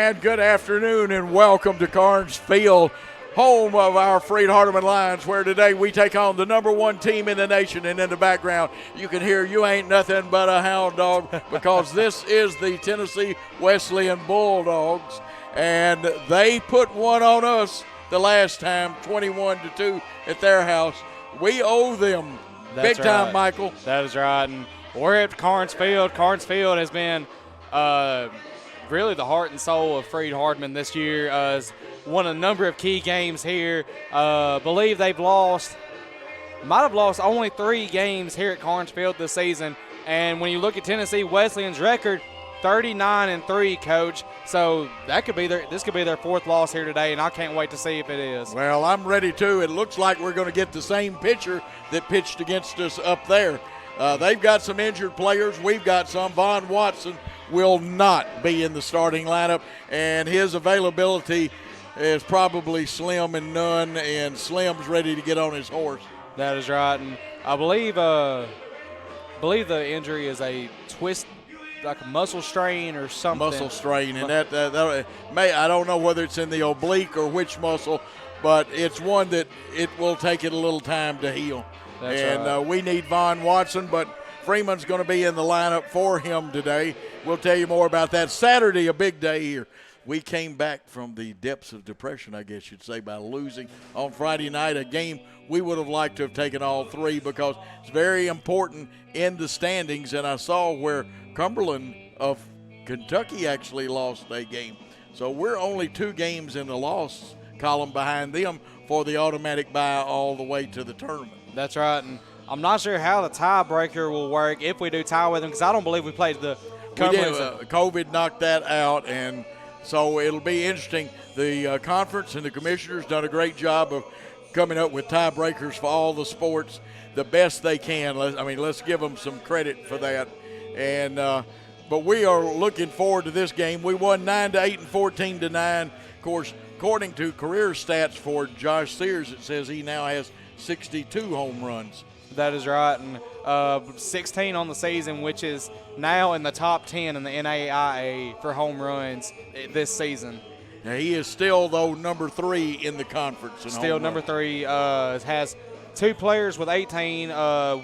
And good afternoon and welcome to Carnes Field, home of our Freed-Hardeman Lions, where today we take on the #1 team in the nation. And in the background, you can hear You Ain't Nothing But a Hound Dog, because this is the Tennessee Wesleyan Bulldogs. And they put one on us the last time, 21-2 at their house. We owe them big time, Michael. That is right. And we're at Carnes Field. Carnes Field has been really the heart and soul of Freed-Hardeman this year. Has won a number of key games here. Believe they've might have lost only 3 games here at Carnes Field this season. And when you look at Tennessee Wesleyan's record, 39-3, Coach. So this could be their 4th loss here today, and I can't wait to see if it is. Well, I'm ready too. It looks like we're going to get the same pitcher that pitched against us up there. They've got some injured players. We've got some. Vaughn Watson will not be in the starting lineup, and his availability is probably slim and none, and Slim's ready to get on his horse. That is right, and I believe the injury is a twist, like a muscle strain or something. Muscle strain, and that I don't know whether it's in the oblique or which muscle, but it's one that it will take it a little time to heal. That's and right. We need Vaughn Watson, but Freeman's going to be in the lineup for him today. We'll tell you more about that. Saturday, a big day here. We came back from the depths of depression, I guess you'd say, by losing on Friday night, a game we would have liked to have taken all 3 because it's very important in the standings. And I saw where Cumberland of Kentucky actually lost a game. So we're only 2 games in the loss column behind them for the automatic bye all the way to the tournament. That's right, and I'm not sure how the tiebreaker will work if we do tie with them, because I don't believe we played the Cumberland. COVID knocked that out, and so it'll be interesting. The conference and the commissioners done a great job of coming up with tiebreakers for all the sports the best they can. Let's give them some credit for that. And but we are looking forward to this game. We won 9-8 and 14-9. Of course, according to career stats for Josh Sears, it says he now has 62 home runs. That is right, and 16 on the season, which is now in the top 10 in the NAIA for home runs this season. Now, he is still, though, number 3 in the conference. Still number 3. Has 2 players with 18,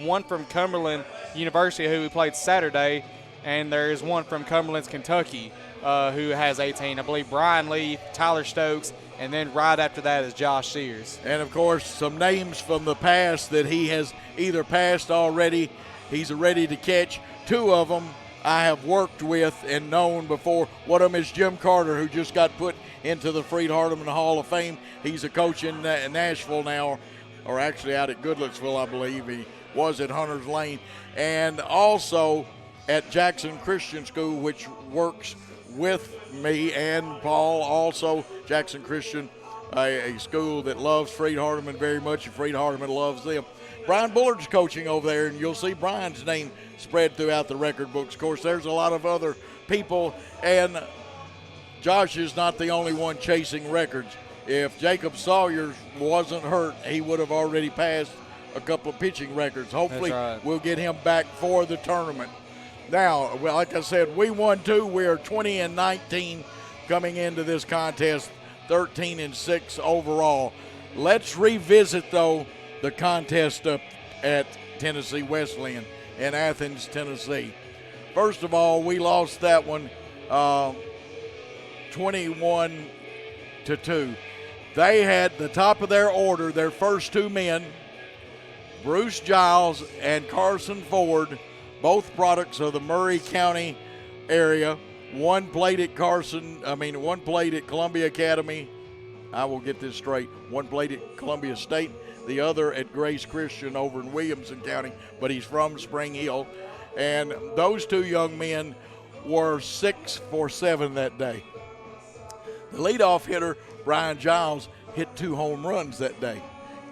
one from Cumberland University who we played Saturday, and there is one from Cumberland's Kentucky who has 18. I believe Brian Lee, Tyler Stokes, and then right after that is Josh Sears. And, of course, some names from the past that he has either passed already, he's ready to catch. 2 of them I have worked with and known before. One of them is Jim Carter, who just got put into the Freed-Hardeman Hall of Fame. He's a coach in Nashville now, or actually out at Goodlettsville, I believe. He was at Hunter's Lane. And also at Jackson Christian School, which works with me and Paul. Also, Jackson Christian, a school that loves Freed-Hardeman very much, and Freed-Hardeman loves them. Brian Bullard's coaching over there, and you'll see Brian's name spread throughout the record books. Of course, there's a lot of other people, and Josh is not the only one chasing records. If Jacob Sawyer wasn't hurt, he would have already passed a couple of pitching records. Hopefully, We'll get him back for the tournament. Now, well, like I said, we won 2. We are 20-19 coming into this contest, 13-6 overall. Let's revisit, though, the contest up at Tennessee Wesleyan in Athens, Tennessee. First of all, we lost that one 21-2. They had the top of their order, their first 2 men, Bruce Giles and Carson Ford, both products of the Murray County area. One played at Columbia Academy. I will get this straight. One played at Columbia State, the other at Grace Christian over in Williamson County, but he's from Spring Hill. And those 2 young men were 6 for 7 that day. The leadoff hitter, Brian Giles, hit 2 home runs that day,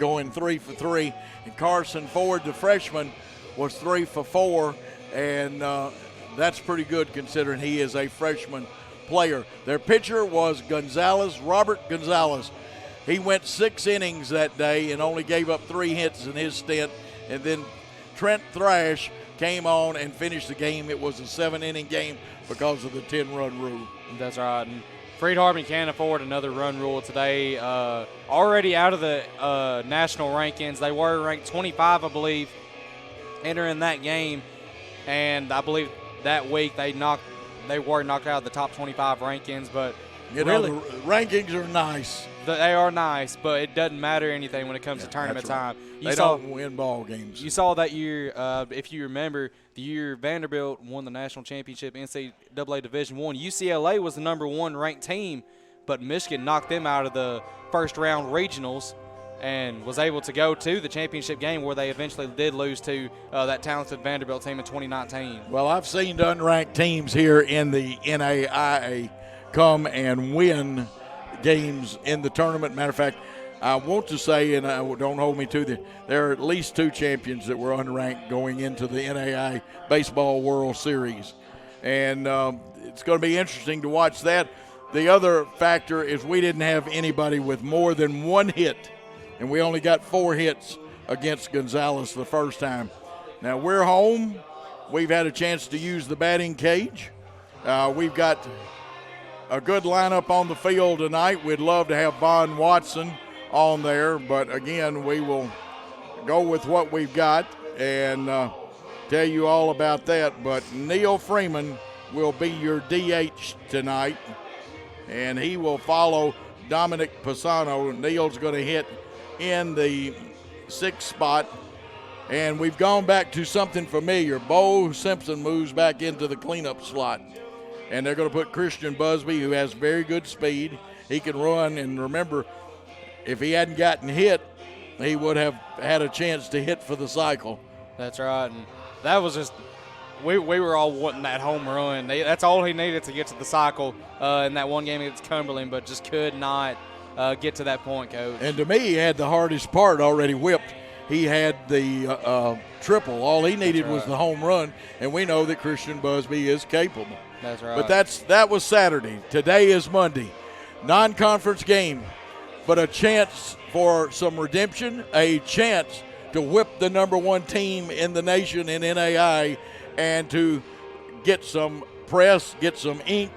going 3 for 3. And Carson Ford, the freshman, was 3 for 4, and that's pretty good considering he is a freshman player. Their pitcher was Robert Gonzalez. He went 6 innings that day and only gave up 3 hits in his stint. And then Trent Thrash came on and finished the game. It was a 7-inning game because of the 10-run rule. That's right. And Freed-Hardeman can't afford another run rule today. Already out of the national rankings. They were ranked 25, I believe, entering that game. And I believe that week they were knocked out of the top 25 rankings. But the rankings are nice. They are nice, but it doesn't matter anything when it comes to tournament time. They don't win ball games. You saw that year, if you remember, the year Vanderbilt won the national championship NCAA Division I. UCLA was the #1 ranked team, but Michigan knocked them out of the first-round regionals and was able to go to the championship game where they eventually did lose to that talented Vanderbilt team in 2019. Well, I've seen the unranked teams here in the NAIA come and win games in the tournament. Matter of fact, I want to say, and don't hold me to there are at least 2 champions that were unranked going into the NAIA Baseball World Series. And it's going to be interesting to watch that. The other factor is we didn't have anybody with more than 1 hit, and we only got 4 hits against Gonzales the first time. Now, we're home. We've had a chance to use the batting cage. We've got a good lineup on the field tonight. We'd love to have Von Watson on there, but again, we will go with what we've got and tell you all about that. But Neil Freeman will be your DH tonight, and he will follow Dominic Pisano. Neil's going to hit in the 6th spot, and we've gone back to something familiar. Bo Simpson moves back into the cleanup slot. And they're going to put Christian Busby, who has very good speed. He can run, and remember, if he hadn't gotten hit, he would have had a chance to hit for the cycle. That's right, and that was just we were all wanting that home run. That's all he needed to get to the cycle in that one game against Cumberland, but just could not get to that point, Coach. And to me, he had the hardest part already whipped. He had the triple. All he needed was the home run, and we know that Christian Busby is capable. That's right. But that was Saturday. Today is Monday. Non-conference game, but a chance for some redemption, a chance to whip the #1 team in the nation in NAI and to get some press, get some ink,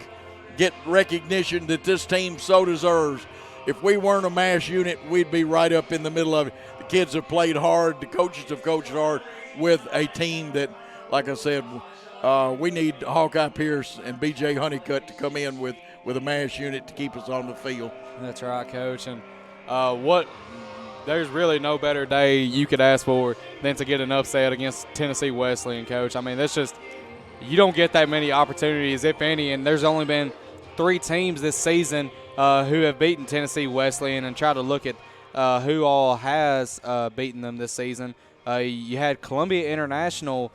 get recognition that this team so deserves. If we weren't a mass unit, we'd be right up in the middle of it. The kids have played hard. The coaches have coached hard with a team that, like I said, we need Hawkeye Pierce and B.J. Honeycutt to come in with a mass unit to keep us on the field. That's right, Coach. And there's really no better day you could ask for than to get an upset against Tennessee Wesleyan, Coach. I mean, that's just – you don't get that many opportunities, if any, and there's only been 3 teams this season who have beaten Tennessee Wesleyan, and try to look at who all has beaten them this season. You had Columbia International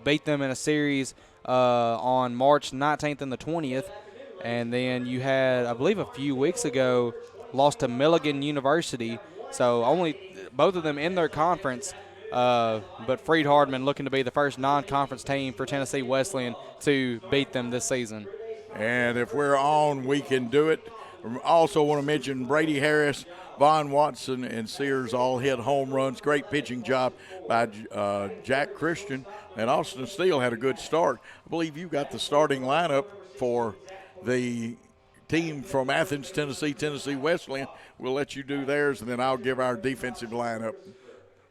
beat them in a series on March 19th and the 20th. And then you had, I believe a few weeks ago, lost to Milligan University. So only both of them in their conference. But Freed-Hardeman looking to be the first non-conference team for Tennessee Wesleyan to beat them this season. And if we're on, we can do it. Also want to mention Brady Harris, Von Watson, and Sears all hit home runs. Great pitching job by Jack Christian. And Austin Steele had a good start. I believe you got the starting lineup for the team from Athens, Tennessee Wesleyan. We'll let you do theirs, and then I'll give our defensive lineup.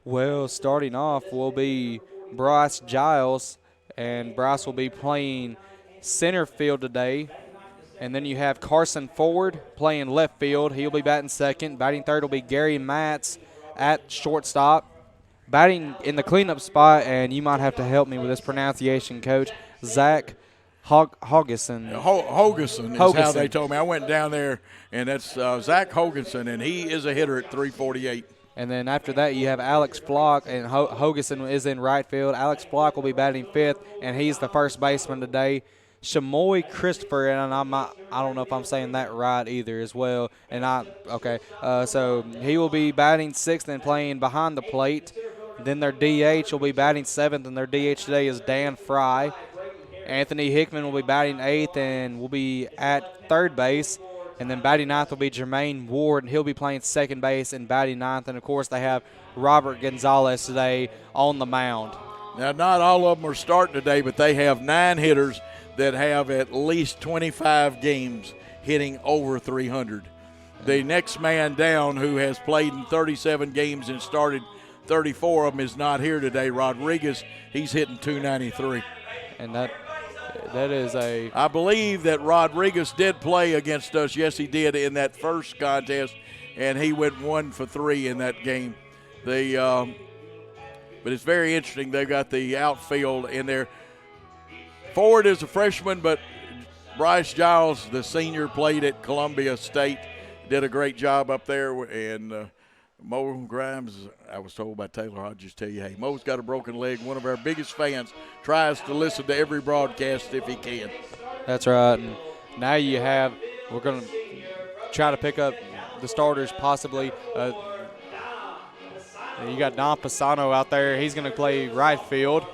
Well, starting off will be Bryce Giles, and Bryce will be playing center field today. And then you have Carson Ford playing left field. He'll be batting second. Batting third will be Gary Matz at shortstop. Batting in the cleanup spot, and you might have to help me with this pronunciation, Coach, Zach Hogeson. Hogeson is how they told me. I went down there, and that's Zach Hogeson, and he is a hitter at 348. And then after that, you have Alex Flock, and Hogeson is in right field. Alex Flock will be batting fifth, and he's the first baseman today. Shamoy Christopher, and I don't know if I'm saying that right either as well. So he will be batting sixth and playing behind the plate. Then their DH will be batting seventh, and their DH today is Dan Fry. Anthony Hickman will be batting eighth and will be at third base. And then batting ninth will be Jermaine Ward, and he'll be playing second base and batting ninth. And, of course, they have Robert Gonzalez today on the mound. Now, not all of them are starting today, but they have 9 hitters that have at least 25 games hitting over 300. The next man down, who has played in 37 games and started 34 of them, is not here today. Rodriguez, he's hitting 293. And that is a... I believe that Rodriguez did play against us. Yes, he did in that first contest, and he went 1 for 3 in that game. But it's very interesting. They've got the outfield in there. Forward is a freshman, but Bryce Giles, the senior, played at Columbia State. Did a great job up there. And Mo Grimes, I was told by Taylor Hodges, tell you, hey, Mo's got a broken leg. One of our biggest fans, tries to listen to every broadcast if he can. That's right. And now we're going to try to pick up the starters possibly. You got Don Pisano out there. He's going to play right field.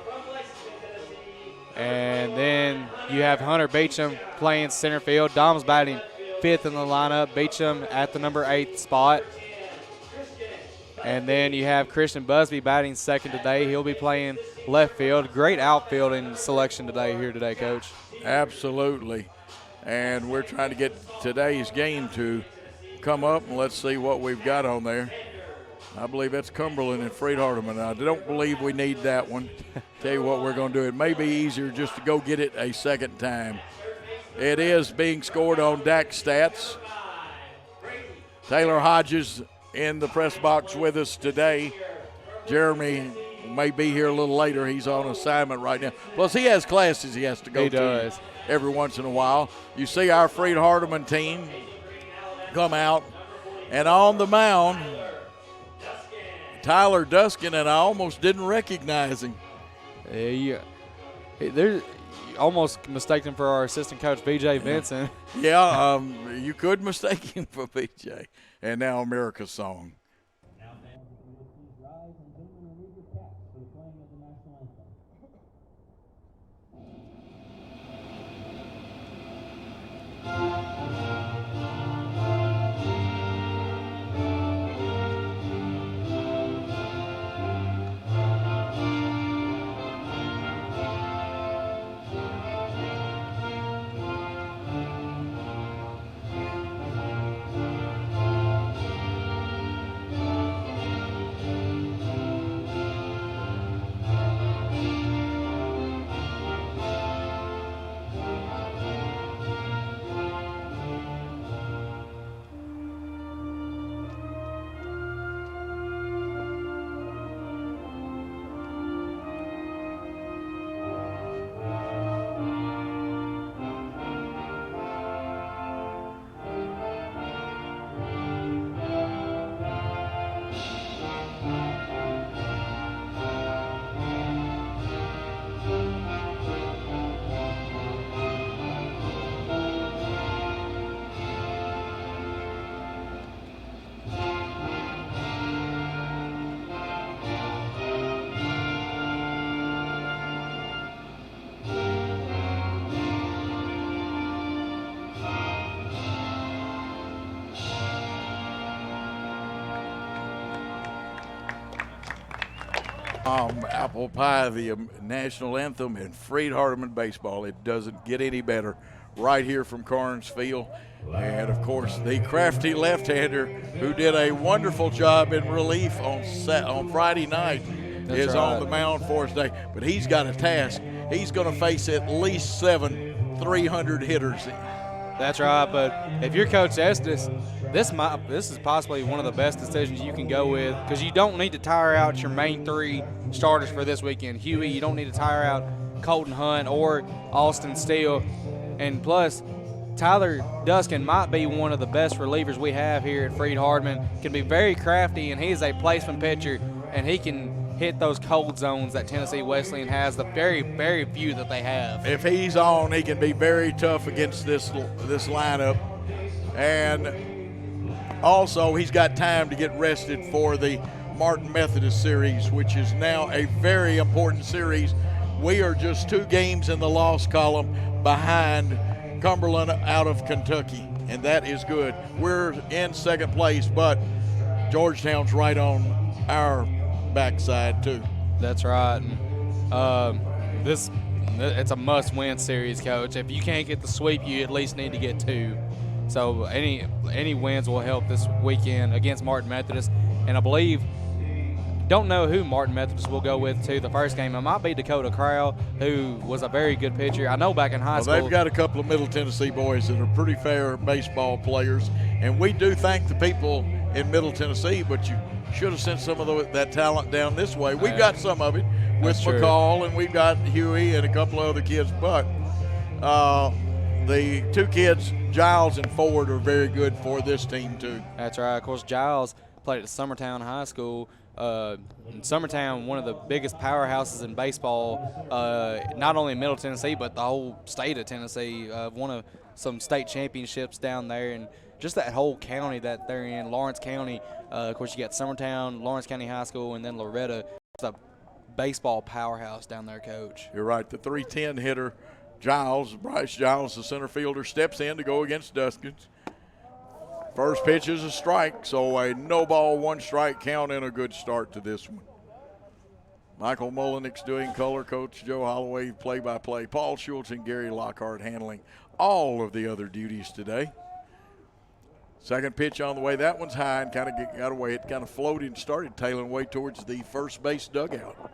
And then you have Hunter Beecham playing center field. Dom's batting 5th in the lineup. Beecham at the number 8 spot. And then you have Christian Busby batting 2nd today. He'll be playing left field. Great outfielding selection today, Coach. Absolutely. And we're trying to get today's game to come up, and let's see what we've got on there. I believe that's Cumberland and Freed-Hardeman. I don't believe we need that one. Tell you what we're going to do. It may be easier just to go get it a second time. It is being scored on DAC Stats. Taylor Hodges in the press box with us today. Jeremy may be here a little later. He's on assignment right now. Plus, he has classes he has to go to every once in a while. You see our Freed-Hardeman team come out, and on the mound, Tyler Duskin, and I almost didn't recognize him. They're almost mistaken for our assistant coach, B.J. Vincent. Yeah, you could mistake him for B.J. And now America's Song. Apple Pie, the national anthem in Freed-Hardeman baseball. It doesn't get any better. Right here from Carnesville. And, of course, the crafty left-hander who did a wonderful job in relief on Friday night is on the mound for us today. But he's got a task. He's going to face at least 7 300 hitters. That's right, but if you're Coach Estes, this is possibly one of the best decisions you can go with, because you don't need to tire out your main 3 starters for this weekend. Huey, you don't need to tire out Colton Hunt or Austin Steele. And plus, Tyler Duskin might be one of the best relievers we have here at Freed-Hardeman. Can be very crafty, and he's a placement pitcher, and he can hit those cold zones that Tennessee Wesleyan has, the very, very few that they have. If he's on, he can be very tough against this lineup. And also, he's got time to get rested for the Martin Methodist Series, which is now a very important series. We are just 2 games in the loss column behind Cumberland out of Kentucky, and that is good. We're in second place, but Georgetown's right on our backside too. That's right. It's a must-win series, Coach. If you can't get the sweep, you at least need to get 2. So any wins will help this weekend against Martin Methodist. And I believe, don't know who Martin Methodist will go with to the first game. It might be Dakota Crowell, who was a very good pitcher. I know back in high school. They've got a couple of Middle Tennessee boys that are pretty fair baseball players, and we do thank the people in Middle Tennessee, but you should have sent some of that talent down this way. We've got some of it with McCall, and we've got Huey and a couple of other kids, but the two kids, Giles and Ford, are very good for this team too. That's right. Of course, Giles played at Summertown High School. In Summertown, one of the biggest powerhouses in baseball, not only in Middle Tennessee, but the whole state of Tennessee. Won of some state championships down there, and just that whole county that they're in, Lawrence County. Of course, you got Summertown, Lawrence County High School, and then Loretta. It's a baseball powerhouse down there, Coach. You're right. The 310 hitter, Bryce Giles, the center fielder, steps in to go against Duskins. First pitch is a strike, so a no ball, one strike count and a good start to this one. Michael Mullenix doing color, Coach Joe Holloway play-by-play, Paul Schultz and Gary Lockhart handling all of the other duties today. Second pitch on the way. That one's high and kind of got away. It kind of floated and started tailing away towards the first base dugout.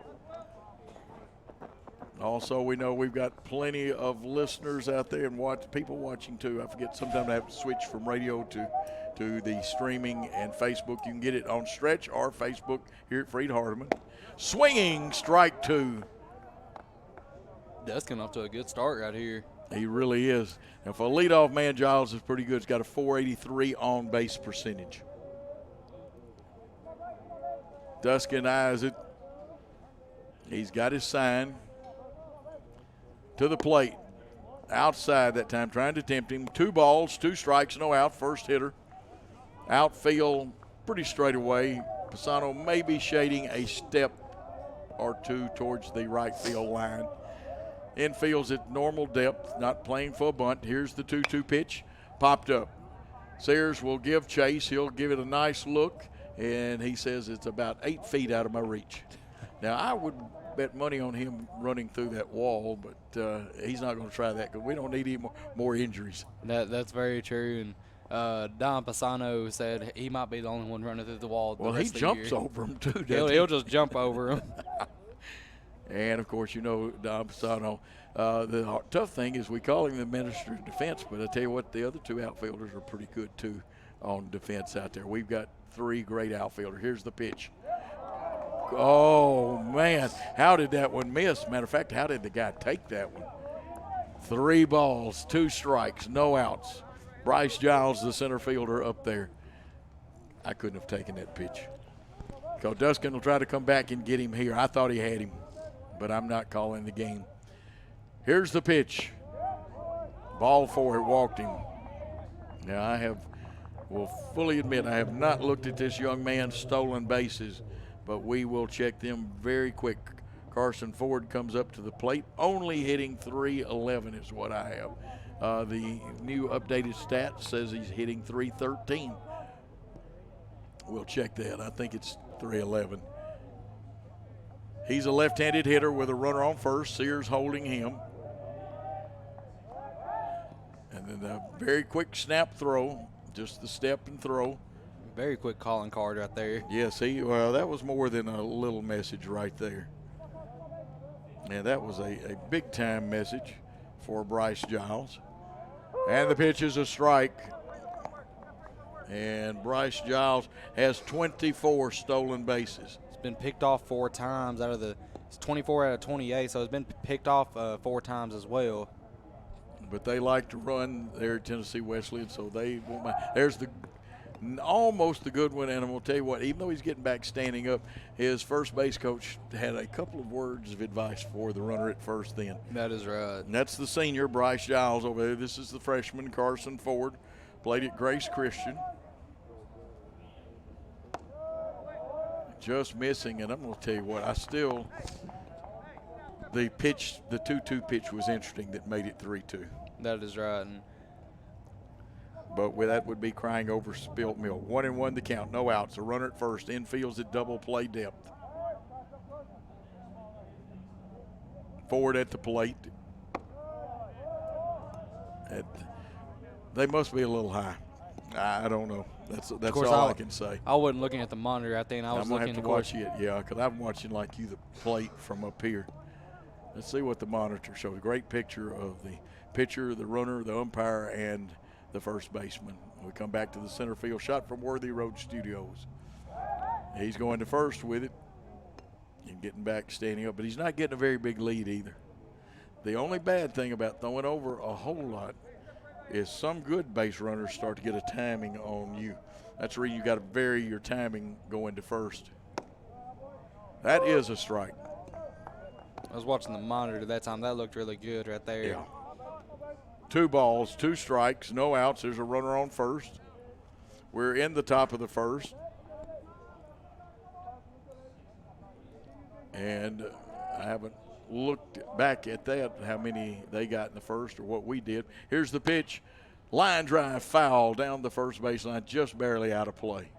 Also, we know we've got plenty of listeners out there and people watching too. I forget, sometimes I have to switch from radio to the streaming and Facebook. You can get it on Stretch or Facebook here at Freed-Hardeman. Swinging, strike two. Duskin off to a good start right here. He really is. Now, for a leadoff man, Giles is pretty good. He's got a .483 on-base percentage. Duskin eyes it. He's got his sign. To the plate. Outside that time, trying to tempt him. 2 balls, 2 strikes, no out. First hitter. Outfield, pretty straight away. Pisano may be shading a step or two towards the right field line. Infield's at normal depth, not playing for a bunt. Here's the 2-2 pitch. Popped up. Sears will give chase. He'll give it a nice look, and he says it's about 8 feet out of my reach. Now, I would bet money on him running through that wall, but he's not going to try that because we don't need any more injuries. That's very true. And Don Pisano said he might be the only one running through the wall. Well, he jumps over him too, doesn't he'll just jump over him. And, of course, you know Don Pisano. The tough thing is we call him the minister of defense, but I tell you what, the other 2 outfielders are pretty good too on defense out there. We've got 3 great outfielders. Here's the pitch. Oh, man, how did that one miss? Matter of fact, how did the guy take that one? 3 balls, 2 strikes, no outs. Bryce Giles, the center fielder, up there. I couldn't have taken that pitch. Because Duskin will try to come back and get him here. I thought he had him, but I'm not calling the game. Here's the pitch. Ball 4, it walked him. Now, will fully admit I have not looked at this young man's stolen bases, but we will check them very quick. Carson Ford comes up to the plate, only hitting .311 is what I have. The new updated stat says he's hitting .313. We'll check that. I think it's .311. He's a left-handed hitter with a runner on first. Sears holding him. And then a very quick snap throw, just the step and throw. Very quick calling card right there. Yes, well, that was more than a little message right there. And that was a big-time message for Bryce Giles. And the pitch is a strike. And Bryce Giles has 24 stolen bases. It's been picked off 4 times it's 24 out of 28, so it's been picked off 4 times as well. But they like to run there at Tennessee Wesleyan, so they won't mind. There's almost the good one, and I'm going to tell you what, even though he's getting back standing up, his first base coach had a couple of words of advice for the runner at first then. That is right. And that's the senior, Bryce Giles, over there. This is the freshman, Carson Ford, played at Grace Christian. Just missing, and I'm going to tell you what, the 2-2 pitch was interesting that made it 3-2. That is right. And but that would be crying over spilt milk. 1-1 the count, no outs. A runner at first. Infield's at double play depth. Ford at the plate. They must be a little high. I don't know. That's course, all I can say. I wasn't looking at the monitor out there, and I was I'm gonna looking have to watch it, yeah, because I'm watching like you the plate from up here. Let's see what the monitor shows. Great picture of the pitcher, the runner, the umpire, and the first baseman. We come back to the center field shot from Worthy Road Studios. He's going to first with it and getting back, standing up, but he's not getting a very big lead either. The only bad thing about throwing over a whole lot is some good base runners start to get a timing on you. That's where you got to vary your timing going to first. That is a strike. I was watching the monitor that time. That looked really good right there. Yeah. 2 balls, 2 strikes, no outs. There's a runner on first. We're in the top of the first. And I haven't looked back at that, how many they got in the first or what we did. Here's the pitch. Line drive foul down the first baseline, just barely out of play.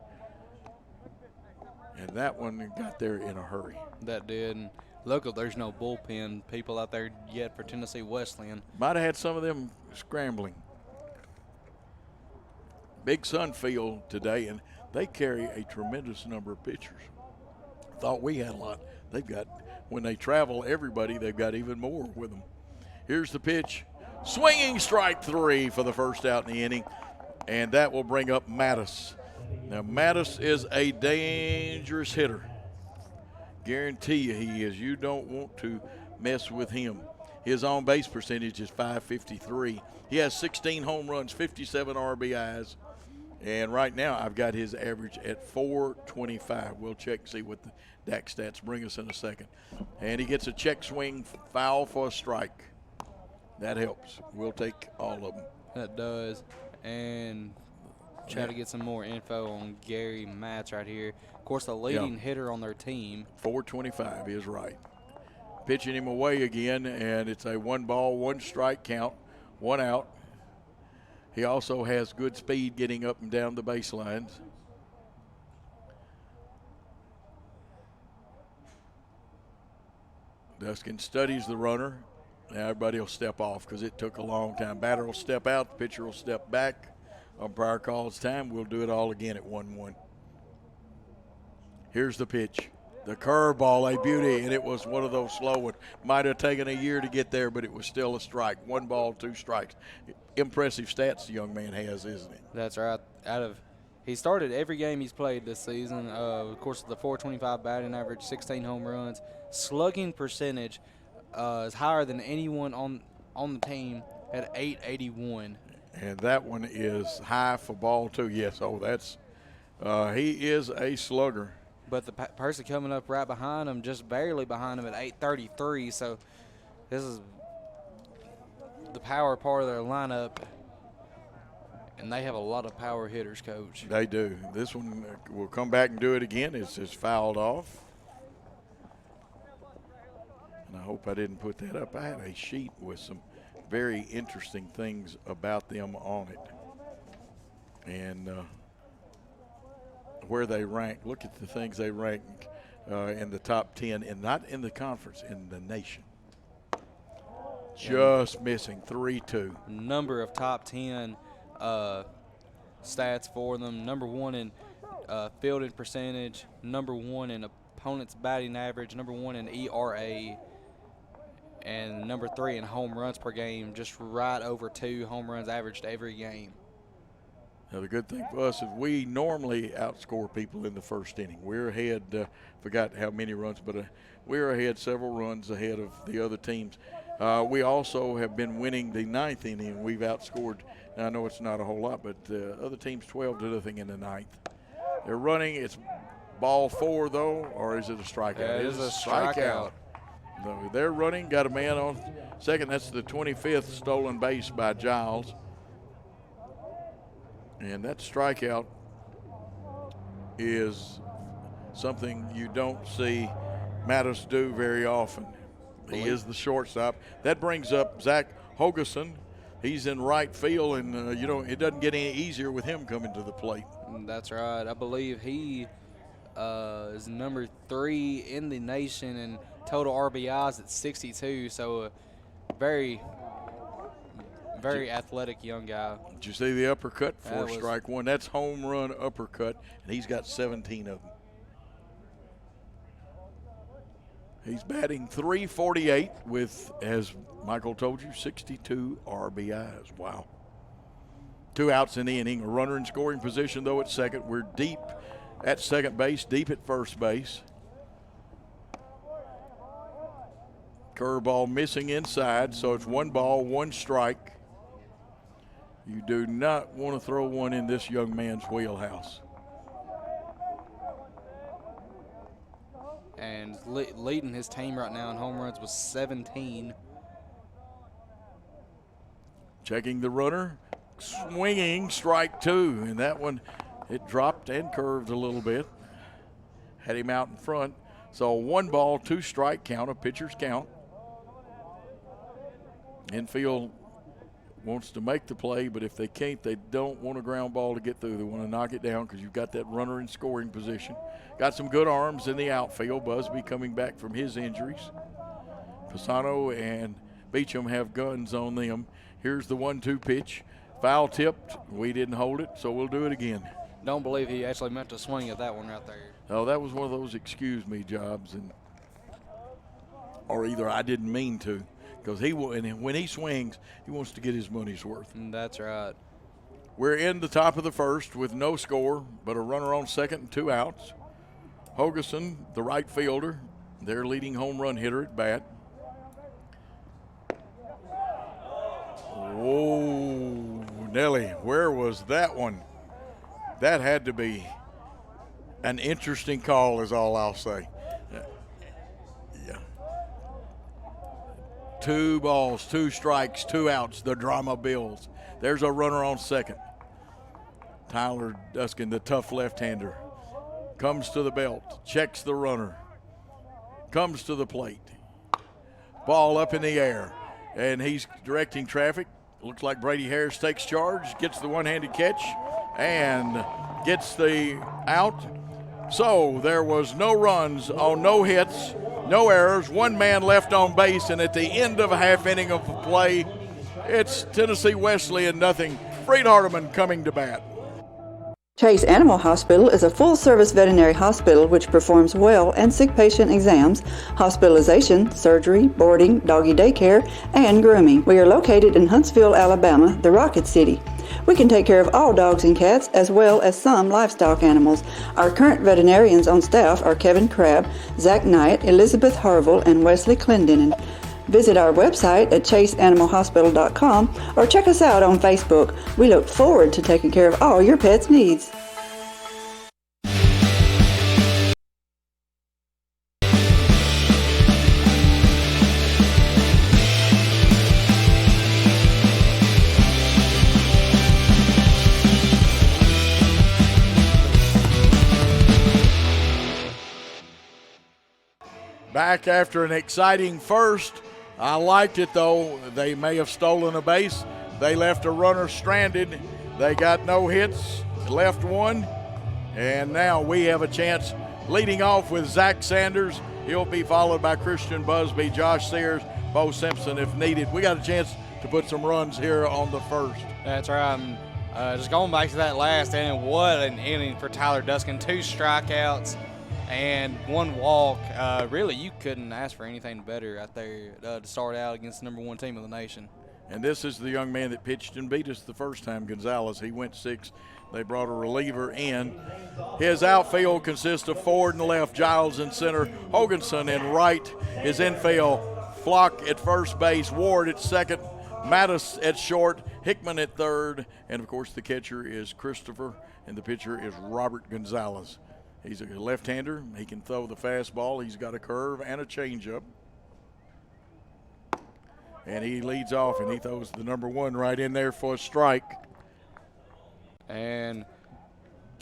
And that one got there in a hurry. That did. And look, there's no bullpen people out there yet for Tennessee Wesleyan. Might have had some of them scrambling. Big Sun field today, and they carry a tremendous number of pitchers. Thought we had a lot. They've got, when they travel, everybody, they've got even more with them. Here's the pitch. Swinging strike 3 for the first out in the inning, and that will bring up Mattis. Now, Mattis is a dangerous hitter. Guarantee you he is. You don't want to mess with him. His on-base percentage is .553. He has 16 home runs, 57 RBIs, and right now I've got his average at .425. We'll check and see what the DAC stats bring us in a second. And he gets a check swing foul for a strike. That helps. We'll take all of them. That does. And try to get some more info on Gary Matz right here. Of course, the leading hitter on their team. .425 is right. Pitching him away again, and it's a 1 ball, 1 strike count, 1 out. He also has good speed getting up and down the baselines. Duskin studies the runner. Now everybody will step off because it took a long time. Batter will step out, the pitcher will step back. Umpire calls time. We'll do it all again at 1-1. Here's the pitch. The curveball, a beauty, and it was one of those slow ones. Might have taken a year to get there, but it was still a strike. 1 ball, 2 strikes. Impressive stats the young man has, isn't it? That's right. He started every game he's played this season. Of course, the .425 batting average, 16 home runs. Slugging percentage is higher than anyone on the team at .881. And that one is high for ball, too. Yes, that's he is a slugger. But the person coming up right behind him, just barely behind him at .833. So this is the power part of their lineup. And they have a lot of power hitters, Coach. They do. This one will come back and do it again. It's just fouled off. And I hope I didn't put that up. I had a sheet with some very interesting things about them on it. And where they rank. Look at the things they rank in the top 10, and not in the conference, in the nation. Just missing 3-2. Number of top 10 stats for them. Number 1 in fielding percentage, number 1 in opponent's batting average, number 1 in ERA, and number 3 in home runs per game, just right over 2 home runs averaged every game. Now, the good thing for us is we normally outscore people in the first inning. We're ahead, forgot how many runs, but we're ahead several runs ahead of the other teams. We also have been winning the 9th inning. We've outscored, now I know it's not a whole lot, but other teams 12-0 in the 9th. They're running, it's ball 4 though, or is it a strikeout? It is a strikeout. No, they're running, got a man on second. That's the 25th stolen base by Giles. And that strikeout is something you don't see Mattis do very often. He is the shortstop. That brings up Zach Hogeson. He's in right field, and it doesn't get any easier with him coming to the plate. That's right. I believe he is number 3 in the nation in total RBIs at 62. So a very Very athletic young guy. Did you see the uppercut for That was strike one? That's home run uppercut, and he's got 17 of them. He's batting .348 with, as Michael told you, 62 RBIs. Wow. 2 outs in the inning. A runner in scoring position, though, at second. We're deep at second base, deep at first base. Curveball missing inside, so it's 1 ball, 1 strike. You do not want to throw one in this young man's wheelhouse. And leading his team right now in home runs was 17. Checking the runner, swinging, strike 2. And that one, it dropped and curved a little bit. Had him out in front. So 1 ball, 2 strike count, a pitcher's count. Infield wants to make the play, but if they can't, they don't want a ground ball to get through. They want to knock it down because you've got that runner in scoring position. Got some good arms in the outfield. Busby coming back from his injuries. Pisano and Beecham have guns on them. Here's the 1-2 pitch. Foul tipped. We didn't hold it, so we'll do it again. Don't believe he actually meant to swing at that one right there. Oh, that was one of those excuse me jobs, or either I didn't mean to. Because when he swings, he wants to get his money's worth. That's right. We're in the top of the first with no score, but a runner on second and 2 outs. Hogeson, the right fielder, their leading home run hitter at bat. Whoa, Nelly, where was that one? That had to be an interesting call is all I'll say. Yeah. 2 balls, 2 strikes, 2 outs, the drama builds. There's a runner on second. Tyler Duskin, the tough left-hander, comes to the belt, checks the runner, comes to the plate. Ball up in the air, and he's directing traffic. Looks like Brady Harris takes charge, gets the one-handed catch, and gets the out. So there was no runs on no hits, no errors, 1 man left on base, and at the end of a half inning of play, it's Tennessee Wesleyan nothing. Freed-Hardeman coming to bat. Chase Animal Hospital is a full-service veterinary hospital which performs well and sick patient exams, hospitalization, surgery, boarding, doggy daycare, and grooming. We are located in Huntsville, Alabama, the Rocket City. We can take care of all dogs and cats as well as some livestock animals. Our current veterinarians on staff are Kevin Crabb, Zach Knight, Elizabeth Harville, and Wesley Clendenin. Visit our website at chaseanimalhospital.com or check us out on Facebook. We look forward to taking care of all your pet's needs. Back after an exciting first. I liked it, though. They may have stolen a base. They left a runner stranded. They got no hits, left 1. And now we have a chance leading off with Zach Sanders. He'll be followed by Christian Busby, Josh Sears, Bo Simpson if needed. We got a chance to put some runs here on the first. That's right. Just going back to that last inning, what an inning for Tyler Duskin. 2 strikeouts and 1 walk. Really, you couldn't ask for anything better out there to start out against the #1 team of the nation. And this is the young man that pitched and beat us the first time, Gonzalez. He went 6. They brought a reliever in. His outfield consists of Ford in left, Giles in center, Hoganson in right. His infield, Flock at first base, Ward at second, Mattis at short, Hickman at third, and of course the catcher is Christopher, and the pitcher is Robert Gonzalez. He's a left-hander. He can throw the fastball. He's got a curve and a changeup. And he leads off, and he throws the #1 right in there for a strike. And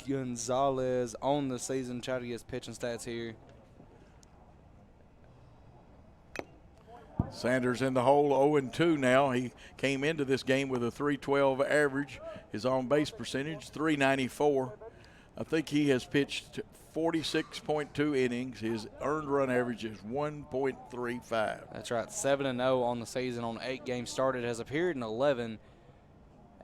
Gonzalez on the season. Try to get his pitching stats here. Sanders in the hole, 0-2 now. He came into this game with a .312 average. His on-base percentage, .394. I think he has pitched 46.2 innings. His earned run average is 1.35. That's right, 7-0 on the season on 8 games started. Has appeared in 11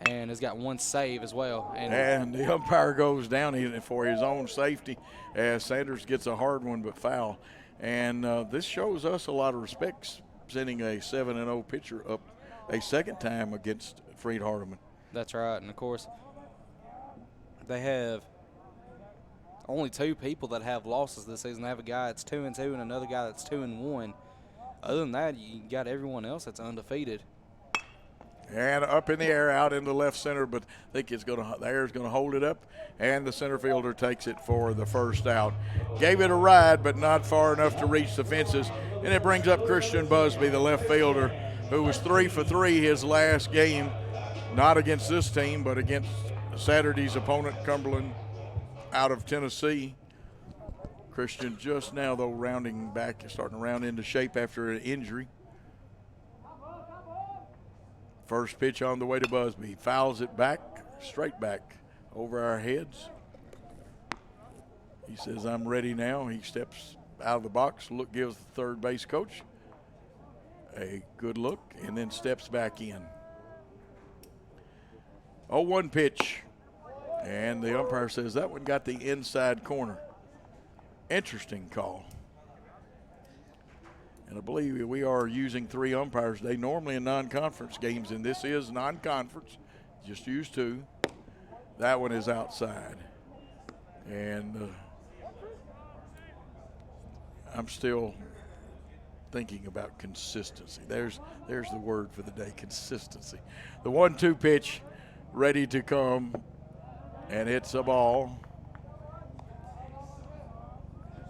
and has got 1 save as well. And the umpire goes down for his own safety as Sanders gets a hard one but foul. And this shows us a lot of respect, sending a 7-0 pitcher up a second time against Freed-Hardeman. That's right, and of course, they have only 2 people that have losses this season. They have a guy that's 2-2 and another guy that's 2-1. Other than that, you got everyone else that's undefeated. And up in the air, out into left center, but I think the air's going to hold it up, and the center fielder takes it for the first out. Gave it a ride, but not far enough to reach the fences, and it brings up Christian Busby, the left fielder, who was 3 for 3 his last game, not against this team, but against Saturday's opponent, Cumberland, out of Tennessee. Christian just now, though, rounding back, starting to round into shape after an injury. First pitch on the way to Busby. He fouls it back, straight back over our heads. He says, I'm ready now. He steps out of the box, gives the third base coach a good look, and then steps back in. 0-1 pitch. And the umpire says that one got the inside corner. Interesting call. And I believe we are using 3 umpires today, normally in non-conference games, and this is non-conference. Just use 2. That one is outside. And I'm still thinking about consistency. There's the word for the day, consistency. The 1-2 pitch ready to come, and it's a ball.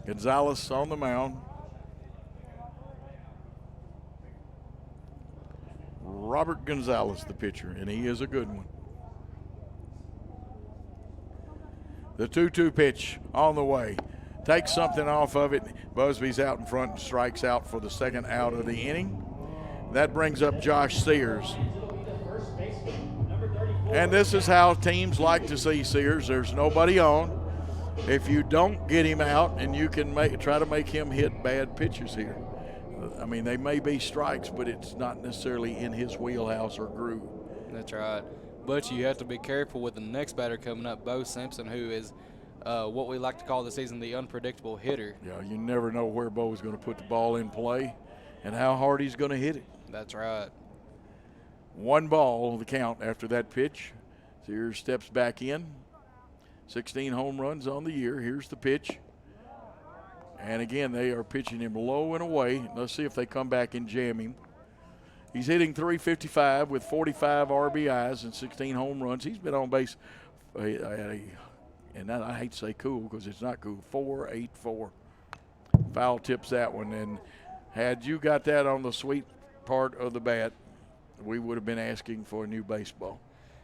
Gonzalez on the mound. Robert Gonzalez, the pitcher, and he is a good one. The 2-2 pitch on the way. Takes something off of it. Busby's out in front and strikes out for the second out of the inning. That brings up Josh Sears. And this is how teams like to see Sears. There's nobody on. If you don't get him out, and you can try to make him hit bad pitches here. I mean, they may be strikes, but it's not necessarily in his wheelhouse or groove. That's right. But you have to be careful with the next batter coming up, Bo Simpson, who is what we like to call this season the unpredictable hitter. Yeah, you never know where Bo's going to put the ball in play and how hard he's going to hit it. That's right. 1 ball, the count after that pitch. Sears steps back in. 16 home runs on the year. Here's the pitch. And again, they are pitching him low and away. Let's see if they come back and jam him. He's hitting .355 with 45 RBIs and 16 home runs. He's been on base, and I hate to say cool because it's not cool, 4.84. Foul tips that one. And had you got that on the sweet part of the bat, we would have been asking for a new baseball.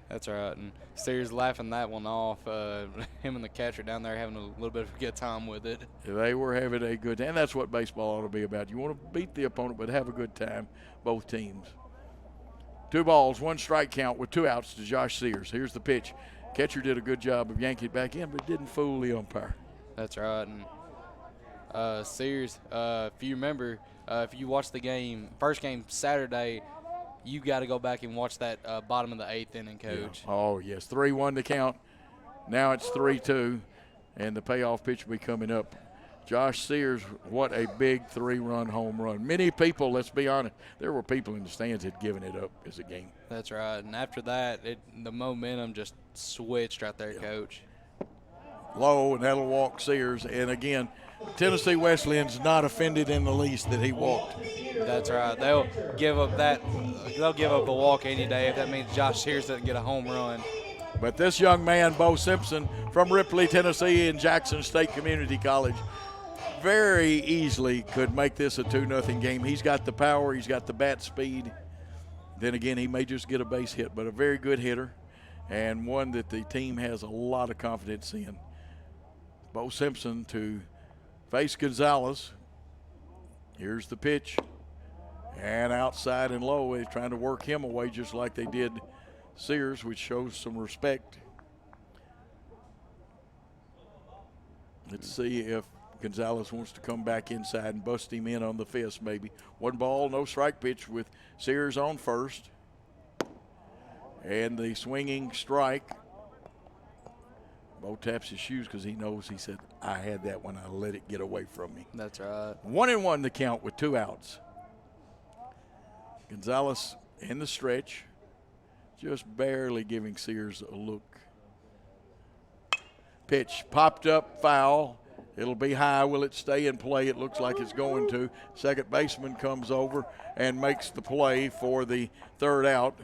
That's right. And Sears laughing that one off. Him and the catcher down there having a little bit of a good time with it. They were having a good time. And that's what baseball ought to be about. You want to beat the opponent, but have a good time, both teams. 2 balls, 1 strike count with 2 outs to Josh Sears. Here's the pitch. Catcher did a good job of yanking it back in, but didn't fool the umpire. That's right. And Sears, if you remember, if you watched the game, first game Saturday, you got to go back and watch that bottom of the 8th inning, Coach. Yeah. Oh, yes. 3-1 to count. Now it's 3-2, and the payoff pitch will be coming up. Josh Sears, what a big 3-run home run. Many people, let's be honest, there were people in the stands that had given it up as a game. That's right. And after that, the momentum just switched right there, Coach. Low, and that'll walk Sears. And again, Tennessee Wesleyan's not offended in the least that he walked. That's right. They'll give up a walk any day if that means Josh Sears doesn't get a home run. But this young man, Bo Simpson, from Ripley, Tennessee, and Jackson State Community College, very easily could make this a 2-0 game. He's got the power. He's got the bat speed. Then again, he may just get a base hit, but a very good hitter and one that the team has a lot of confidence in. Bo Simpson to face Gonzalez. Here's the pitch. And outside and low, they're trying to work him away just like they did Sears, which shows some respect. Let's see if Gonzalez wants to come back inside and bust him in on the fist maybe. 1 ball, no strike pitch with Sears on first. And the swinging strike. Bo taps his shoes because he knows, he said, I had that one. I let it get away from me. That's right. 1-1 the count with 2 outs. Gonzalez in the stretch, just barely giving Sears a look. Pitch popped up, foul. It'll be high. Will it stay in play? It looks like it's going to. Second baseman comes over and makes the play for the 3rd out.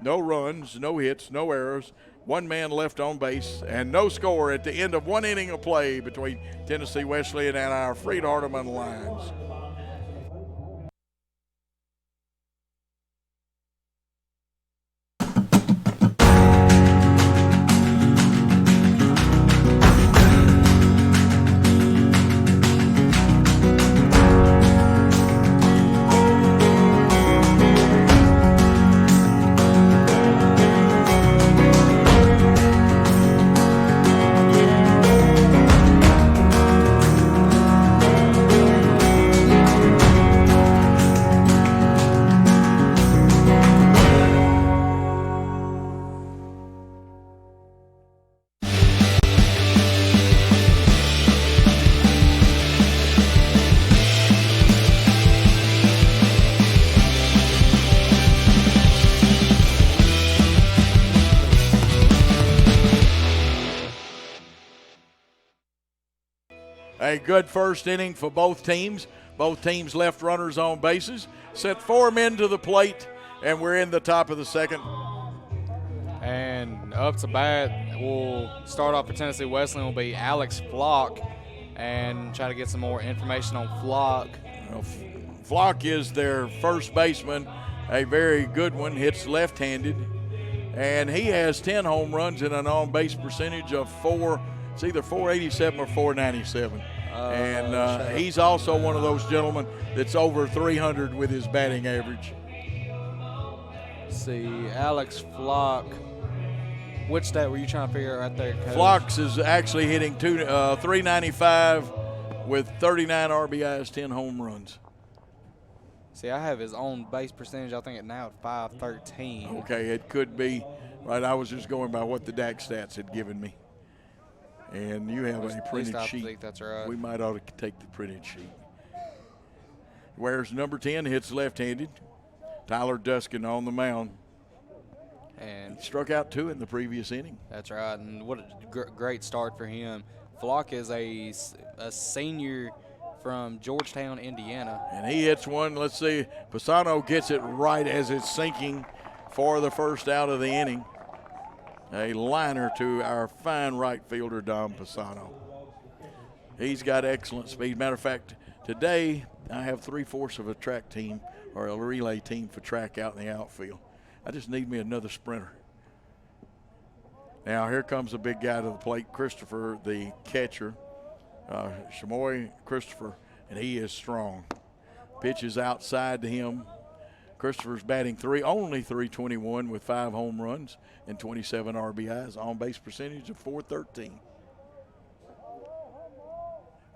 No runs, no hits, no errors. 1 man left on base, and no score at the end of 1 inning of play between Tennessee Wesleyan and our Freed-Hardeman Lions. A good first inning for both teams. Both teams left runners on bases. Set 4 men to the plate, and we're in the top of the 2nd. And up to bat, we'll start off for Tennessee Wesleyan will be Alex Flock, and try to get some more information on Flock. Well, Flock is their first baseman, a very good one, hits left-handed, and he has 10 home runs and an on-base percentage of it's either 487 or 497. And he's also one of those gentlemen that's over 300 with his batting average. Let's see, Alex Flock. Which stat were you trying to figure out right there, Coach? Flocks is actually hitting 395 with 39 RBIs, 10 home runs. See, I have his own base percentage, I think, now at 513. Okay, it could be. Right, I was just going by what the DAC stats had given me. And you have a printed sheet. I think that's right. We might ought to take the printed sheet. Where's number 10 hits left-handed. Tyler Duskin on the mound. And he struck out 2 in the previous inning. That's right, and what a great start for him. Flock is a senior from Georgetown, Indiana. And he hits one. Let's see. Pisano gets it right as it's sinking for the first out of the inning. A liner to our fine right fielder, Dom Pisano. He's got excellent speed. Matter of fact, today I have 3/4 of a track team or a relay team for track out in the outfield. I just need me another sprinter. Now here comes a big guy to the plate, Christopher, the catcher. Shamoy Christopher, and he is strong. Pitch is outside to him. Christopher's batting only 321 with 5 home runs and 27 RBIs, on-base percentage of 413.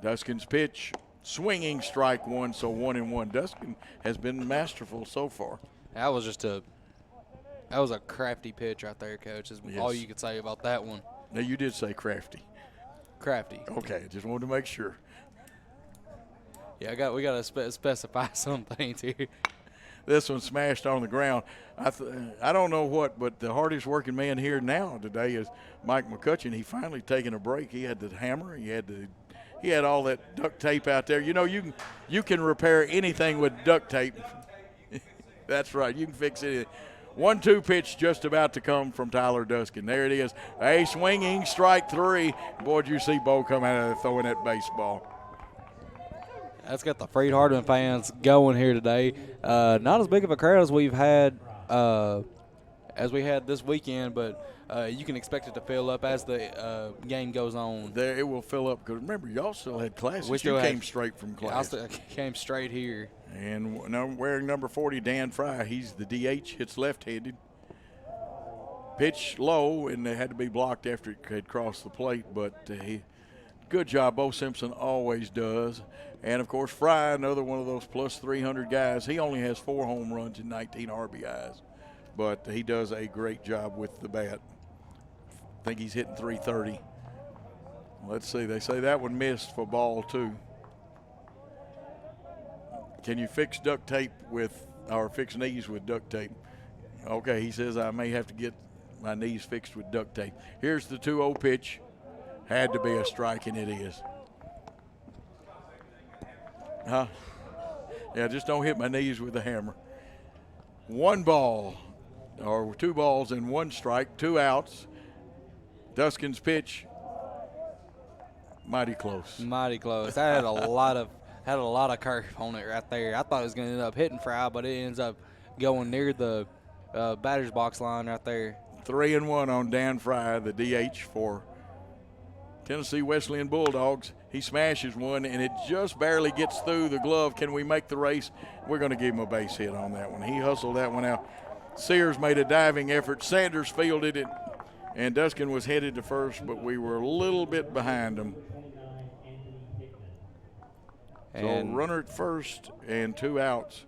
Duskin's pitch, swinging strike 1, so 1-1. Duskin has been masterful so far. That was a crafty pitch right there, Coach. Is all you could say about that one. Now you did say crafty. Crafty. Okay, just wanted to make sure. Yeah, we got to specify some things here. This one smashed on the ground. I don't know what, but the hardest working man here now today is Mike McCutcheon. He finally taken a break. He had the hammer. He had all that duct tape out there. You know, you can repair anything with duct tape. That's right. You can fix it. 1-2 pitch just about to come from Tyler Duskin. There it is. A swinging strike 3. Boy, did you see Bo come out of there throwing that baseball. That's got the Freed-Hardeman fans going here today. Not as big of a crowd as we had this weekend, but you can expect it to fill up as the game goes on. There, it will fill up because remember, y'all still had classes. You came straight from class. I came straight here. And wearing number 40, Dan Fry. He's the DH. Hits left-handed. Pitch low, and it had to be blocked after it had crossed the plate, but Good job. Bo Simpson always does. And, of course, Fry, another one of those plus 300 guys. He only has 4 home runs and 19 RBIs. But he does a great job with the bat. I think he's hitting 330. Let's see. They say that one missed for ball 2. Can you fix duct tape or fix knees with duct tape? Okay, he says I may have to get my knees fixed with duct tape. Here's the 2-0 pitch. Had to be a strike, and it is. Huh? Yeah, just don't hit my knees with the hammer. 1 ball, or 2 balls and 1 strike, 2 outs. Duskin's pitch, mighty close. Mighty close. That had a lot of curve on it right there. I thought it was going to end up hitting Fry, but it ends up going near the batter's box line right there. 3-1 on Dan Fry, the DH for Tennessee Wesleyan Bulldogs. He smashes one, and it just barely gets through the glove. Can we make the race? We're going to give him a base hit on that one. He hustled that one out. Sears made a diving effort. Sanders fielded it, and Duskin was headed to first, but we were a little bit behind him. So runner at first and 2 outs,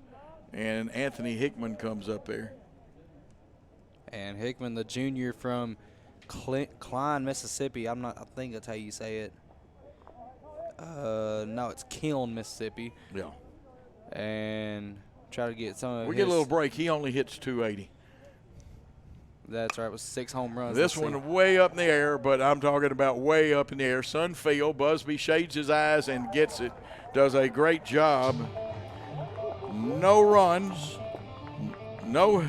and Anthony Hickman comes up there. And Hickman, the junior from Klein, Mississippi. I think that's how you say it. No, it's Kiln, Mississippi. Yeah. And try to get some of We get a little break. He only hits 280. That's right. It was 6 home runs. This one way up in the air, but I'm talking about way up in the air. Sunfield, Busby shades his eyes and gets it. Does a great job. No runs. No,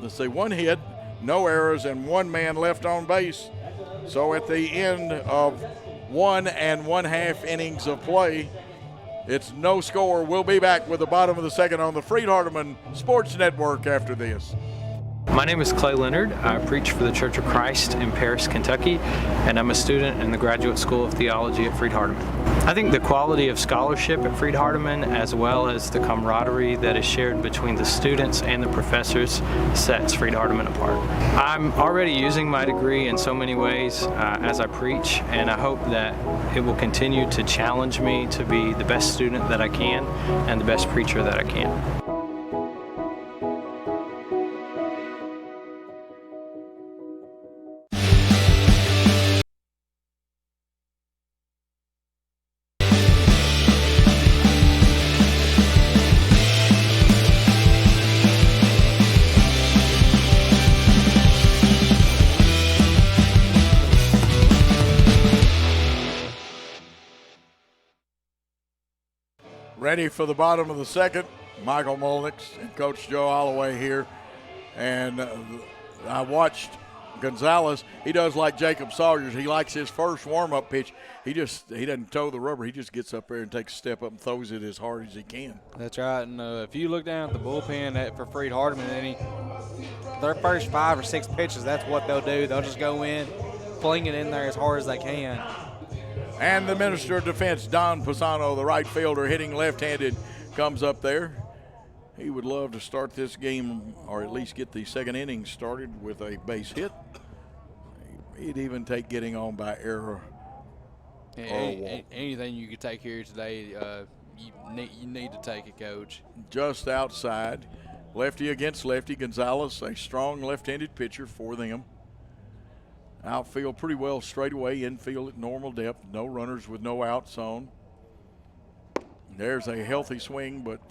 let's see, 1 hit, no errors, and 1 man left on base. So at the end of 1 1/2 innings of play, it's no score. We'll be back with the bottom of the second on the Freed-Hardeman Sports Network after this. My name is Clay Leonard. I preach for the Church of Christ in Paris, Kentucky, and I'm a student in the Graduate School of Theology at Freed-Hardeman. I think the quality of scholarship at Freed-Hardeman, as well as the camaraderie that is shared between the students and the professors, sets Freed-Hardeman apart. I'm already using my degree in so many ways as I preach, and I hope that it will continue to challenge me to be the best student that I can and the best preacher that I can. Ready for the bottom of the second. Michael Molnix and Coach Joe Holloway here. And I watched Gonzalez. He does like Jacob Sawyers. He likes his first warm-up pitch. He doesn't toe the rubber. He just gets up there and takes a step up and throws it as hard as he can. That's right. And if you look down at the bullpen for Freed-Hardeman, their first 5 or 6 pitches, that's what they'll do. They'll just go in, fling it in there as hard as they can. And the Minister of Defense, Don Pisano, the right fielder, hitting left-handed, comes up there. He would love to start this game, or at least get the second inning started with a base hit. He'd even take getting on by error or a walk. Anything you could take here today, you need to take it, Coach. Just outside, lefty against lefty. Gonzalez, a strong left-handed pitcher for them. Outfield pretty well straight away, infield at normal depth. No runners with no outs on. There's a healthy swing, but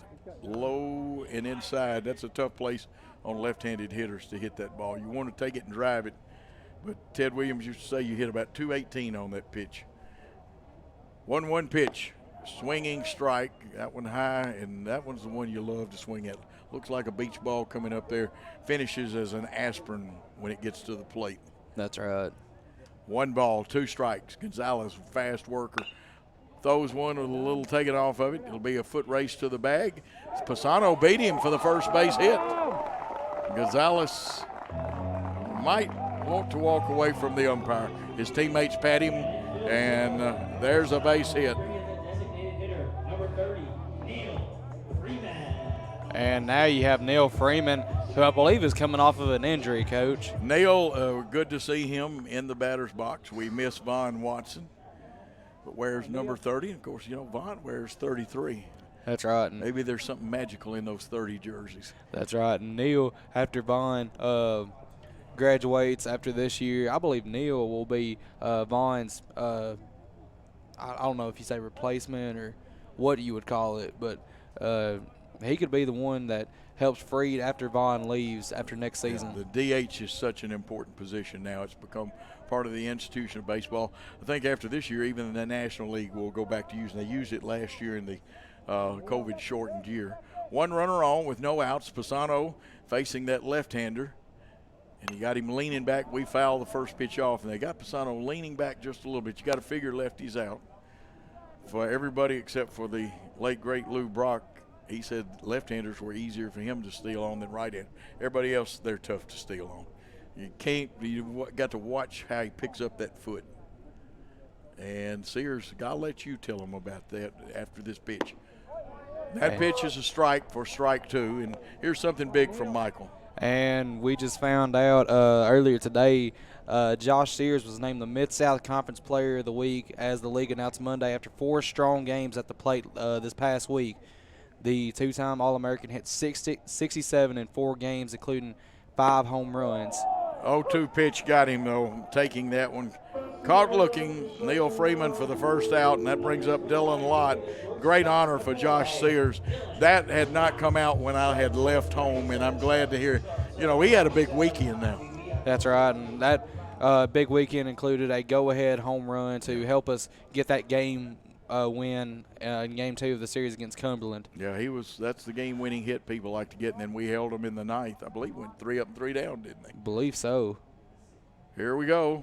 low and inside. That's a tough place on left-handed hitters to hit that ball. You want to take it and drive it, but Ted Williams used to say you hit about 218 on that pitch. 1-1 pitch, swinging strike. That one high, and that one's the one you love to swing at. Looks like a beach ball coming up there. Finishes as an aspirin when it gets to the plate. That's right. 1 ball, 2 strikes. Gonzalez, fast worker, throws one with a little taken off of it. It'll be a foot race to the bag. Pisano beat him for the first base hit. Gonzalez might want to walk away from the umpire. His teammates pat him, and there's a base hit. And now you have Neil Freeman, who I believe is coming off of an injury, Coach. Neil, good to see him in the batter's box. We miss Vaughn Watson. wears number 30. Of course, Vaughn wears 33. That's right. And Maybe there's something magical in those 30 jerseys. that's right. And Neil, after Vaughn graduates after this year, I believe Neil will be Vaughn's, I don't know if you say replacement or what you would call it, but he could be the one that helps Freed after Vaughn leaves after next season. Yeah, the DH is such an important position now. It's become part of the institution of baseball. I think after this year, even the National League will go back to using. They used it last year in the COVID-shortened year. One runner on with no outs. Pisano facing that left-hander. And you got him leaning back. We foul the first pitch off, and they got Pisano leaning back just a little bit. You got to figure lefty's out. For everybody except for the late, great Lou Brock, he said left-handers were easier for him to steal on than right-handers. Everybody else, they're tough to steal on. You got to watch how he picks up that foot. And Sears, I'll let you tell him about that after this pitch. That pitch is a strike for strike two, and here's something big from Michael. And we just found out earlier today, Josh Sears was named the Mid-South Conference Player of the Week, as the league announced Monday after 4 strong games at the plate this past week. The two-time All-American hit 67 in 4 games, including 5 home runs. 0-2 pitch got him, though, taking that one. Caught looking, Neil Freeman for the first out, and that brings up Dylan Lott. Great honor for Josh Sears. That had not come out when I had left home, and I'm glad to hear. He had a big weekend now. That's right, and that big weekend included a go-ahead home run to help us get that game win in Game 2 of the series against Cumberland. Yeah, that's the game-winning hit people like to get, and then we held them in the ninth. I believe went 3 up and 3 down, didn't they? Believe so. Here we go.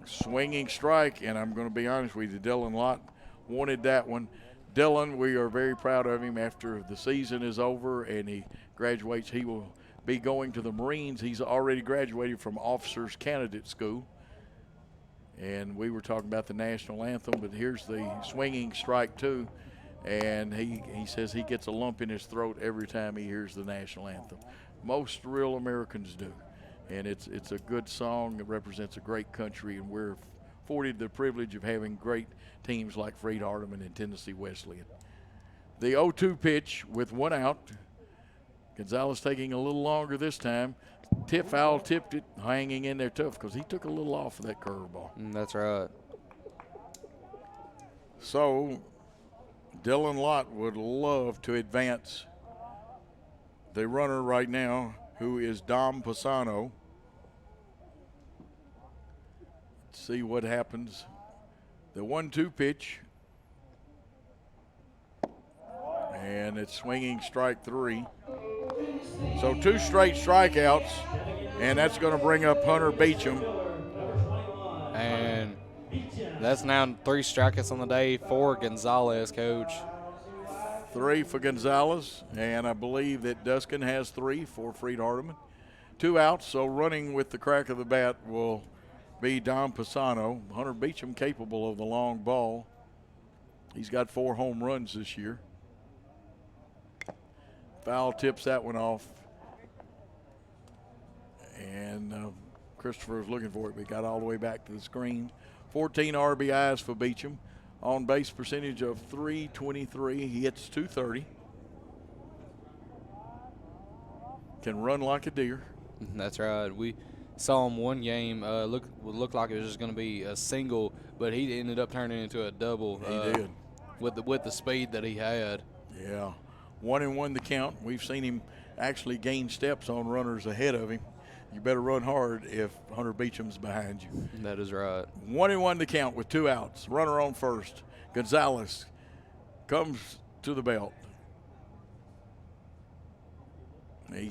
Swinging strike, and I'm going to be honest with you, Dylan Lott wanted that one. Dylan, we are very proud of him. After the season is over and he graduates, he will be going to the Marines. He's already graduated from Officers Candidate School. And we were talking about the national anthem, but here's the swinging strike too. And he says he gets a lump in his throat every time he hears the national anthem. Most real Americans do. And it's a good song. It represents a great country, and we're afforded the privilege of having great teams like Freed-Hardeman and Tennessee Wesleyan. The 0-2 pitch with 1 out. Gonzalez taking a little longer this time. Foul tipped it, hanging in there tough because he took a little off of that curveball. That's right. So Dylan Lott would love to advance the runner right now, who is Dom Pisano. Let's see what happens. The 1-2 pitch. And it's swinging strike 3. So 2 straight strikeouts, and that's going to bring up Hunter Beecham. And that's now 3 strikeouts on the day for Gonzalez, Coach. 3 for Gonzalez, and I believe that Duskin has 3 for Freed-Hardeman. 2 outs, so running with the crack of the bat will be Dom Pisano. Hunter Beecham capable of the long ball. He's got 4 home runs this year. Foul tips that one off. And Christopher was looking for it, but he got all the way back to the screen. 14 RBIs for Beecham. On base percentage of .323. He hits .230. Can run like a deer. That's right. We saw him one game. Looked like it was just going to be a single, but he ended up turning into a double. He did. With the speed that he had. Yeah. 1-1 the count. We've seen him actually gain steps on runners ahead of him. You better run hard if Hunter Beecham's behind you. That is right. 1-1 the count with 2 outs. Runner on first. Gonzalez comes to the belt. He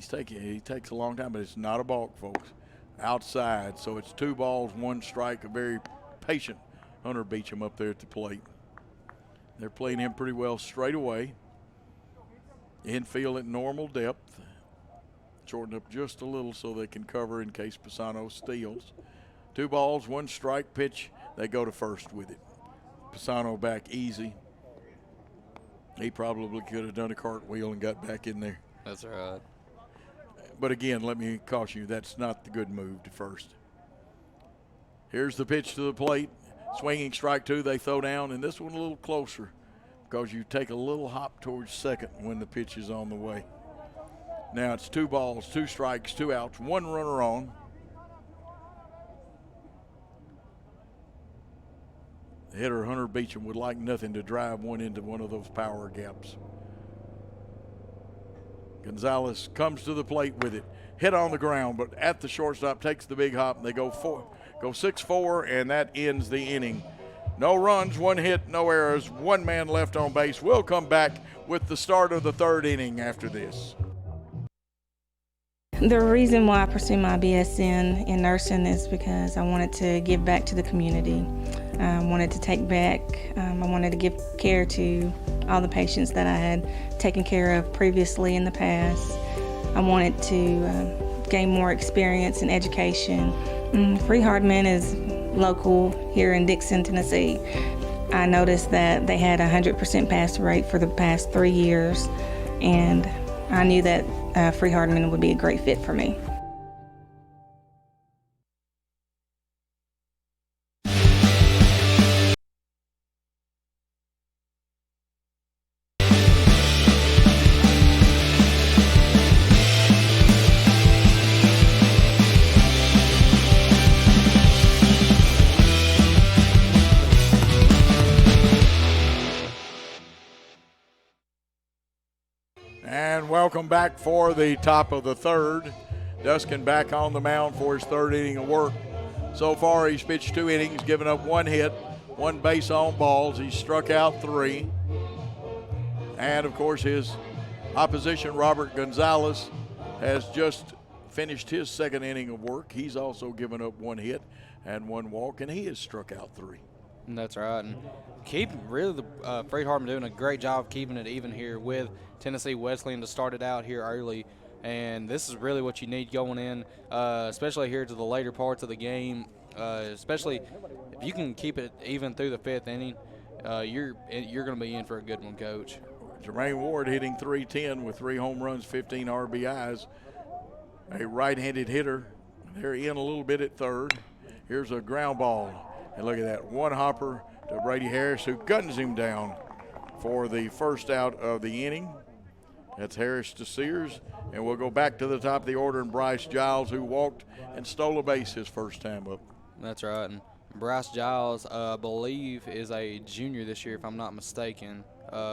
takes a long time, but it's not a balk, folks. Outside, so it's 2 balls, 1 strike. A very patient Hunter Beecham up there at the plate. They're playing him pretty well straight away. Infield at normal depth. Shorten up just a little so they can cover in case Pisano steals. 2 balls, 1 strike pitch. They go to first with it. Pisano back easy. He probably could have done a cartwheel and got back in there. That's right. But again, let me caution you, that's not the good move to first. Here's the pitch to the plate. Swinging strike 2, they throw down, and this one a little closer because you take a little hop towards second when the pitch is on the way. Now it's 2 balls, 2 strikes, 2 outs, 1 runner on. The hitter, Hunter Beecham, would like nothing to drive one into one of those power gaps. Gonzalez comes to the plate with it. Hit on the ground, but at the shortstop, takes the big hop, and they go 6-4, and that ends the inning. No runs, 1 hit, no errors, 1 man left on base. We'll come back with the start of the 3rd inning after this. The reason why I pursued my BS in nursing is because I wanted to give back to the community. I wanted to take back, I wanted to give care to all the patients that I had taken care of previously in the past. I wanted to gain more experience and education. Freed-Hardeman is local here in Dixon, Tennessee. I noticed that they had a 100% pass rate for the past 3 years, and I knew that Freed-Hardeman would be a great fit for me. And welcome back for the top of the 3rd. Duskin back on the mound for his 3rd inning of work. So far, he's pitched 2 innings, given up 1 hit, 1 base on balls. He's struck out 3. And, of course, his opposition, Robert Gonzalez, has just finished his 2nd inning of work. He's also given up 1 hit and 1 walk, and he has struck out 3. That's right. And the Freed-Hardeman doing a great job keeping it even here with Tennessee Wesleyan to start it out here early. And this is really what you need going in, especially here to the later parts of the game. Especially if you can keep it even through the 5th inning, you're going to be in for a good one, Coach. Jermaine Ward hitting .310 with 3 home runs, 15 RBIs. A right-handed hitter. They're in a little bit at 3rd. Here's a ground ball. And look at that, 1 hopper to Brady Harris, who guns him down for the 1st out of the inning. That's Harris to Sears. And we'll go back to the top of the order, and Bryce Giles, who walked and stole a base his 1st time up. That's right. And Bryce Giles, I believe, is a junior this year, if I'm not mistaken.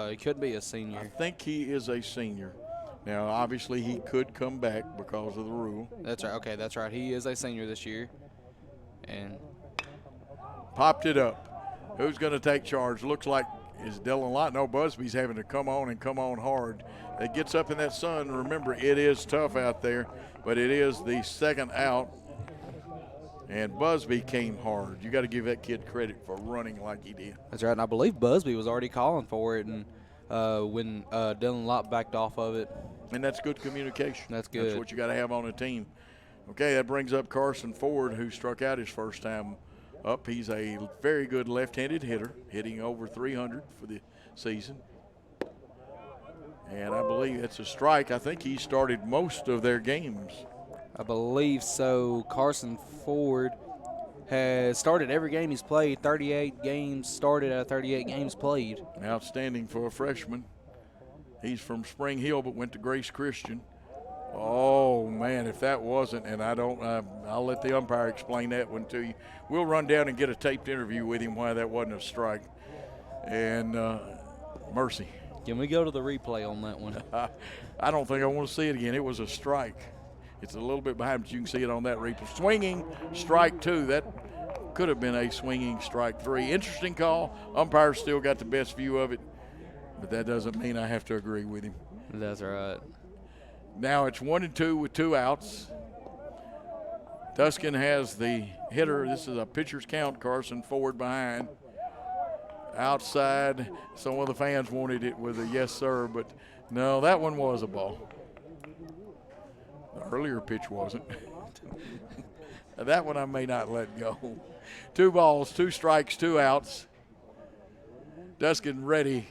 He could be a senior. I think he is a senior. Now, obviously, he could come back because of the rule. That's right. Okay, that's right. He is a senior this year. And popped it up. Who's going to take charge? Looks like is Dylan Lott. No, Busby's having to come on and come on hard. It gets up in that sun. Remember, it is tough out there, but it is the 2nd out. And Busby came hard. You got to give that kid credit for running like he did. That's right. And I believe Busby was already calling for it, and when Dylan Lott backed off of it. And that's good communication. That's good. That's what you got to have on a team. Okay, that brings up Carson Ford, who struck out his 1st time up. He's a very good left-handed hitter, hitting over .300 for the season. And I believe it's a strike. I think he started most of their games. I believe so. Carson Ford has started every game he's played, 38 games started out of 38 games played. Outstanding for a freshman. He's from Spring Hill but went to Grace Christian. Oh, man, if that wasn't, and I don't, I'll let the umpire explain that one to you. We'll run down and get a taped interview with him why that wasn't a strike. And mercy. Can we go to the replay on that one? I don't think I want to see it again. It was a strike. It's a little bit behind, but you can see it on that replay. Swinging, strike 2. That could have been a swinging strike 3. Interesting call. Umpire still got the best view of it, but that doesn't mean I have to agree with him. That's right. Now it's 1-2 with 2 outs. Duskin has the hitter. This is a pitcher's count. Carson Ford behind. Outside. Some of the fans wanted it with a yes, sir, but no, that one was a ball. The earlier pitch wasn't. That one I may not let go. 2 balls, 2 strikes, 2 outs. Duskin ready.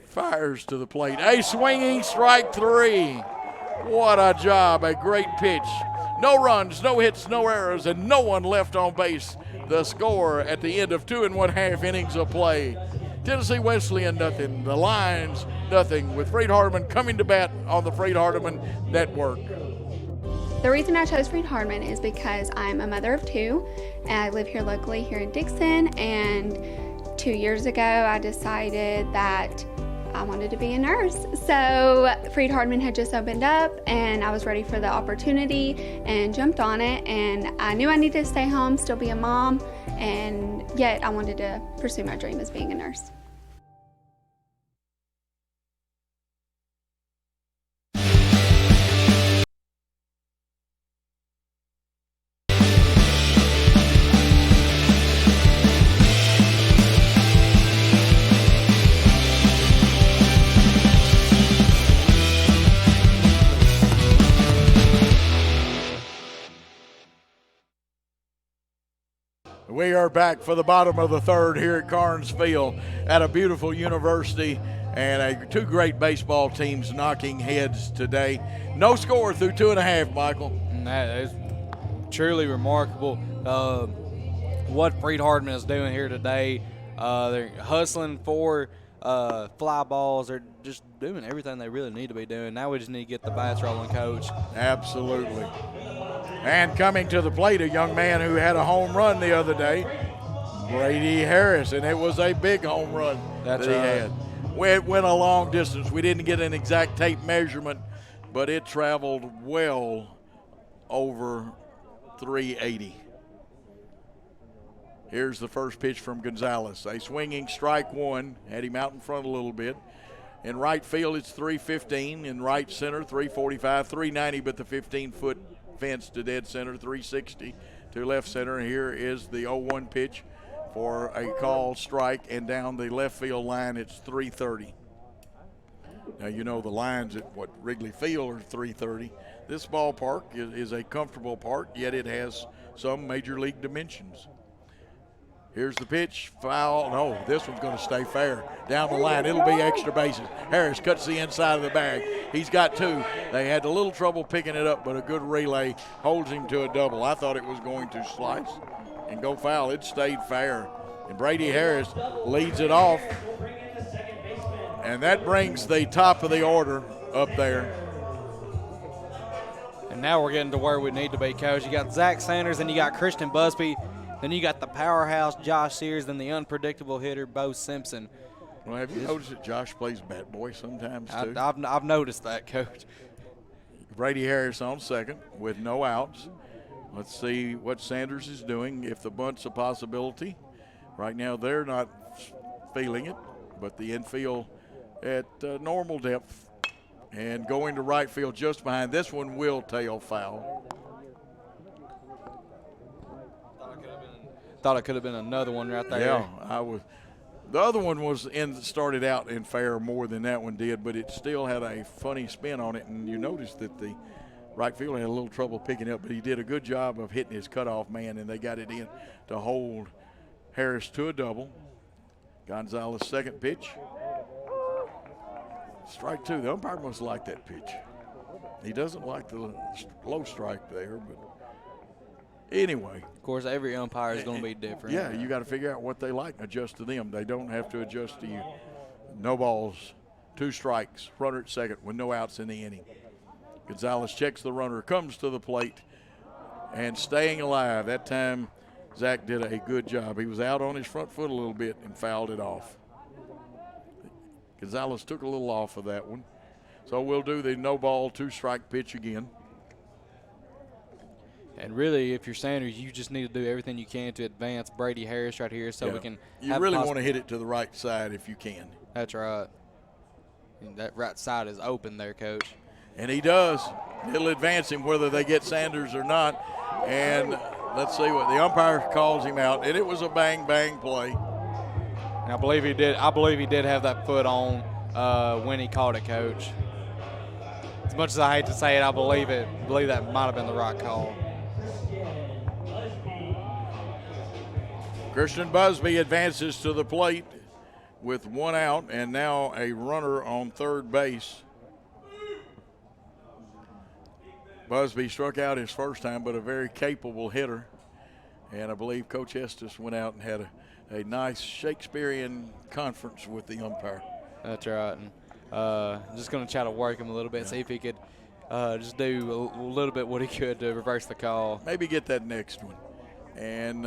Fires to the plate. A swinging strike 3. What a job. A great pitch No runs, no hits, no errors, and no one left on base. The score at the end of 2 1/2 innings of play. Tennessee Wesleyan nothing, the Lions nothing, with Freed-Hardeman coming to bat on the Freed-Hardeman Network. The reason I chose Freed-Hardeman is because I'm a mother of 2, and I live here locally here in Dixon, and 2 years ago I decided that I wanted to be a nurse. So Freed-Hardeman had just opened up, and I was ready for the opportunity and jumped on it, and I knew I needed to stay home, still be a mom, and yet I wanted to pursue my dream as being a nurse. We are back for the bottom of the third here at Carnes Field at a beautiful university, and 2 great baseball teams knocking heads today. No score through 2 1/2, Michael. And that is truly remarkable. What Freed-Hardeman is doing here today, they're hustling for fly balls. They're just doing everything they really need to be doing. Now we just need to get the bats rolling, Coach. Absolutely. And coming to the plate, a young man who had a home run the other day, Brady Harris, and it was a big home run that he had. It went a long distance. We didn't get an exact tape measurement, but it traveled well over 380. Here's the first pitch from Gonzalez. A swinging strike one, had him out in front a little bit. In right field, it's 315. In right center, 345, 390, but the 15-foot fence to dead center, 360 to left center. Here is the 0-1 pitch for a called strike, and down the left field line, it's 330. Now, you know the lines at Wrigley Field are 330. This ballpark is a comfortable park, yet it has some major league dimensions. Here's the pitch, foul. No, this one's going to stay fair. Down the line, it'll be extra bases. Harris cuts the inside of the bag. He's got 2. They had a little trouble picking it up, but a good relay holds him to a double. I thought it was going to slice and go foul. It stayed fair. And Brady Harris leads it off. And that brings the top of the order up there. And now we're getting to where we need to be, Coach. You got Zach Sanders, and you got Christian Busby. Then you got the powerhouse Josh Sears, and the unpredictable hitter Bo Simpson. Well, have you noticed that Josh plays bat boy sometimes too? I've noticed that, Coach. Brady Harris on second with no outs. Let's see what Sanders is doing, if the bunt's a possibility. Right now they're not feeling it, but the infield at normal depth. And going to right field just behind. This one will tail foul. Thought it could have been another one right there. Yeah, I was. The other one started out in fair more than that one did, but it still had a funny spin on it, and you noticed that the right fielder had a little trouble picking up, but he did a good job of hitting his cutoff man, and they got it in to hold Harris to a double. Gonzalez second pitch. Strike 2. The umpire must like that pitch. He doesn't like the low strike there, but anyway. Of course, every umpire is going to be different. Yeah, you got to figure out what they like and adjust to them. They don't have to adjust to you. No balls, 2 strikes, runner at second with no outs in the inning. Gonzalez checks the runner, comes to the plate, and staying alive. That time, Zach did a good job. He was out on his front foot a little bit and fouled it off. Gonzalez took a little off of that one. So we'll do the no ball, 2 strike pitch again. And really, if you're Sanders, you just need to do everything you can to advance Brady Harris right here so we can You really want to hit it to the right side if you can. That's right. And that right side is open there, Coach. And he does. It'll advance him whether they get Sanders or not. And let's see what the umpire calls him out. And it was a bang-bang play. And I believe he did have that foot on when he called it, Coach. As much as I hate to say it, I believe that might have been the right call. Christian Busby advances to the plate with 1 out and now a runner on third base. Busby struck out his first time, but a very capable hitter. And I believe Coach Estes went out and had a nice Shakespearean conference with the umpire. That's right. And just going to try to work him a little bit, see if he could just do a little bit what he could to reverse the call. Maybe get that next one. And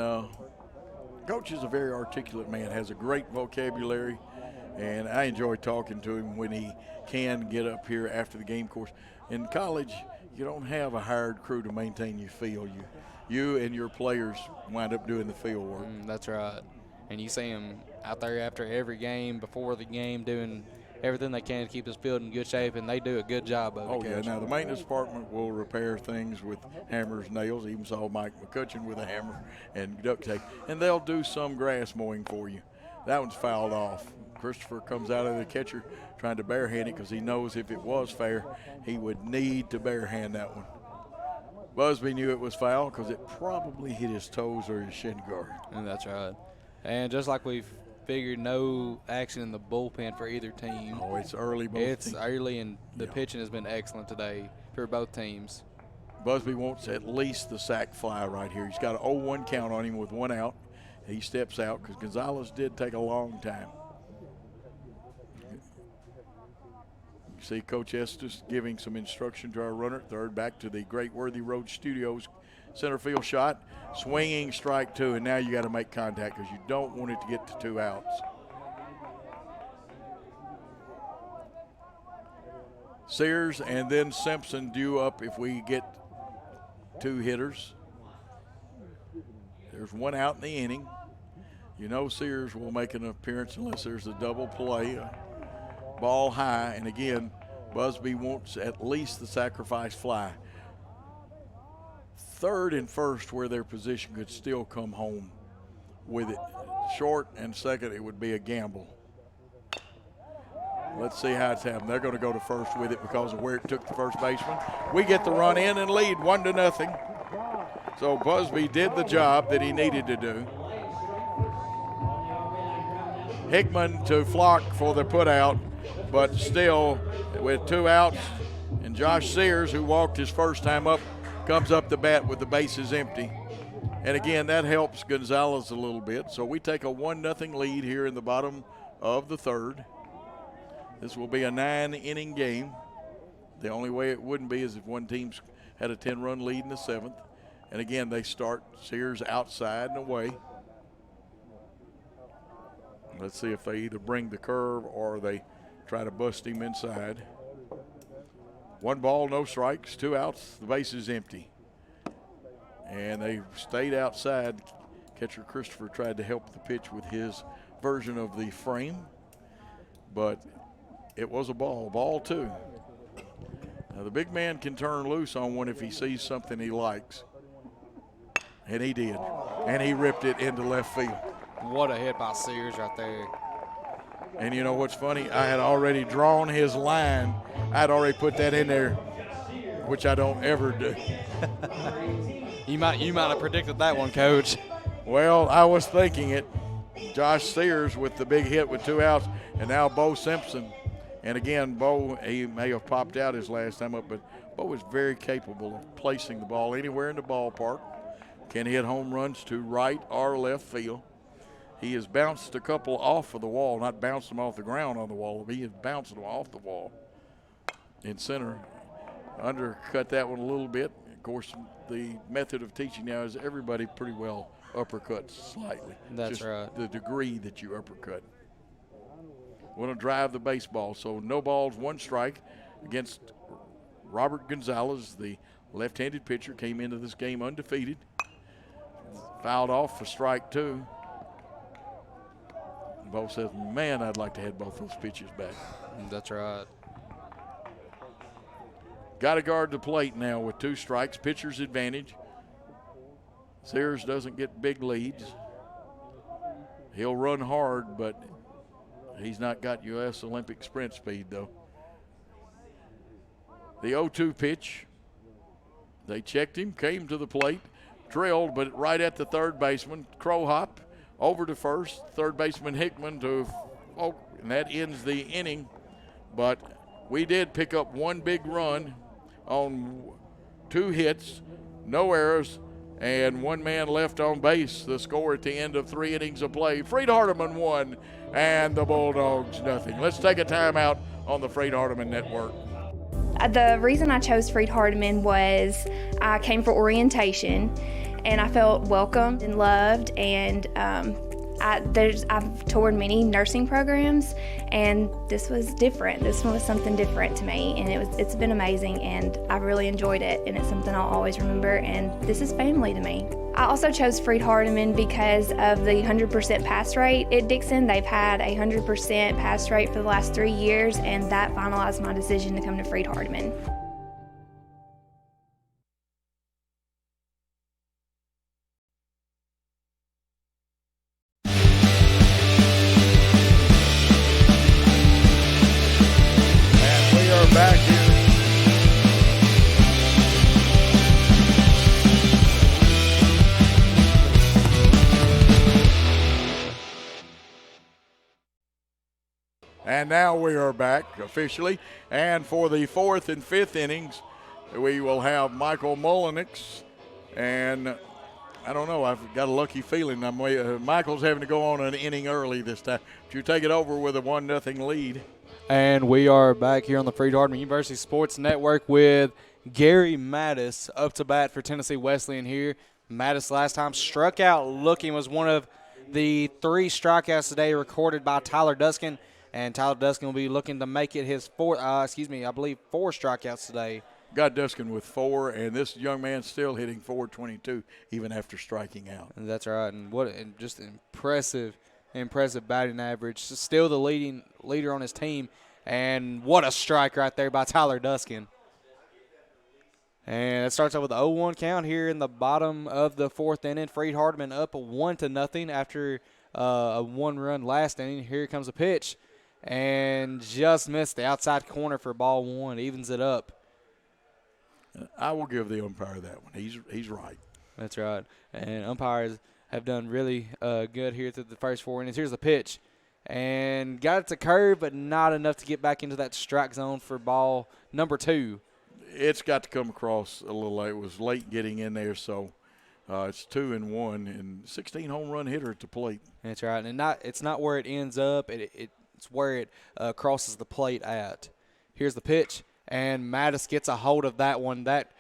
Coach is a very articulate man, has a great vocabulary, and I enjoy talking to him when he can get up here after the game. Of course, in college, you don't have a hired crew to maintain your field. You and your players wind up doing the field work. That's right. And you see them out there after every game, before the game, doing everything they can to keep this field in good shape, and they do a good job of it. Oh, yeah. Now, the maintenance department will repair things with hammers, nails. Even saw Mike McCutcheon with a hammer and duct tape. And they'll do some grass mowing for you. That one's fouled off. Christopher comes out of the catcher trying to barehand it because he knows if it was fair, he would need to barehand that one. Busby knew it was foul because it probably hit his toes or his shin guard. And that's right. And just like we've figured, no action in the bullpen for either team. Oh, it's early. It's early, and the pitching has been excellent today for both teams. Busby wants at least the sac fly right here. He's got an 0-1 count on him with one out. He steps out because Gonzalez did take a long time. You see Coach Estes giving some instruction to our runner at third, back to the Great Worthy Road Studios center field shot. Swinging strike two, and now you got to make contact because you don't want it to get to 2 outs. Sears and then Simpson due up if we get 2 hitters. There's 1 out in the inning. You know Sears will make an appearance unless there's a double play. Ball high, and again, Busby wants at least the sacrifice fly. Third and first, where their position could still come home with it. Short and second, it would be a gamble. Let's see how it's happened. They're going to go to first with it because of where it took the first baseman. We get the run in and lead 1-0. So Busby did the job that he needed to do. Hickman to Flock for the put out, but still with 2 outs, and Josh Sears, who walked his first time up, comes up the bat with the bases empty. And again, that helps Gonzalez a little bit. So we take a 1-0 lead here in the bottom of the third. This will be a 9-inning game. The only way it wouldn't be is if one team's had a 10-run lead in the 7th. And again, they start Sears outside and away. Let's see if they either bring the curve or they try to bust him inside. 1 ball, no strikes, 2 outs, the base is empty. And they stayed outside. Catcher Christopher tried to help the pitch with his version of the frame, but it was a ball 2. Now the big man can turn loose on one if he sees something he likes. And he did. And he ripped it into left field. What a hit by Sears right there. And you know what's funny? I had already drawn his line. I'd already put that in there, which I don't ever do. You might have predicted that one, Coach. Well, I was thinking it. Josh Sears with the big hit with 2 outs, and now Bo Simpson. And again, Bo, he may have popped out his last time up, but Bo was very capable of placing the ball anywhere in the ballpark. Can hit home runs to right or left field. He has bounced a couple off of the wall, not bounced them off the ground on the wall. He has bounced them off the wall in center. Undercut that one a little bit. Of course, the method of teaching now is everybody pretty well uppercuts slightly. That's just right. The degree that you uppercut. Want to drive the baseball. So no balls, 1 strike against Robert Gonzalez, the left-handed pitcher, came into this game undefeated. Fouled off for strike 2. Bo says, man, I'd like to have both those pitches back. That's right. Got to guard the plate now with 2 strikes. Pitcher's advantage. Sears doesn't get big leads. He'll run hard, but he's not got U.S. Olympic sprint speed, though. The 0-2 pitch. They checked him, came to the plate, drilled, but right at the third baseman. Crow hop over to first. Third baseman Hickman to and that ends the inning. But we did pick up 1 big run on 2 hits, no errors, and 1 man left on base. The score at the end of 3 innings of play. Freed-Hardeman 1 and the Bulldogs nothing. Let's take a timeout on the Freed-Hardeman Network. The reason I chose Freed-Hardeman was I came for orientation and I felt welcomed and loved, and I've toured many nursing programs, and this was different. This one was something different to me, and it's been amazing, and I really enjoyed it, and it's something I'll always remember, and this is family to me. I also chose Freed-Hardeman because of the 100% pass rate at Dixon. They've had a 100% pass rate for the last 3 years, and that finalized my decision to come to Freed-Hardeman. Back here. And now we are back officially. And for the 4th and 5th innings, we will have Michael Mullenix. And I don't know, I've got a lucky feeling. Michael's having to go on an inning early this time. But you take it over with a 1-0 lead. And we are back here on the Freed-Hardeman University Sports Network with Gary Mattis up to bat for Tennessee Wesleyan here. Mattis last time struck out looking was one of the 3 strikeouts today recorded by Tyler Duskin. And Tyler Duskin will be looking to make it his 4 strikeouts today. Got Duskin with 4, and this young man's still hitting .422 even after striking out. And that's right. And just impressive batting average. Still the leader on his team. And what a strike right there by Tyler Duskin. And it starts off with the 0-1 count here in the bottom of the 4th inning. Freed-Hardeman up 1-0 after a 1-run last inning. Here comes a pitch. And just missed the outside corner for ball 1. Evens it up. I will give the umpire that one. He's right. That's right. And umpires have done really good here through the first 4 innings. Here's the pitch. And got it to curve, but not enough to get back into that strike zone for ball number 2. It's got to come across a little late. It was late getting in there, so it's 2-1 and 16 home run hitter at the plate. That's right. And it's not where it ends up. It's where it crosses the plate at. Here's the pitch. And Mattis gets a hold of that one. That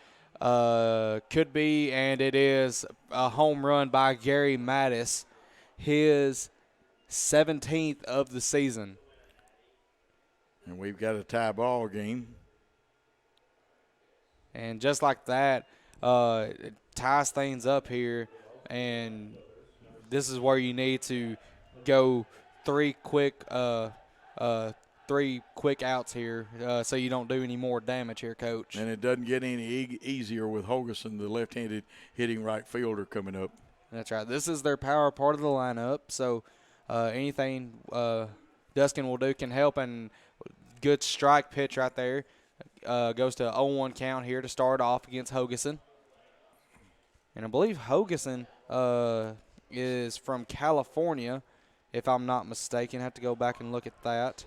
could be, and it is, a home run by Gary Mattis, his 17th of the season. And we've got a tie ball game. And just like that, it ties things up here. And this is where you need to go 3 quick outs here so you don't do any more damage here, Coach. And it doesn't get any easier with Hogeson, the left-handed hitting right fielder, coming up. That's right. This is their power part of the lineup, so anything Duskin will do can help. And good strike pitch right there. Goes to 0-1 count here to start off against Hogeson. And I believe Hogeson is from California, if I'm not mistaken. I have to go back and look at that.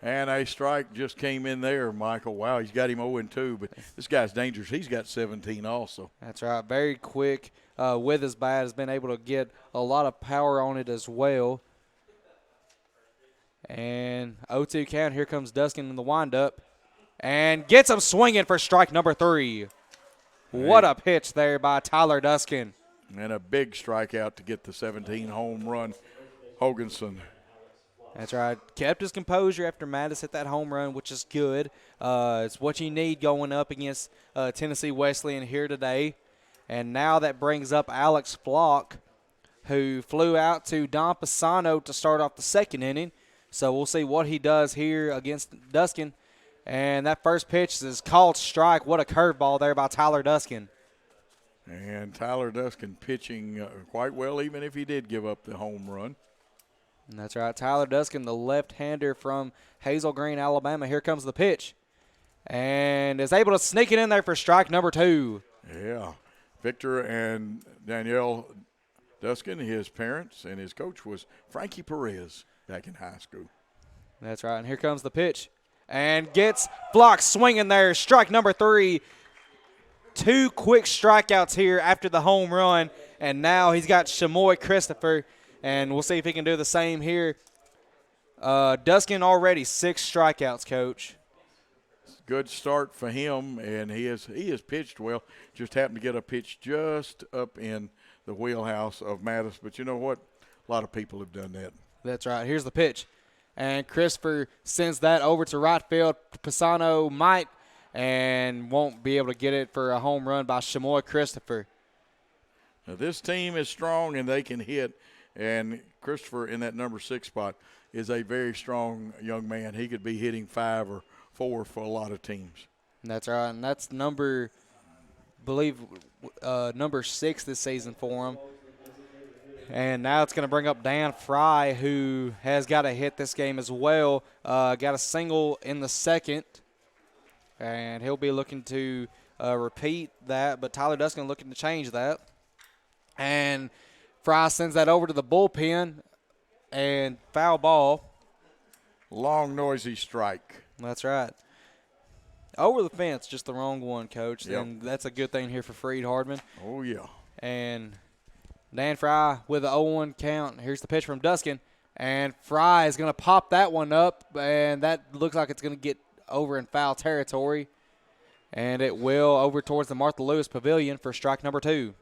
And a strike just came in there, Michael. Wow, he's got him 0-2, but this guy's dangerous. He's got 17 also. That's right. Very quick with his bat. Has been able to get a lot of power on it as well. And 0-2 count. Here comes Duskin in the windup. And gets him swinging for strike number 3. What a pitch there by Tyler Duskin. And a big strikeout to get the 17 home run, Hogeson. That's right. Kept his composure after Mattis hit that home run, which is good. It's what you need going up against Tennessee Wesleyan here today. And now that brings up Alex Flock, who flew out to Don Pisano to start off the 2nd inning. So we'll see what he does here against Duskin. And that first pitch is called strike. What a curveball there by Tyler Duskin. And Tyler Duskin pitching quite well, even if he did give up the home run. And that's right. Tyler Duskin, the left-hander from Hazel Green, Alabama. Here comes the pitch. And is able to sneak it in there for strike number 2. Yeah. Victor and Danielle Duskin, his parents, and his coach was Frankie Perez back in high school. That's right. And here comes the pitch. And gets Flock swinging there. Strike number 3. 2 quick strikeouts here after the home run, and now he's got Shamoy Christopher, and we'll see if he can do the same here. Duskin already 6 strikeouts, Coach. Good start for him, and he has pitched well. Just happened to get a pitch just up in the wheelhouse of Mattis. But you know what? A lot of people have done that. That's right. Here's the pitch. And Christopher sends that over to right field. Pisano might and won't be able to get it for a home run by Shamoy Christopher. Now, this team is strong, and they can hit. And Christopher in that number 6 spot is a very strong young man. He could be hitting 5 or 4 for a lot of teams. That's right. And that's number 6 this season for him. And now it's going to bring up Dan Fry, who has got a hit this game as well. Got a single in the second, and he'll be looking to repeat that. But Tyler Duskin looking to change that. And Fry sends that over to the bullpen, and foul ball. Long, noisy strike. That's right. Over the fence, just the wrong one, Coach. Yep. And that's a good thing here for Freed-Hardeman. Oh, yeah. And Dan Fry with the 0-1 count. Here's the pitch from Duskin. And Fry is going to pop that one up, and that looks like it's going to get over in foul territory. And it will over towards the Martha Lewis Pavilion for strike number 2.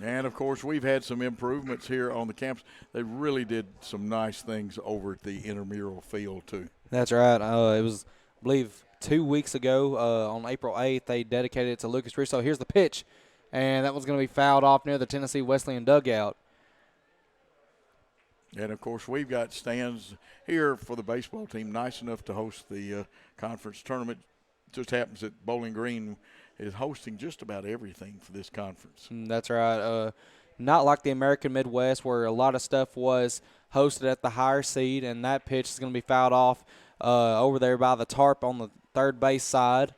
And, of course, we've had some improvements here on the campus. They really did some nice things over at the intramural field, too. That's right. It was, I believe, 2 weeks ago on April 8th, they dedicated it to Lucas Russo. Here's the pitch. And that one's going to be fouled off near the Tennessee Wesleyan dugout. And, of course, we've got stands here for the baseball team nice enough to host the conference tournament. Just happens that Bowling Green is hosting just about everything for this conference. That's right. Not like the American Midwest where a lot of stuff was hosted at the higher seed, and that pitch is going to be fouled off over there by the tarp on the third base side.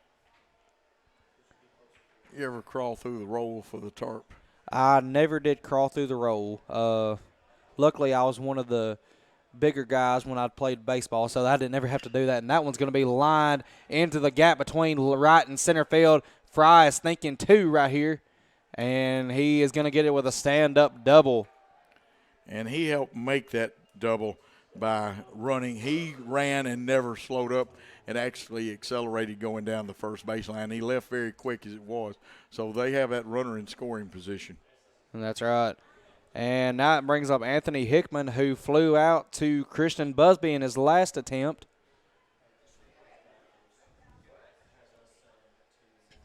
You ever crawl through the roll for the tarp? I never did crawl through the roll. Luckily, I was one of the bigger guys when I played baseball, so I didn't ever have to do that. And that one's going to be lined into the gap between right and center field. Fry is thinking 2 right here, and he is going to get it with a stand-up double. And he helped make that double by running. He ran and never slowed up and actually accelerated going down the first baseline. He left very quick as it was. So they have that runner in scoring position. And that's right. And now it brings up Anthony Hickman, who flew out to Christian Busby in his last attempt.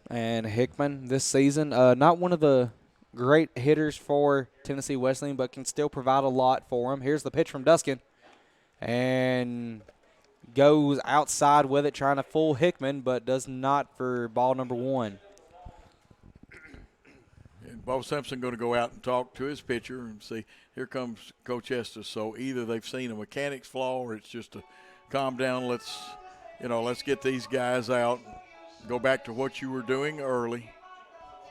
And Hickman this season, not one of the great hitters for Tennessee Wesleyan, but can still provide a lot for him. Here's the pitch from Duskin. And goes outside with it, trying to fool Hickman, but does not for ball number 1. And Bo Simpson going to go out and talk to his pitcher and see, here comes Coach Estes. So either they've seen a mechanics flaw or it's just a calm down, let's get these guys out, go back to what you were doing early.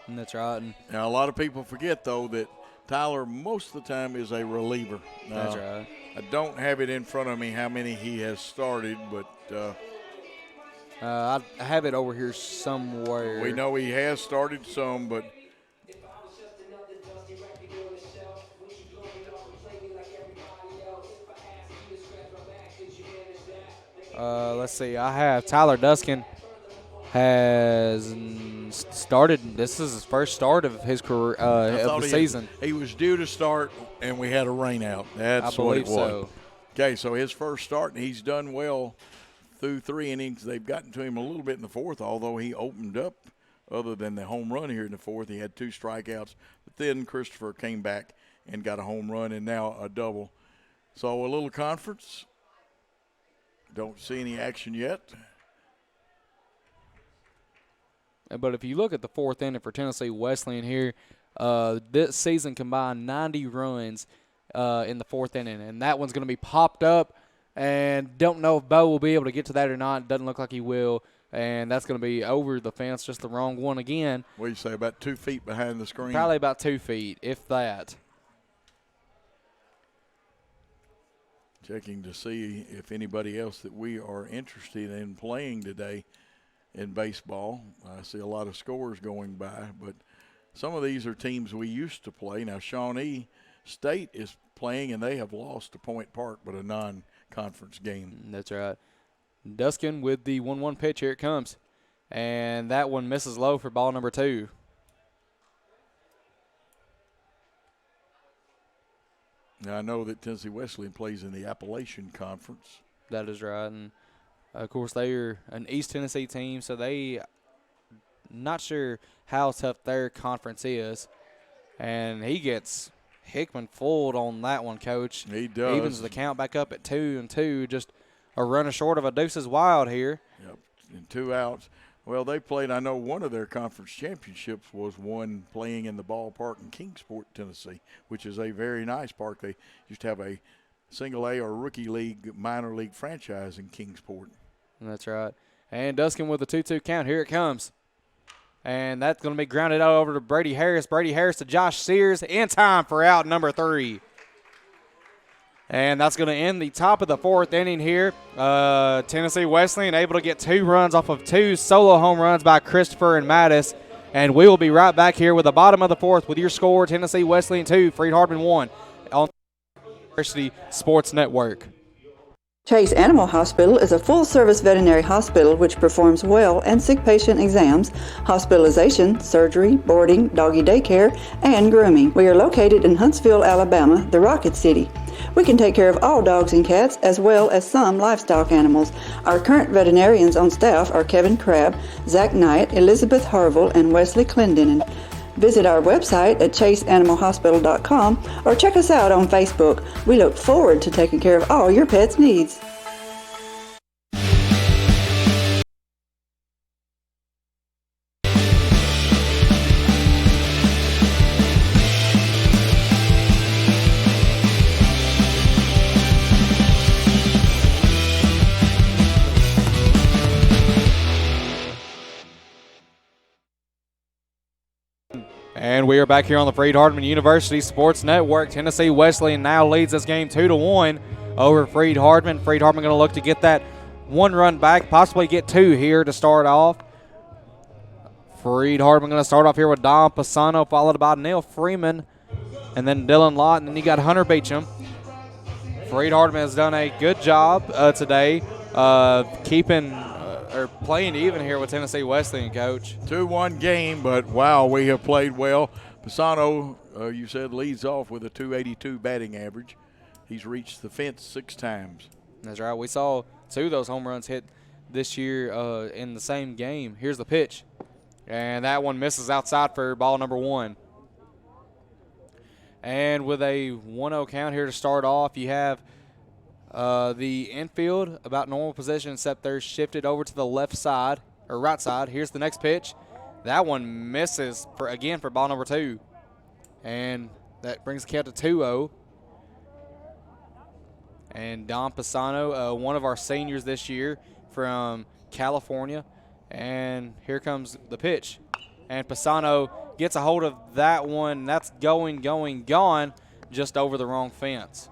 And that's right. Now, a lot of people forget, though, that Tyler most of the time is a reliever. That's right. I don't have it in front of me how many he has started, but I have it over here somewhere. we know he has started some, but let's see. I have Tyler Duskin has started. This is his first start of his career of the season. He was due to start, and we had a rain out. That's what it was. So. Okay, so his first start, and he's done well through 3 innings. They've gotten to him a little bit in the 4th, although he opened up. Other than the home run here in the 4th, he had 2 strikeouts. But then Christopher came back and got a home run and now a double. So a little conference. Don't see any action yet. But if you look at the 4th inning for Tennessee Wesleyan here, this season combined 90 runs in the 4th inning, and that one's going to be popped up. And don't know if Bo will be able to get to that or not. Doesn't look like he will. And that's going to be over the fence, just the wrong one again. What do you say, about 2 feet behind the screen? Probably about 2 feet, if that. Checking to see if anybody else that we are interested in playing today in baseball. I see a lot of scores going by, but some of these are teams we used to play. Now, Shawnee State is playing, and they have lost to Point Park, but a non-conference game. That's right. Duskin with the 1-1 pitch. Here it comes. And that one misses low for ball number 2. Now, I know that Tennessee Wesleyan plays in the Appalachian Conference. That is right. And, of course, they are an East Tennessee team, so they not sure how tough their conference is. And he gets Hickman fooled on that one, Coach. He does. Evens the count back up at 2-2. Just a runner short of a Deuces Wild here. Yep, and 2 outs. Well, they played, I know one of their conference championships was won playing in the ballpark in Kingsport, Tennessee, which is a very nice park. They used to have a single A or rookie league, minor league franchise in Kingsport. That's right. And Duskin with the 2-2 count. Here it comes. And that's going to be grounded out over to Brady Harris. Brady Harris to Josh Sears in time for out number 3. And that's going to end the top of the 4th inning here. Tennessee Wesleyan able to get 2 runs off of 2 solo home runs by Christopher and Mattis. And we will be right back here with the bottom of the 4th with your score, Tennessee Wesleyan 2, Freed-Hardeman 1 on the University Sports Network. Chase Animal Hospital is a full-service veterinary hospital which performs well and sick patient exams, hospitalization, surgery, boarding, doggy daycare, and grooming. We are located in Huntsville, Alabama, the Rocket City. We can take care of all dogs and cats as well as some livestock animals. Our current veterinarians on staff are Kevin Crabb, Zach Knight, Elizabeth Harville, and Wesley Clendenin. Visit our website at chaseanimalhospital.com or check us out on Facebook. We look forward to taking care of all your pet's needs. And we are back here on the Freed-Hardeman University Sports Network. Tennessee Wesleyan now leads this game 2-1 over Freed-Hardeman. Freed-Hardeman going to look to get that 1 run back, possibly get 2 here to start off. Freed-Hardeman going to start off here with Don Pisano, followed by Neil Freeman, and then Dylan Lott, and then you got Hunter Beecham. Freed-Hardeman has done a good job today playing even here with Tennessee Wesleyan, Coach. 2-1 game, but wow, we have played well. Pisano, you said, leads off with a .282 batting average. He's reached the fence 6 times. That's right. We saw 2 of those home runs hit this year in the same game. Here's the pitch. And that one misses outside for ball number 1. And with a 1-0 count here to start off, you have the infield about normal position, except they're shifted over to the left side or right side. Here's the next pitch. That one misses for ball number 2. And that brings the count to 2-0. And Don Pisano, one of our seniors this year from California. And here comes the pitch. And Pisano gets a hold of that one. That's gone just over the wrong fence.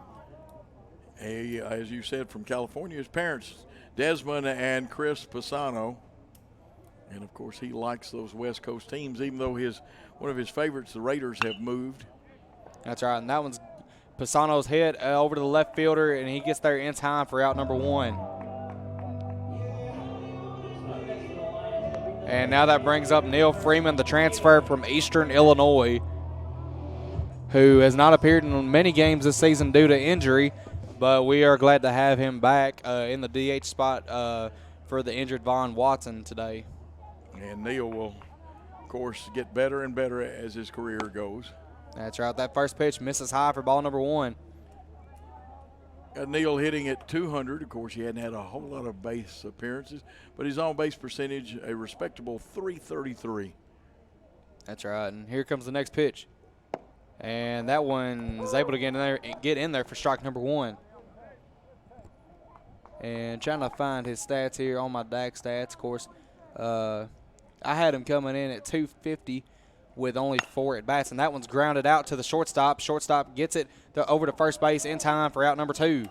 As you said, from California, his parents, Desmond and Chris Pisano. And, of course, he likes those West Coast teams, even though one of his favorites, the Raiders, have moved. That's right, and that one's Pisano's hit over to the left fielder, and he gets there in time for out number 1. And now that brings up Neil Freeman, the transfer from Eastern Illinois, who has not appeared in many games this season due to injury. But we are glad to have him back in the DH spot for the injured Vaughn Watson today. And Neil will, of course, get better and better as his career goes. That's right. That first pitch misses high for ball number 1. Got Neil hitting at 200. Of course, he hadn't had a whole lot of base appearances, but his on-base percentage, a respectable .333. That's right. And here comes the next pitch. And that one is able to get in there for strike number 1. And trying to find his stats here on my DAC stats. Of course, I had him coming in at 250 with only 4 at-bats, and that one's grounded out to the shortstop. Shortstop gets it over to first base in time for out number 2.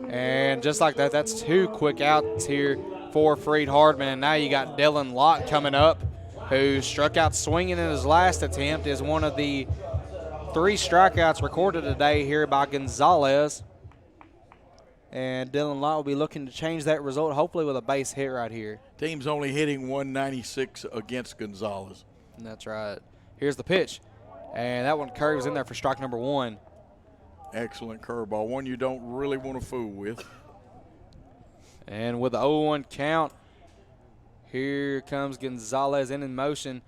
And just like that, that's 2 quick outs here for Freed-Hardeman. And now you got Dylan Lott coming up, who struck out swinging in his last attempt, is one of the 3 strikeouts recorded today here by Gonzalez. And Dylan Lott will be looking to change that result, hopefully with a base hit right here. Team's only hitting 196 against Gonzalez. That's right. Here's the pitch. And that one curves in there for strike number 1. Excellent curveball, one you don't really want to fool with. And with the 0-1 count, here comes Gonzalez in motion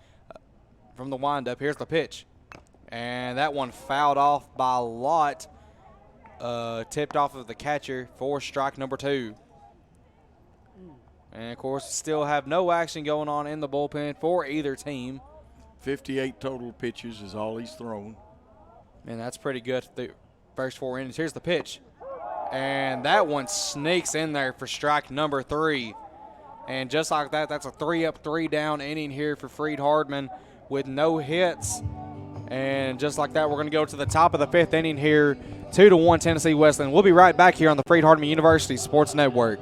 from the windup. Here's the pitch. And that one fouled off by Lott, tipped off of the catcher for strike number 2. And, of course, still have no action going on in the bullpen for either team. 58 total pitches is all he's thrown. And that's pretty good the first 4 innings. Here's the pitch. And that one sneaks in there for strike number 3. And just like that, that's a 3-up, 3-down inning here for Freed-Hardeman with no hits. And just like that, we're going to go to the top of the 5th inning here, 2-1 Tennessee Wesleyan. We'll be right back here on the Freed-Hardeman University Sports Network.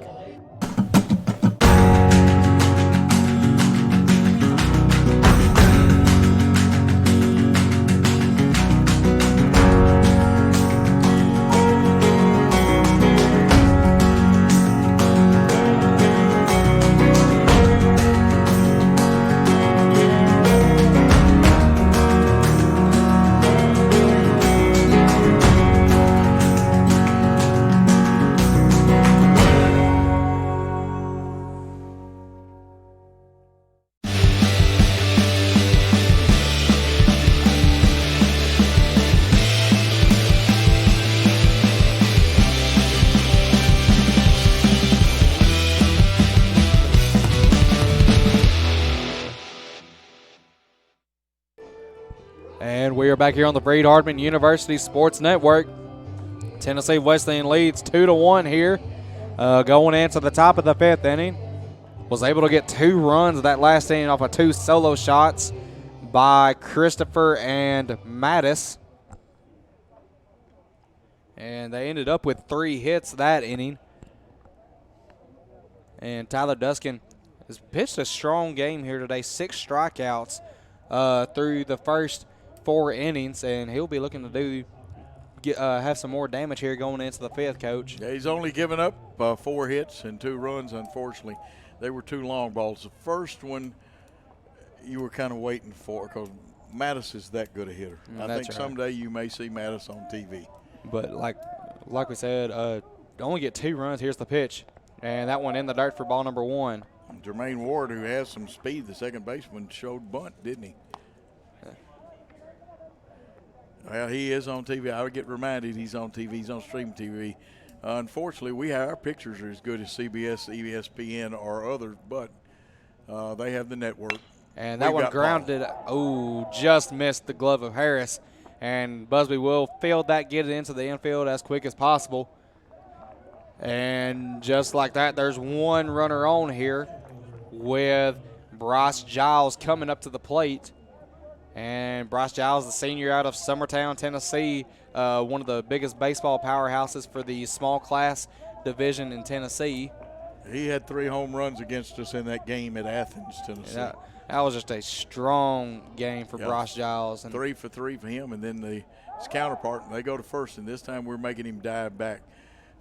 And we are back here on the Freed-Hardeman University Sports Network. Tennessee Wesleyan leads 2-1 here, going into the top of the 5th inning. Was able to get 2 runs that last inning off of 2 solo shots by Christopher and Mattis. And they ended up with 3 hits that inning. And Tyler Duskin has pitched a strong game here today, 6 strikeouts through the first 4 innings, and he'll be looking to have some more damage here going into the 5th, Coach. Yeah, he's only given up 4 hits and 2 runs, unfortunately. They were 2 long balls. The first one you were kind of waiting for because Mattis is that good a hitter. I think someday you may see Mattis on TV. But like we said, only get 2 runs. Here's the pitch, and that one in the dirt for ball number 1. Jermaine Ward, who has some speed, the second baseman, showed bunt, didn't he? Well, he is on TV. I would get reminded he's on TV. He's on stream TV. Unfortunately, our pictures are as good as CBS, ESPN, or others, but they have the network. And that one grounded. Oh, just missed the glove of Harris. And Busby will field that, get it into the infield as quick as possible. And just like that, there's 1 runner on here with Bryce Giles coming up to the plate. And Bryce Giles, the senior out of Summertown, Tennessee, one of the biggest baseball powerhouses for the small class division in Tennessee. He had 3 home runs against us in that game at Athens, Tennessee. That was just a strong game for Bryce Giles. And 3 for 3 for him, and then his counterpart, they go to first, and this time we're making him dive back.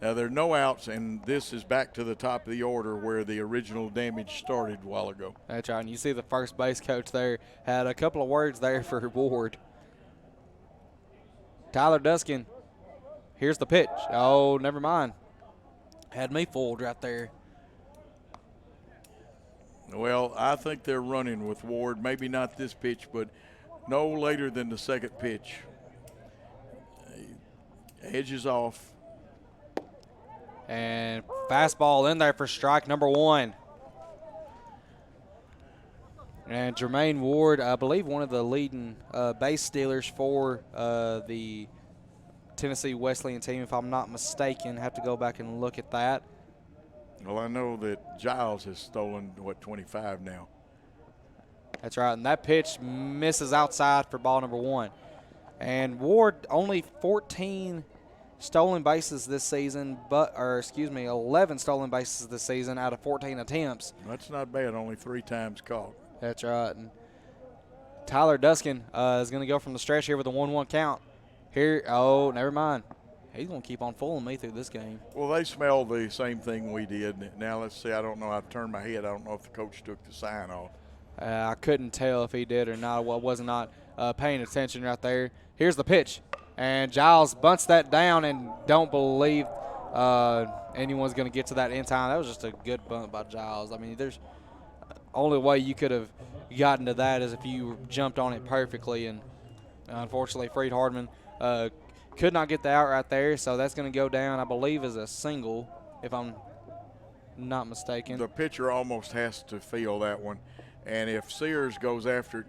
Now, there are no outs, and this is back to the top of the order where the original damage started a while ago. That's right, and you see the first base coach there had a couple of words there for Ward. Tyler Duskin, here's the pitch. Oh, never mind. Had me fooled right there. Well, I think they're running with Ward. Maybe not this pitch, but no later than the second pitch. Edges off. And fastball in there for strike number 1. And Jermaine Ward, I believe one of the leading base stealers for the Tennessee Wesleyan team, if I'm not mistaken. Have to go back and look at that. Well, I know that Giles has stolen, 25 now. That's right, and that pitch misses outside for ball number 1. And Ward only 14 stolen bases this season, 11 stolen bases this season out of 14 attempts. That's not bad, only 3 times caught. That's right. And Tyler Duskin is going to go from the stretch here with a 1-1 count. Here, oh, never mind. He's going to keep on fooling me through this game. Well, they smell the same thing we did. Now, let's see. I don't know. I've turned my head. I don't know if the coach took the sign off. I couldn't tell if he did or not. I was not paying attention right there. Here's the pitch. And Giles bunts that down and don't believe anyone's going to get to that in time. That was just a good bunt by Giles. I mean, there's only way you could have gotten to that is if you jumped on it perfectly. And unfortunately, Freed-Hardeman could not get the out right there, so that's going to go down, I believe, as a single, if I'm not mistaken. The pitcher almost has to feel that one. And if Sears goes after it,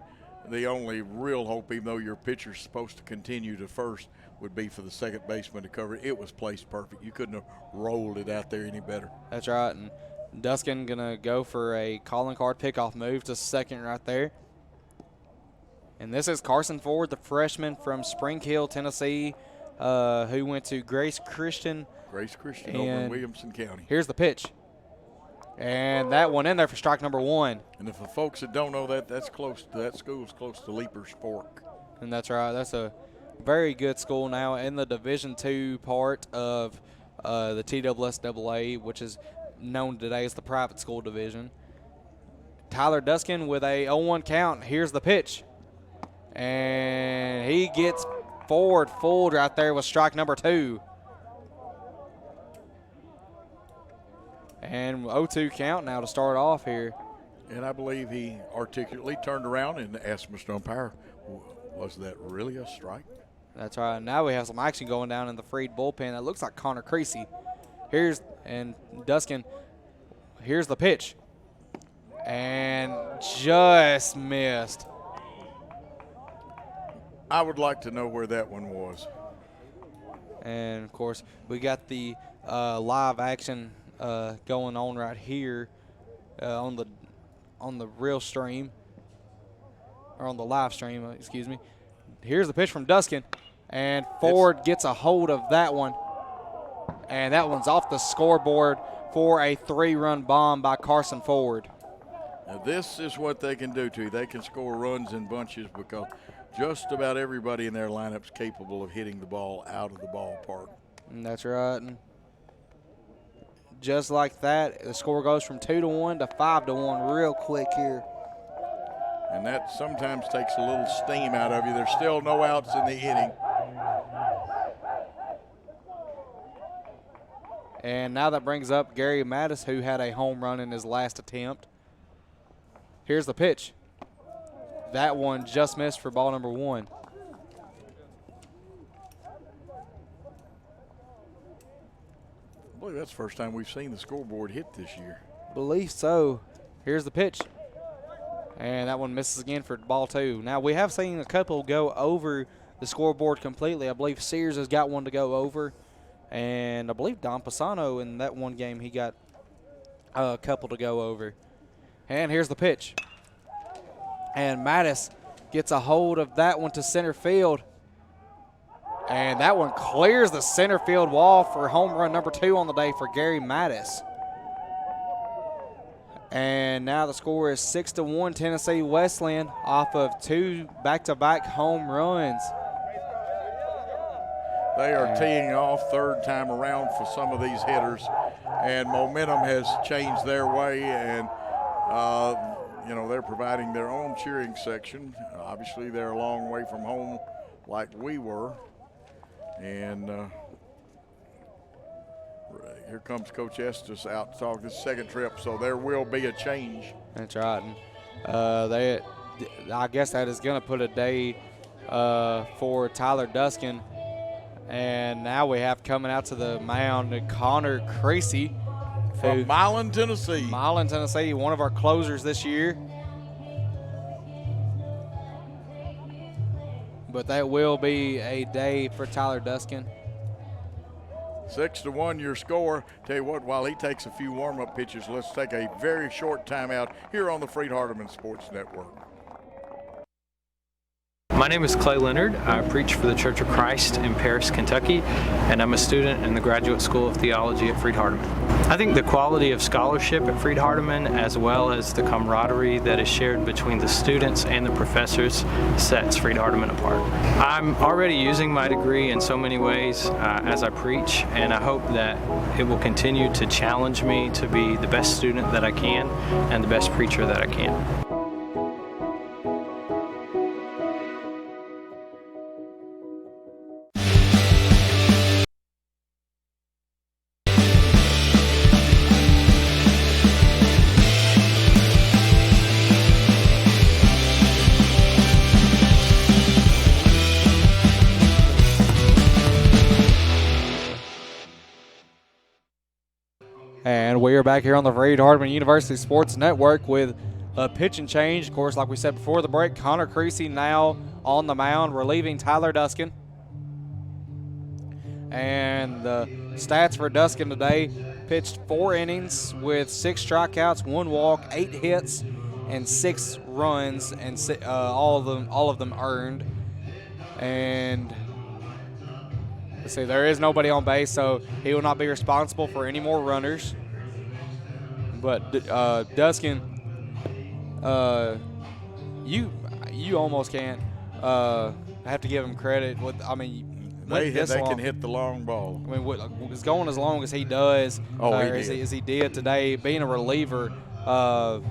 the only real hope, even though your pitcher's supposed to continue to first, would be for the second baseman to cover it. It was placed perfect. You couldn't have rolled it out there any better. That's right. And Duskin going to go for a calling card pickoff move to second right there. And this is Carson Ford, the freshman from Spring Hill, Tennessee, who went to Grace Christian over in Williamson County. Here's the pitch. And that one in there for strike number 1. And if the folks that don't know that, that school's close to Leaper's Fork. And that's right. That's a very good school now in the Division II part of the TSSAA, which is known today as the private school division. Tyler Duskin with a 0-1 count. Here's the pitch. And he gets forward fooled right there with strike number 2. And 0-2 count now to start off here. And I believe he articulately turned around and asked Mr. Umpire, was that really a strike? That's right. Now we have some action going down in the Freed bullpen. That looks like Connor Creasy. And Duskin, here's the pitch. And just missed. I would like to know where that one was. And, of course, we got the live action going on right here on the real stream, or on the live stream, excuse me. Here's the pitch from Duskin, and Ford gets a hold of that one, and that one's off the scoreboard for a 3-run bomb by Carson Ford. Now this is what they can do to you. They can score runs in bunches because just about everybody in their lineup's capable of hitting the ball out of the ballpark. And that's right. And just like that, the score goes from 2-1 to 5-1 real quick here. And that sometimes takes a little steam out of you. There's still no outs in the inning. And now that brings up Gary Mattis, who had a home run in his last attempt. Here's the pitch. That one just missed for ball number 1. I believe that's the first time we've seen the scoreboard hit this year. Believe so. Here's the pitch. And that one misses again for ball 2. Now, we have seen a couple go over the scoreboard completely. I believe Sears has got one to go over. And I believe Don Pisano in that one game, he got a couple to go over. And here's the pitch. And Mattis gets a hold of that one to center field. And that one clears the center field wall for home run number 2 on the day for Gary Mattis. And now the score is 6-1 Tennessee Wesleyan off of 2 back-to-back home runs. They are teeing off third time around for some of these hitters, and momentum has changed their way, and they're providing their own cheering section. Obviously, they're a long way from home like we were. And here comes Coach Estes out to talk this second trip, so there will be a change. That's right. And, I guess that is going to put a day for Tyler Duskin. And now we have coming out to the mound Connor Creasy. From Milan, Tennessee. Milan, Tennessee, one of our closers this year. But that will be a day for Tyler Duskin. 6-1 your score. Tell you what, while he takes a few warm-up pitches, let's take a very short timeout here on the Freed-Hardeman Sports Network. My name is Clay Leonard. I preach for the Church of Christ in Paris, Kentucky, and I'm a student in the Graduate School of Theology at Freed-Hardeman. I think the quality of scholarship at Freed-Hardeman, as well as the camaraderie that is shared between the students and the professors, sets Freed-Hardeman apart. I'm already using my degree in so many ways as I preach, and I hope that it will continue to challenge me to be the best student that I can and the best preacher that I can. And we are back here on the Freed-Hardeman University Sports Network with a pitch and change. Of course, like we said before the break, Connor Creasy now on the mound, relieving Tyler Duskin. And the stats for Duskin today: pitched 4 innings with 6 strikeouts, 1 walk, 8 hits, and 6 runs, and all of them earned. And let's see, there is nobody on base, so he will not be responsible for any more runners. But Duskin, you almost can't have to give him credit. They can hit the long ball. I mean, it's going as long as he does, as he did today, being a reliever. That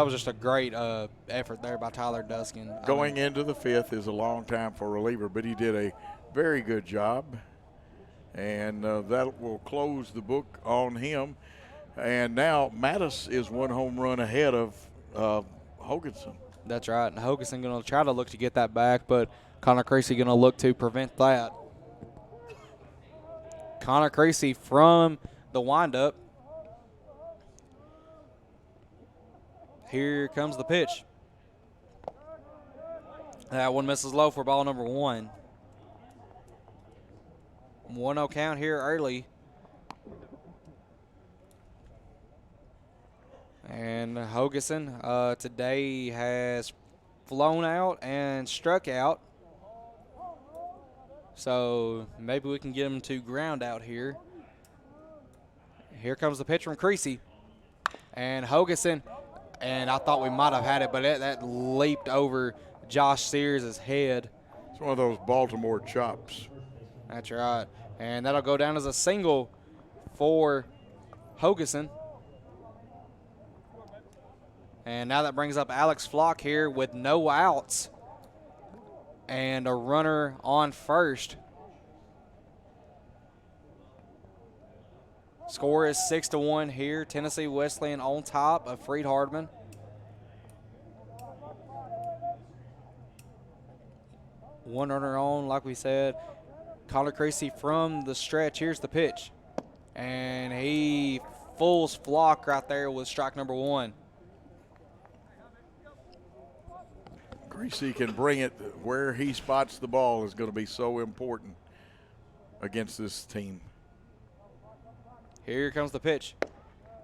was just a great effort there by Tyler Duskin. Going into the 5th is a long time for a reliever, but he did a very good job. And that will close the book on him. And now Mattis is 1 home run ahead of Hoganson. That's right. And Hoganson going to try to look to get that back, but Connor Creasy going to look to prevent that. Connor Creasy from the windup. Here comes the pitch. That one misses low for ball number 1. 1-0 count here early. And Hoganson today has flown out and struck out. So maybe we can get him to ground out here. Here comes the pitch from Creasy. And Hoganson, and I thought we might have had it, but that leaped over Josh Sears' head. It's one of those Baltimore chops. That's right. And that'll go down as a single for Hoganson. And now that brings up Alex Flock here with no outs and a runner on first. Score is 6-1 here. Tennessee Wesleyan on top of Freed-Hardeman. One runner on, like we said. Connor Creasy from the stretch. Here's the pitch. And he fools Flock right there with strike number 1. Creasy can bring it where he spots the ball is going to be so important against this team. Here comes the pitch.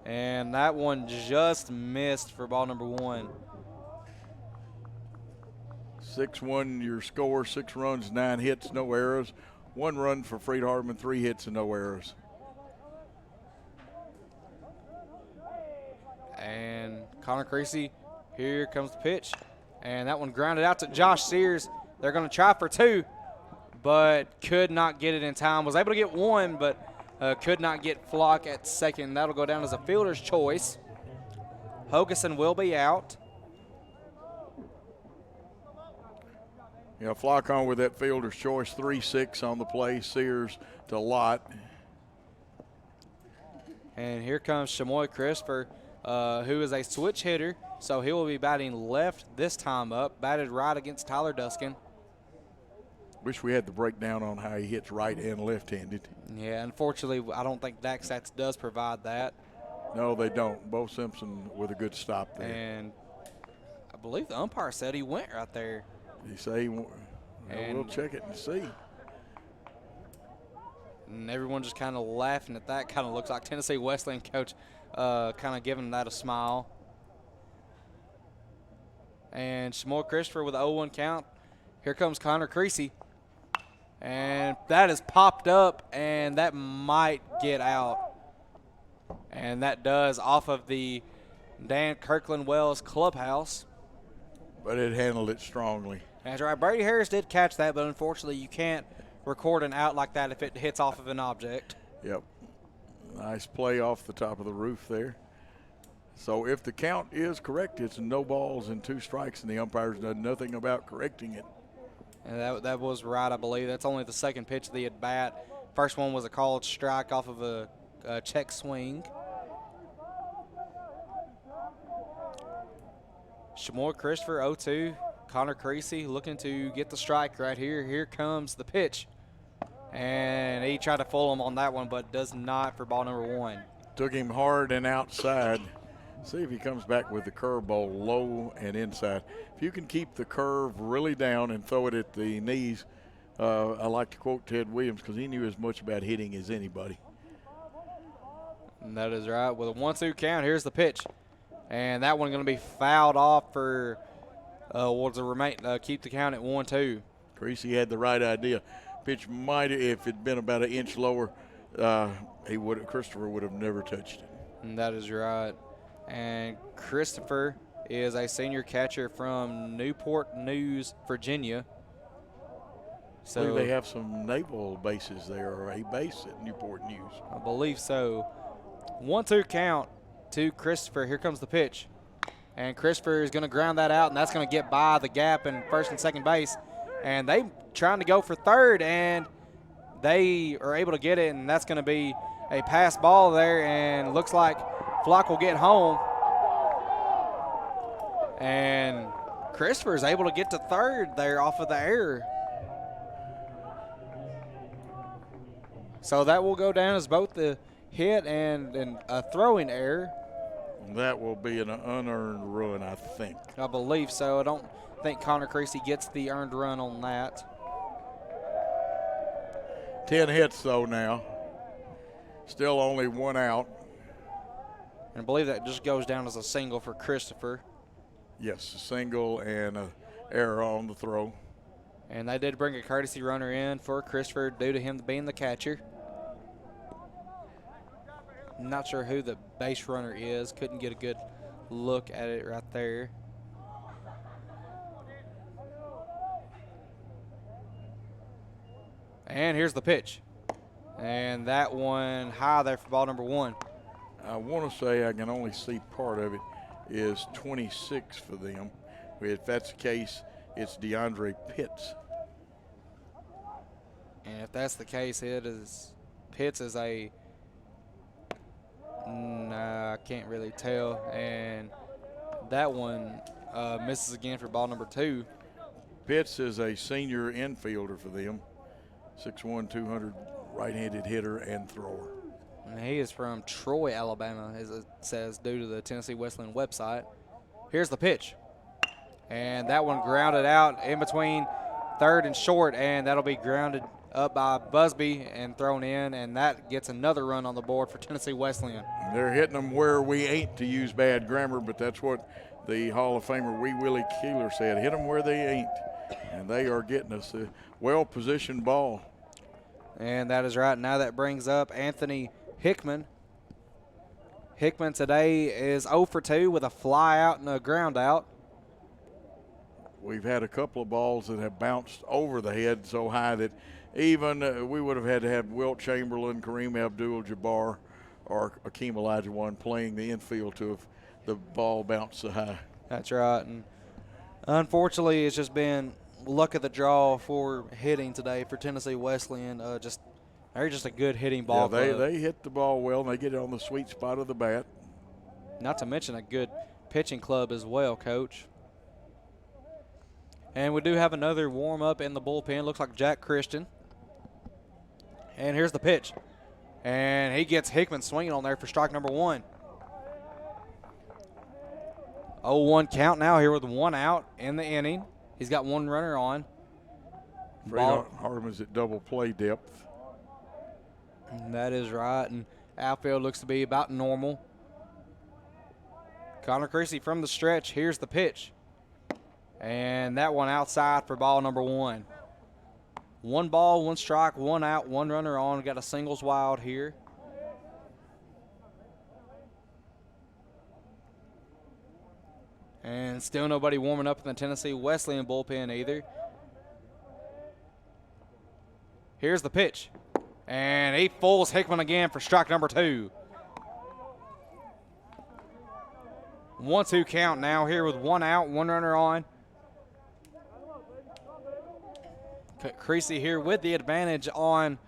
And that one just missed for ball number 1. 6-1 your score, 6 runs, 9 hits, no errors. 1 run for Freed-Hardeman, 3 hits and no errors. And Connor Creasy, here comes the pitch. And that one grounded out to Josh Sears. They're going to try for 2, but could not get it in time. Was able to get 1, but could not get Flock at second. That'll go down as a fielder's choice. Hoganson will be out. Yeah, Flock on with that fielder's choice, 3-6 on the play. Sears to Lott. And here comes Shamoy Crisper, who is a switch hitter. So he will be batting left this time up. Batted right against Tyler Duskin. Wish we had the breakdown on how he hits right and left-handed. Yeah, unfortunately, I don't think DaxStats does provide that. No, they don't. Bo Simpson with a good stop there. And I believe the umpire said he went right there. He say, we'll check it and see. And everyone just kind of laughing at that. Kind of looks like Tennessee Wesleyan coach kind of giving that a smile. And Shmoy Christopher with the 0-1 count. Here comes Connor Creasy. And that is popped up, and that might get out. And that does off of the Dan Kirkland Wells clubhouse. But it handled it strongly. That's right. Brady Harris did catch that, but unfortunately you can't record an out like that if it hits off of an object. Yep. Nice play off the top of the roof there. So if the count is correct, it's no balls and 2 strikes, and the umpire's done nothing about correcting it. And that was right, I believe. That's only the second pitch of the at-bat. First one was a called strike off of a check swing. Shmoy Christopher, 0-2. Connor Creasy looking to get the strike right here. Here comes the pitch. And he tried to fool him on that one, but does not for ball number 1. Took him hard and outside. See if he comes back with the curveball low and inside. If you can keep the curve really down and throw it at the knees, I like to quote Ted Williams because he knew as much about hitting as anybody. And that is right. With a 1-2 count, here's the pitch. And that one going to be fouled off for keep the count at 1-2. Creasy had the right idea. Pitch might, if it'd been about an inch lower, Christopher would have never touched it. And that is right. And Christopher is a senior catcher from Newport News, Virginia. I believe they have some naval bases there, or a base at Newport News. I believe so. 1-2 count to Christopher. Here comes the pitch. And Christopher is going to ground that out, and that's going to get by the gap in first and second base. And they trying to go for third, and they are able to get it, and that's going to be a pass ball there, and looks like Flock will get home. And Christopher is able to get to third there off of the error. So that will go down as both the hit and a throwing error. That will be an unearned run, I think. I believe so. I don't think Connor Creasy gets the earned run on that. 10 hits, though, now. Still only 1 out. And I believe that just goes down as a single for Christopher. Yes, a single and an error on the throw. And they did bring a courtesy runner in for Christopher due to him being the catcher. I'm not sure who the base runner is. Couldn't get a good look at it right there. And here's the pitch. And that one high there for ball number 1. I want to say I can only see part of it is 26 for them. If that's the case, it's DeAndre Pitts. And if that's the case, Pitts is a I can't really tell. And that one misses again for ball number 2. Pitts is a senior infielder for them. 6'1", 200 right-handed hitter and thrower. And he is from Troy, Alabama, as it says, due to the Tennessee Wesleyan website. Here's the pitch. And that one grounded out in between third and short, and that'll be grounded up by Busby and thrown in, and that gets another run on the board for Tennessee Wesleyan. They're hitting them where we ain't, to use bad grammar, but that's what the Hall of Famer Wee Willie Keeler said. Hit them where they ain't, and they are getting us a well-positioned ball. And that is right. Now that brings up Anthony Hickman. Hickman today is 0 for 2 with a fly out and a ground out. We've had a couple of balls that have bounced over the head so high that even we would have had to have Wilt Chamberlain, Kareem Abdul-Jabbar, or Akeem Olajuwon playing the infield to if the ball bounced so high. That's right. And unfortunately, it's just been luck of the draw for hitting today for Tennessee Wesleyan. They're just a good hitting ball Yeah, club. they hit the ball well, and they get it on the sweet spot of the bat. Not to mention a good pitching club as well, Coach. And we do have another warm-up in the bullpen. Looks like Jack Christian. And here's the pitch. And he gets Hickman swinging on there for strike number 1. 0-1 count now here with 1 out in the inning. He's got 1 runner on. Freed-Hardeman's at double play depth. That is right. And outfield looks to be about normal. Connor Creasy from the stretch. Here's the pitch. And that one outside for ball number 1. 1 ball, 1 strike, 1 out, 1 runner on. Got a singles wild here. And still nobody warming up in the Tennessee Wesleyan bullpen either. Here's the pitch. And he fools Hickman again for strike number 2. 1-2 count now here with 1 out, 1 runner on. Creasy here with the advantage on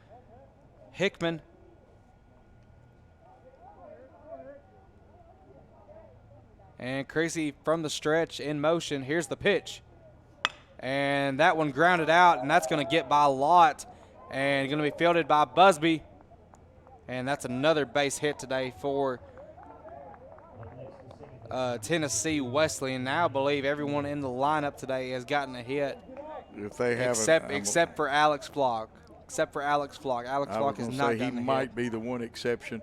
Hickman. And Creasy from the stretch in motion. Here's the pitch. And that one grounded out, and that's going to get by Lott and going to be fielded by Busby. And that's another base hit today for Tennessee Wesleyan. Now I believe everyone in the lineup today has gotten a hit. If they haven't, except for Alex Flock. Alex Flock is not. He might be the one exception,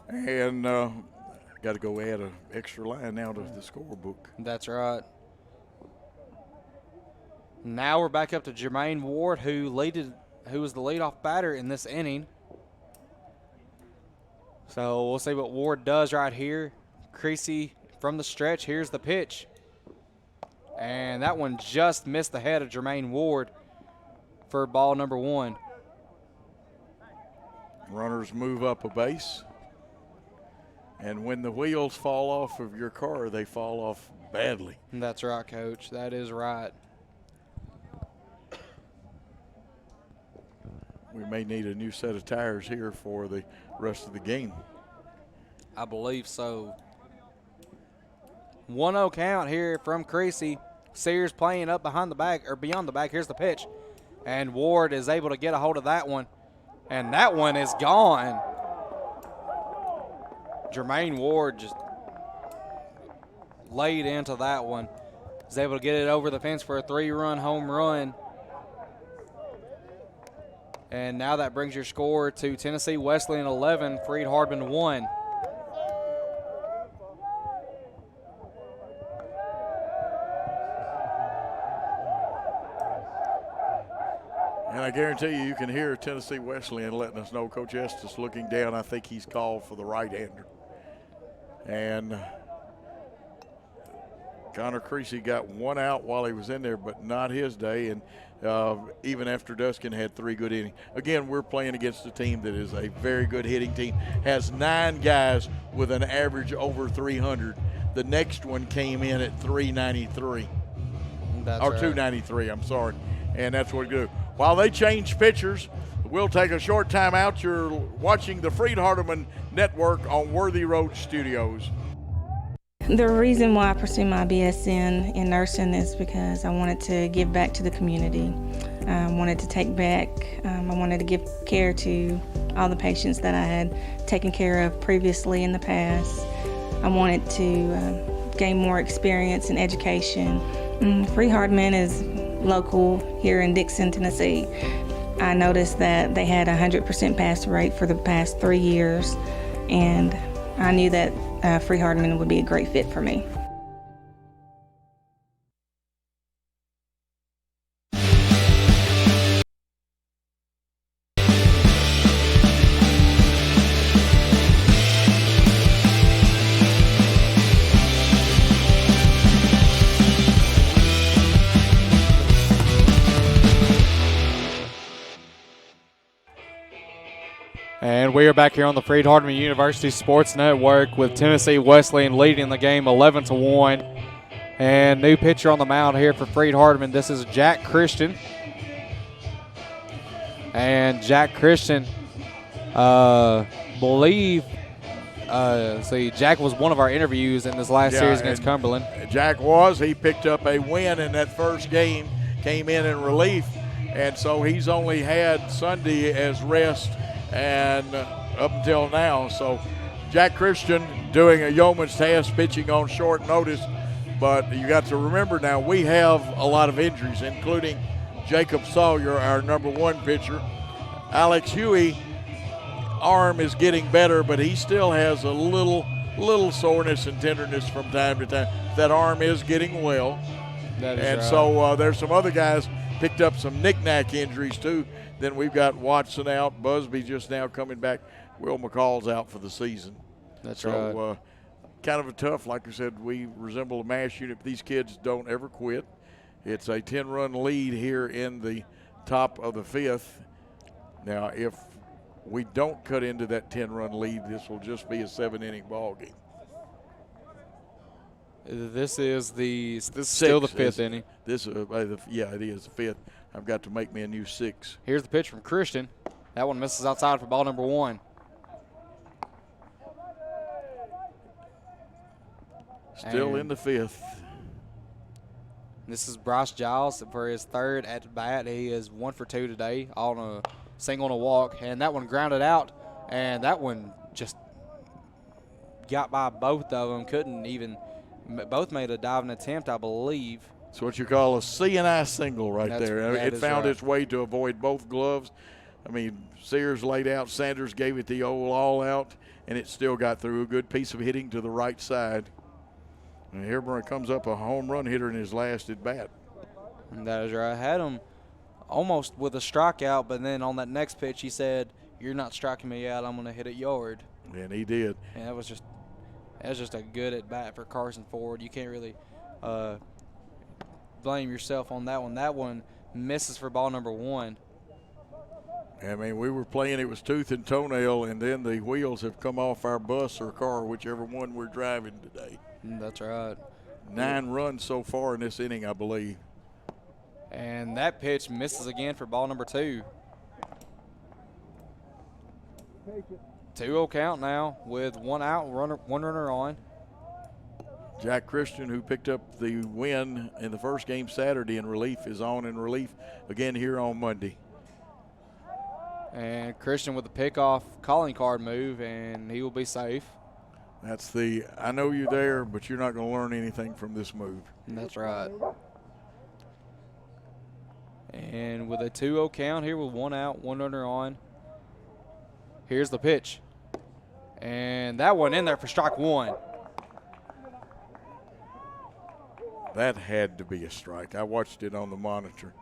and got to go add an extra line now to the scorebook. That's right. Now we're back up to Jermaine Ward, who was the leadoff batter in this inning. So we'll see what Ward does right here. Creasy from the stretch. Here's the pitch. And that one just missed the head of Jermaine Ward for ball number 1. Runners move up a base. And when the wheels fall off of your car, they fall off badly. That's right, Coach. That is right. We may need a new set of tires here for the rest of the game. I believe so. 1-0 count here from Creasy. Sears playing up behind the bag, or beyond the bag. Here's the pitch. And Ward is able to get a hold of that one. And that one is gone. Jermaine Ward just laid into that one. Is able to get it over the fence for a 3-run home run. And now that brings your score to Tennessee Wesleyan 11, Freed-Hardeman 1. And I guarantee you can hear Tennessee Wesleyan letting us know Coach Estes looking down. I think he's called for the right-hander. And Connor Creasy got 1 out while he was in there, but not his day. And even after Duskin had 3 good innings. Again, we're playing against a team that is a very good hitting team, has 9 guys with an average over 300. The next one came in at 393. That's or right. 293, I'm sorry. And that's what we do. While they change pitchers, we'll take a short time out. You're watching the Freed-Hardeman Network on Worthy Road Studios. The reason why I pursued my BSN in nursing is because I wanted to give back to the community. I wanted to take back, I wanted to give care to all the patients that I had taken care of previously in the past. I wanted to gain more experience and education. Freed-Hardeman is local here in Dixon, Tennessee. I noticed that they had a 100% pass rate for the past 3 years, and I knew that Freed-Hardeman would be a great fit for me. And we are back here on the Freed-Hardeman University Sports Network with Tennessee Wesleyan leading the game 11-1. And new pitcher on the mound here for Freed-Hardeman. This is Jack Christian. And Jack Christian, Jack was one of our interviews in this last series against Cumberland. Jack he picked up a win in that first game, came in relief, and so he's only had Sunday as rest and up until now. So Jack Christian doing a yeoman's task, pitching on short notice. But you got to remember now, we have a lot of injuries, including Jacob Sawyer, our number 1 pitcher. Alex Huey, arm is getting better, but he still has a little soreness and tenderness from time to time. That arm is getting well. That is And right. so there's some other guys picked up some knick-knack injuries too. Then we've got Watson out, Busby just now coming back. Will McCall's out for the season. That's so, right. Kind of a tough, like I said, we resemble a mass unit. These kids don't ever quit. It's a 10-run lead here in the top of the fifth. Now, if we don't cut into that 10-run lead, this will just be a 7-inning ball game. This is still the fifth inning. It is the fifth. I've got to make me a new 6. Here's the pitch from Christian. That one misses outside for ball number 1. Still in the fifth. This is Bryce Giles for his third at bat. He is 1 for 2 today on a single and a walk, and that one grounded out, and that one just got by both of them. Couldn't even. Both made a diving attempt, I believe. It's what you call a C&I single right there. That It is found right. its way to avoid both gloves. I mean, Sears laid out, Sanders gave it the old all out, and it still got through. A good piece of hitting to the right side. And here comes up a home run hitter in his last at bat. And that is right. Had him almost with a strikeout, but then on that next pitch he said, "You're not striking me out. I'm going to hit it yard." And he did. And that was just a good at bat for Carson Ford. You can't really blame yourself on that one. That one misses for ball number 1. I mean, we were playing, it was tooth and toenail, and then the wheels have come off our bus or car, whichever one we're driving today. That's right. 9 runs so far in this inning, I believe. And that pitch misses again for ball number 2. 2-0 count now with 1 out, 1 runner on. Jack Christian, who picked up the win in the first game Saturday in relief, is on in relief again here on Monday. And Christian with the pickoff calling card move, and he will be safe. That's the, I know you're there, but you're not going to learn anything from this move. And that's right. And with a 2-0 count here with 1 out, 1 runner on. Here's the pitch. And that one in there for strike 1. That had to be a strike. I watched it on the monitor,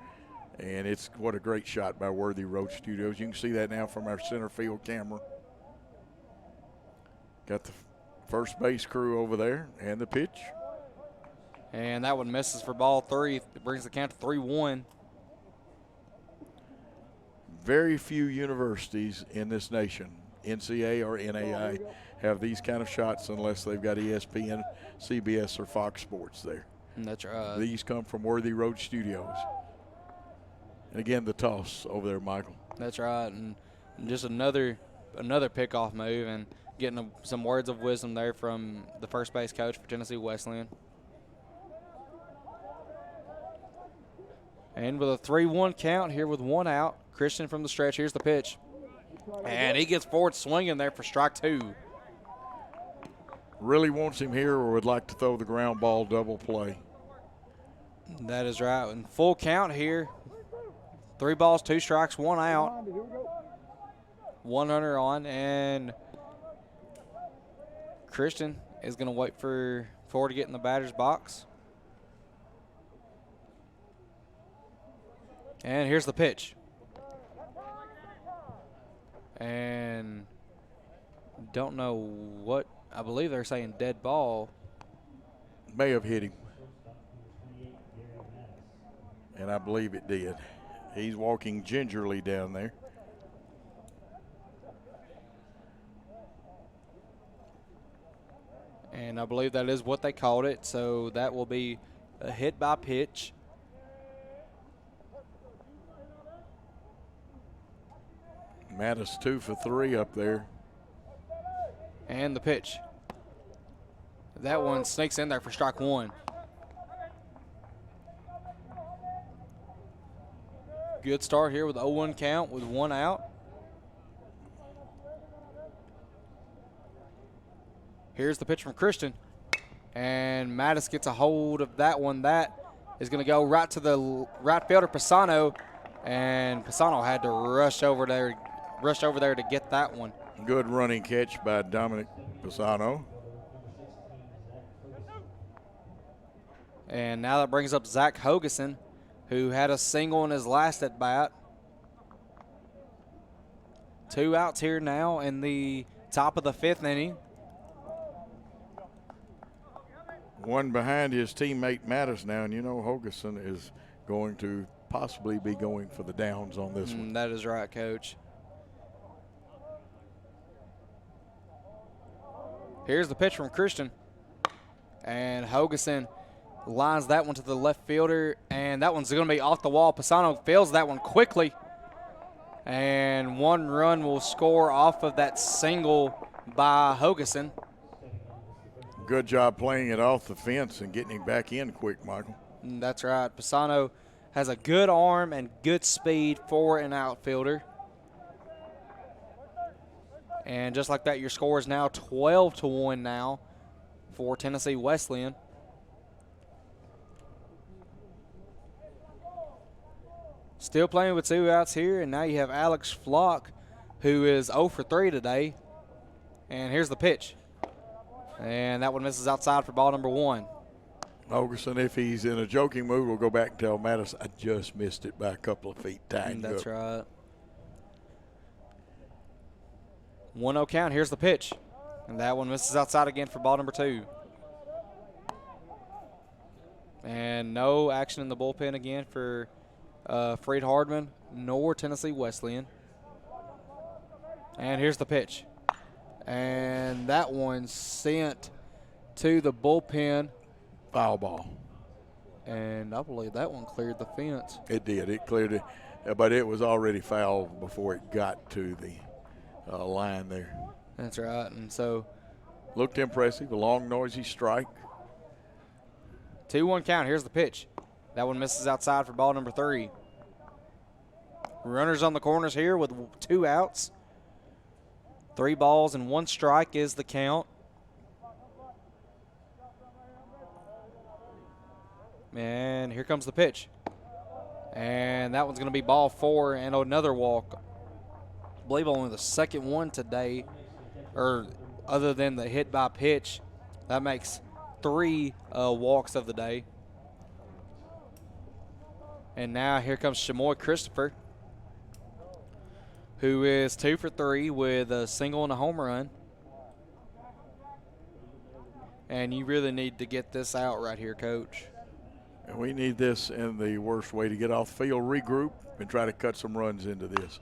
and it's what a great shot by Worthy Road Studios. You can see that now from our center field camera. Got the first base crew over there, and the pitch. And that one misses for ball 3. It brings the count to 3-1. Very few universities in this nation, NCAA or NAI, have these kind of shots unless they've got ESPN, CBS, or Fox Sports there. And that's right. These come from Worthy Road Studios. And again, the toss over there, Michael. That's right. And just another pickoff move, and getting some words of wisdom there from the first base coach for Tennessee Wesleyan. And with a 3-1 count here with 1 out, Christian from the stretch. Here's the pitch. And he gets forward swinging there for strike 2. Really wants him here or would like to throw the ground ball double play. That is right. And full count here. 3 balls, 2 strikes, 1 out. 1 runner on, and Christian is going to wait for Ford to get in the batter's box. And here's the pitch. And don't know what, I believe they're saying dead ball. May have hit him. And I believe it did. He's walking gingerly down there. And I believe that is what they called it, so that will be a hit by pitch. Mattis 2 for 3 up there. And the pitch. That one sneaks in there for strike 1. Good start here with 0-1 count with 1 out. Here's the pitch from Christian. And Mattis gets a hold of that one. That is going to go right to the right fielder, Pisano. And Pisano had to rush over there to get that one. Good running catch by Dominic Pisano. And now that brings up Zach Hogeson, who had a single in his last at bat. 2 outs here now in the top of the 5th inning. One behind his teammate Mattis now, and you know Hogeson is going to possibly be going for the downs on this one. That is right, Coach. Here's the pitch from Christian. And Hogeson lines that one to the left fielder, and that one's going to be off the wall. Pisano fails that one quickly. And 1 run will score off of that single by Hogeson. Good job playing it off the fence and getting him back in quick, Michael. That's right. Pisano has a good arm and good speed for an outfielder. And just like that, your score is now 12-1 now for Tennessee Wesleyan. Still playing with 2 outs here, and now you have Alex Flock, who is 0 for 3 today. And here's the pitch. And that one misses outside for ball number 1. Hogeson, if he's in a joking mood, will go back and tell Mattis, I just missed it by a couple of feet. That's right. 1-0 count. Here's the pitch. And that one misses outside again for ball number 2. And no action in the bullpen again for Freed-Hardeman nor Tennessee Wesleyan. And here's the pitch. And that one sent to the bullpen. Foul ball. And I believe that one cleared the fence. It did. It cleared it. But it was already foul before it got to the line there. That's right. And so. Looked impressive. A long, noisy strike. 2-1 count. Here's the pitch. That one misses outside for ball number 3. Runners on the corners here with 2 outs. 3 balls and 1 strike is the count. And here comes the pitch. And that one's going to be ball 4 and another walk. I believe only the second one today, or other than the hit by pitch. That makes 3 walks of the day. And now here comes Shamoy Christopher, who is 2 for 3 with a single and a home run. And you really need to get this out right here, Coach. And we need this in the worst way to get off the field, regroup, and try to cut some runs into this.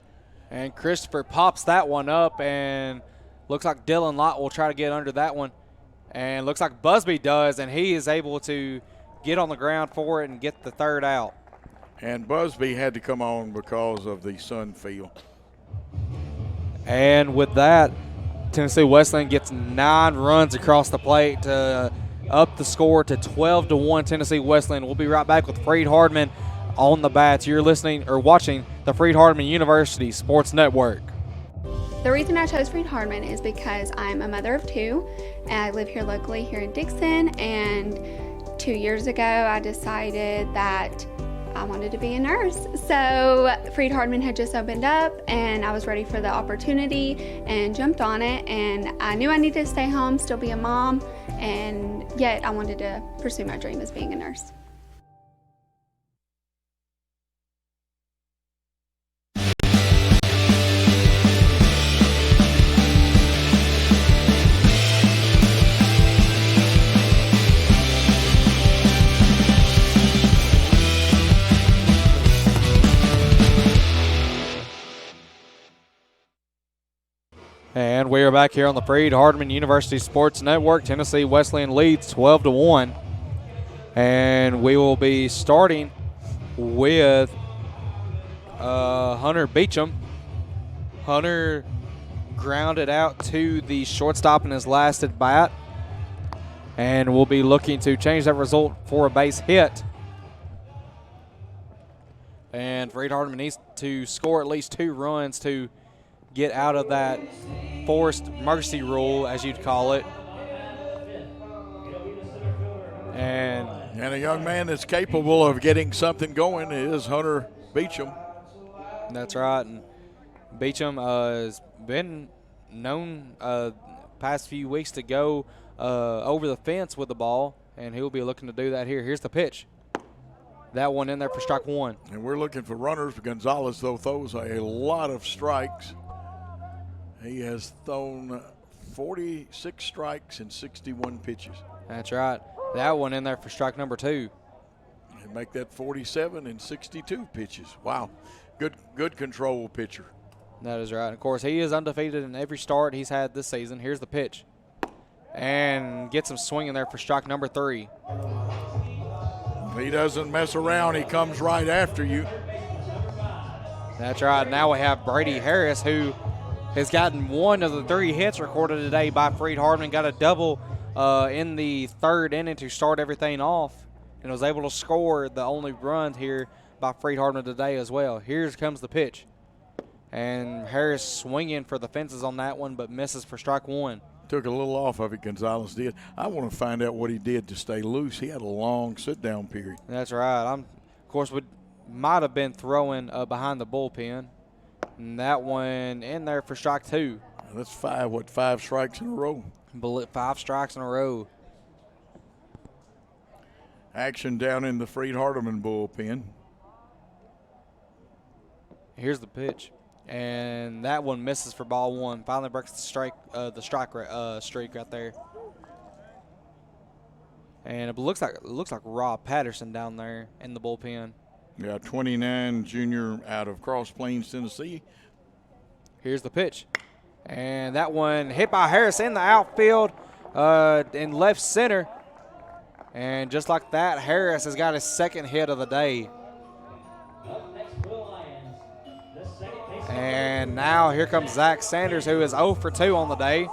And Christopher pops that one up, and looks like Dylan Lott will try to get under that one. And looks like Busby does, and he is able to get on the ground for it and get the 3rd out. And Busby had to come on because of the sun field. And with that, Tennessee Wesleyan gets 9 runs across the plate to up the score to 12-1 Tennessee Wesleyan. We'll be right back with Freed-Hardeman on the bats. You're listening or watching the Freed-Hardeman University Sports Network. The reason I chose Freed-Hardeman is because I'm a mother of 2, and I live here locally here in Dixon, and 2 years ago I decided that I wanted to be a nurse. So Freed-Hardeman had just opened up, and I was ready for the opportunity and jumped on it, and I knew I needed to stay home, still be a mom, and yet I wanted to pursue my dream as being a nurse. And we are back here on the Freed-Hardeman University Sports Network. Tennessee Wesleyan leads 12-1. And we will be starting with Hunter Beecham. Hunter grounded out to the shortstop in his last at bat. And we'll be looking to change that result for a base hit. And Freed-Hardeman needs to score at least 2 runs to get out of that forced mercy rule, as you'd call it. And a young man that's capable of getting something going is Hunter Beecham. That's right. And Beecham has been known past few weeks to go over the fence with the ball, and he'll be looking to do that here. Here's the pitch. That one in there for strike one. And we're looking for runners. Gonzalez, though, throws a lot of strikes. He has thrown 46 strikes in 61 pitches. That's right. That one in there for strike number two. And make that 47 in 62 pitches. Wow. Good control pitcher. That is right. Of course, he is undefeated in every start he's had this season. Here's the pitch. And gets him swinging there for strike number three. He doesn't mess around. He comes right after you. That's right. Now we have Brady Harris, who has gotten one of the 3 hits recorded today by Freed-Hardeman. Got a double in the 3rd inning to start everything off, and was able to score the only run here by Freed-Hardeman today as well. Here comes the pitch. And Harris swinging for the fences on that one, but misses for strike one. Took a little off of it, Gonzalez did. I want to find out what he did to stay loose. He had a long sit-down period. That's right. Of course, might have been throwing behind the bullpen. And that one in there for strike two. That's 5 strikes in a row? 5 strikes in a row. Action down in the Freed-Hardeman bullpen. Here's the pitch. And that one misses for ball one. Finally breaks the strike streak right there. And it looks like Rob Patterson down there in the bullpen. Yeah, 29 junior out of Cross Plains, Tennessee. Here's the pitch. And that one hit by Harris in the outfield in left center. And just like that, Harris has got his 2nd hit of the day. And now here comes Zach Sanders, who is 0 for 2 on the day.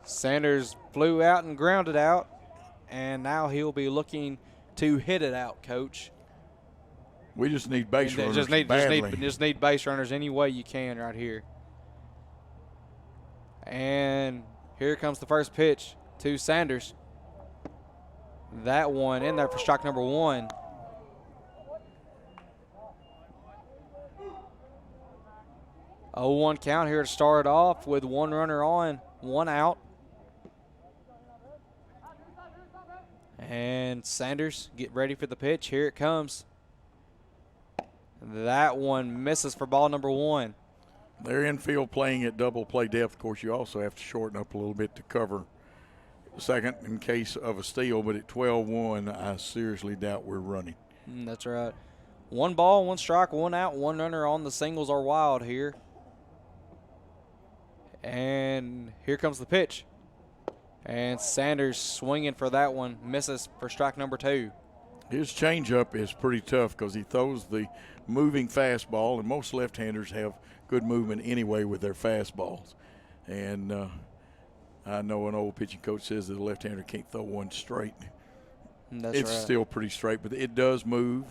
Sanders flew out and grounded out, and now he'll be looking to hit it out, Coach. We just need base runners just need base runners any way you can right here. And here comes the first pitch to Sanders. That one in there for strike number one. 0-1 count here to start off with 1 runner on, 1 out. And Sanders, get ready for the pitch. Here it comes. That one misses for ball number 1. They're infield playing at double play depth. Of course, you also have to shorten up a little bit to cover second in case of a steal. But at 12-1, I seriously doubt we're running. That's right. 1 ball, 1 strike, 1 out, 1 runner on the singles are wild here. And here comes the pitch. And Sanders swinging for that one, misses for strike number 2. His changeup is pretty tough because he throws the moving fastball, and most left-handers have good movement anyway with their fastballs. And I know an old pitching coach says that a left-hander can't throw one straight. It's right. still pretty straight, but it does move.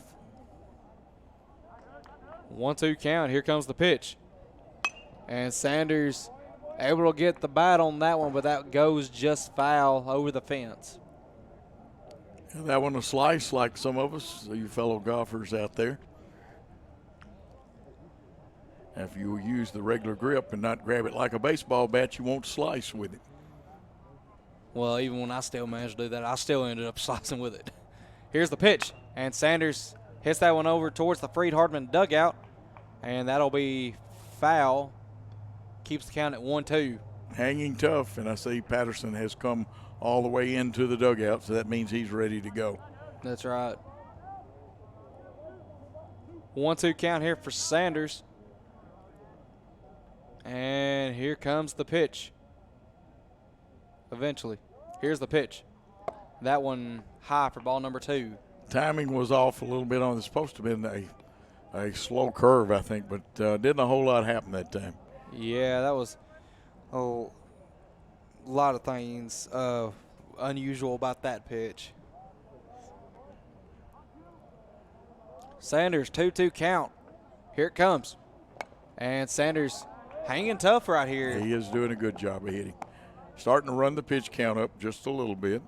1-2 count. Here comes the pitch. And Sanders able to get the bat on that one, but that goes just foul over the fence. That one a slice like some of us, you fellow golfers out there. If you use the regular grip and not grab it like a baseball bat, you won't slice with it. Well, even when I still managed to do that, I still ended up slicing with it. Here's the pitch, and Sanders hits that one over towards the Freed-Hardeman dugout, and that'll be foul. Keeps the count at 1-2. Hanging tough, and I see Patterson has come all the way into the dugout, so that means he's ready to go. That's right. 1-2 count here for Sanders. And here comes the pitch. Eventually. Here's the pitch. That one high for ball number 2. Timing was off a little bit on it. It's supposed to have been a slow curve, I think, but didn't a whole lot happen that time. Yeah, that was a lot of things unusual about that pitch. Sanders, 2-2 count. Here it comes. And Sanders hanging tough right here. He is doing a good job of hitting. Starting to run the pitch count up just a little bit.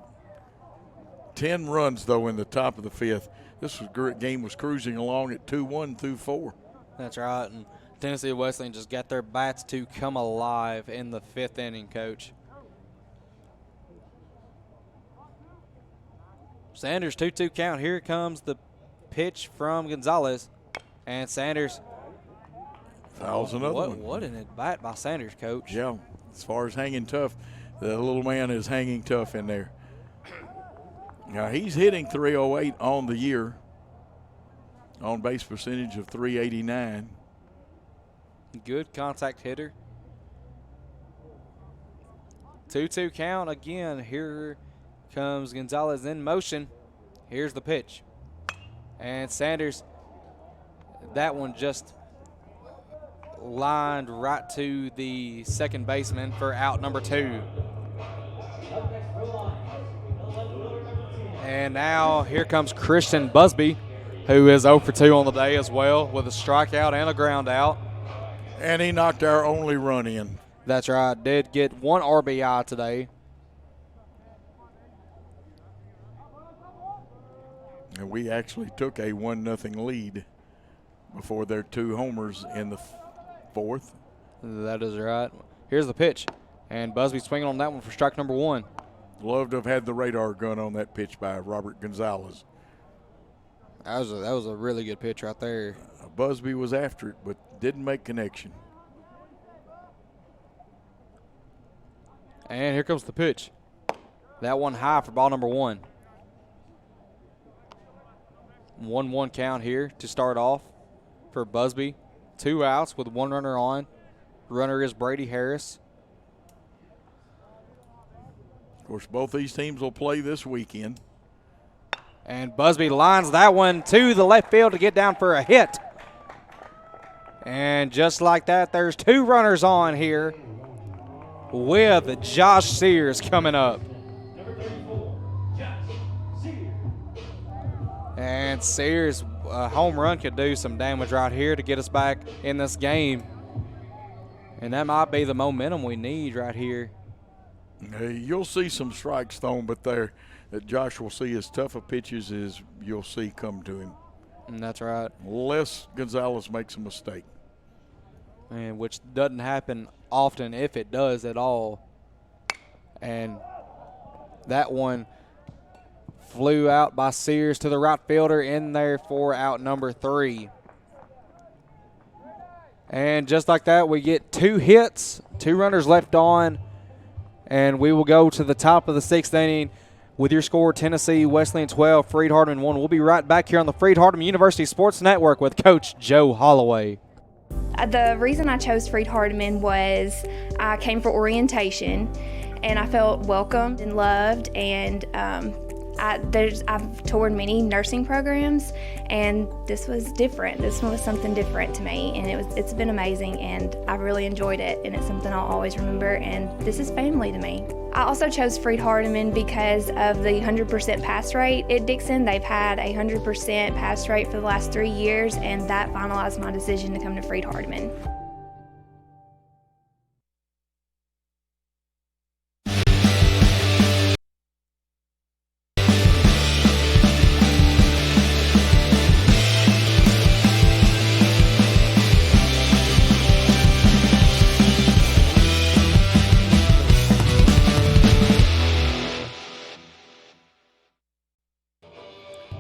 10 runs, though, in the top of the 5th. This game was cruising along at 2-1 through 4. That's right. And Tennessee Wesleyan just got their bats to come alive in the 5th inning, Coach. Sanders, 2-2 count. Here comes the pitch from Gonzalez. And Sanders fouls another one. What an at-bat by Sanders, Coach. Yeah, as far as hanging tough, the little man is hanging tough in there. Now, he's hitting .308 on the year. On base percentage of .389. Good contact hitter. 2-2 count again. Here comes Gonzalez in motion. Here's the pitch. And Sanders, that one just lined right to the second baseman for out number 2. And now here comes Christian Busby, who is 0 for 2 on the day as well, with a strikeout and a ground out. And he knocked our only run in. That's right. Did get 1 RBI today. And we actually took a 1-0 lead before their 2 homers in the 4th. That is right. Here's the pitch. And Busby swinging on that one for strike number 1. Loved to have had the radar gun on that pitch by Robert Gonzalez. That was a really good pitch right there. Busby was after it, but didn't make connection. And here comes the pitch. That one high for ball number 1. 1-1 count here to start off for Busby. 2 outs with 1 runner on. Runner is Brady Harris. Of course, both these teams will play this weekend. And Busby lines that one to the left field to get down for a hit. And just like that, there's 2 runners on here with Josh Sears coming up. And Sears, a home run could do some damage right here to get us back in this game. And that might be the momentum we need right here. You'll see some strikes thrown, but there that Josh will see as tough of pitches as you'll see come to him. And that's right. Unless Gonzalez makes a mistake. And which doesn't happen often, if it does at all. And that one flew out by Sears to the right fielder in there for out number 3. And just like that, we get 2 hits, 2 runners left on, and we will go to the top of the 6th inning with your score, Tennessee Wesleyan 12, Freed-Hardeman 1. We'll be right back here on the Freed-Hardeman University Sports Network with Coach Joe Holloway. The reason I chose Freed-Hardeman was I came for orientation, and I felt welcomed and loved, and I've toured many nursing programs, and this was different. This one was something different to me, and it's been amazing, and I really enjoyed it, and it's something I'll always remember, and this is family to me. I also chose Freed-Hardeman because of the 100% pass rate at Dixon. They've had a 100% pass rate for the last 3 years, and that finalized my decision to come to Freed-Hardeman.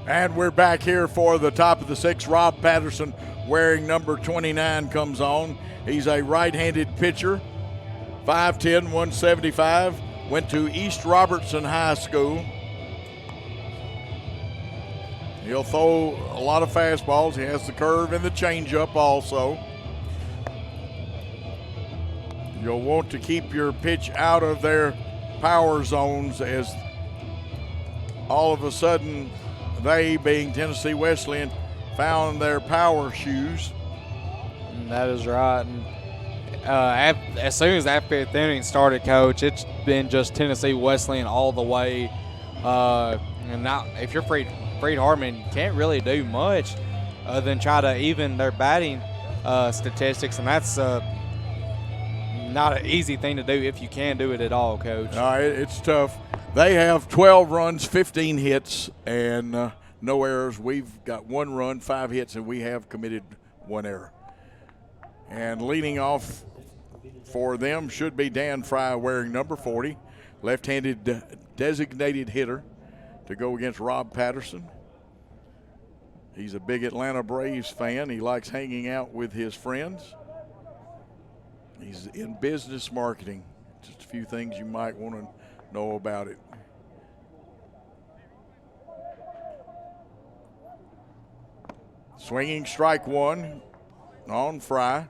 And we're back here for the top of the 6th. Rob Patterson, wearing number 29, comes on. He's a right-handed pitcher, 5'10", 175. Went to East Robertson High School. He'll throw a lot of fastballs. He has the curve and the changeup also. You'll want to keep your pitch out of their power zones, as all of a sudden they, being Tennessee Wesleyan, found their power shoes. And that is right. And as soon as that 5th inning started, Coach, it's been just Tennessee Wesleyan all the way. And now, if you're Freed-Hardeman, you can't really do much other than try to even their batting statistics, and that's not an easy thing to do if you can do it at all, Coach. It's tough. They have 12 runs, 15 hits, and no errors. We've got 1 run, 5 hits, and we have committed 1 error. And leading off for them should be Dan Fry, wearing number 40, left-handed designated hitter. to go against Rob Patterson. He's a big Atlanta Braves fan. He likes hanging out with his friends. He's in business marketing. Just a few things you might want to know about it. Swinging strike one on Fry.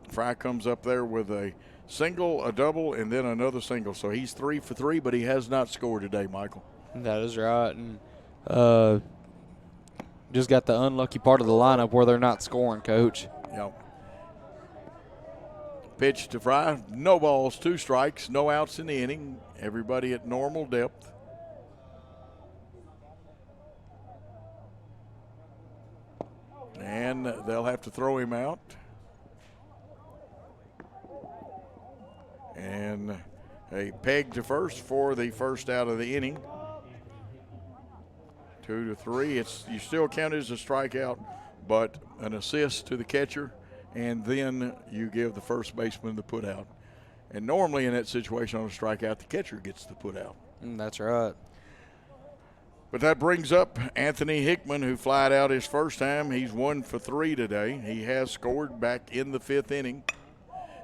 Fry comes up there with a single, a double, and then another single. So he's 3 for 3, but he has not scored today, Michael. That is right. And just got the unlucky part of the lineup where they're not scoring, Coach. Yep. Pitch to Fry. No balls, 2 strikes, no outs in the inning. Everybody at normal depth. And they'll have to throw him out. And a peg to first for the first out of the inning. 2 to 3. You still count it as a strikeout, but an assist to the catcher, and then you give the first baseman the put out. And normally in that situation on a strikeout, the catcher gets the put out. That's right. But that brings up Anthony Hickman, who flied out his first time. He's 1 for 3 today. He has scored back in the 5th inning.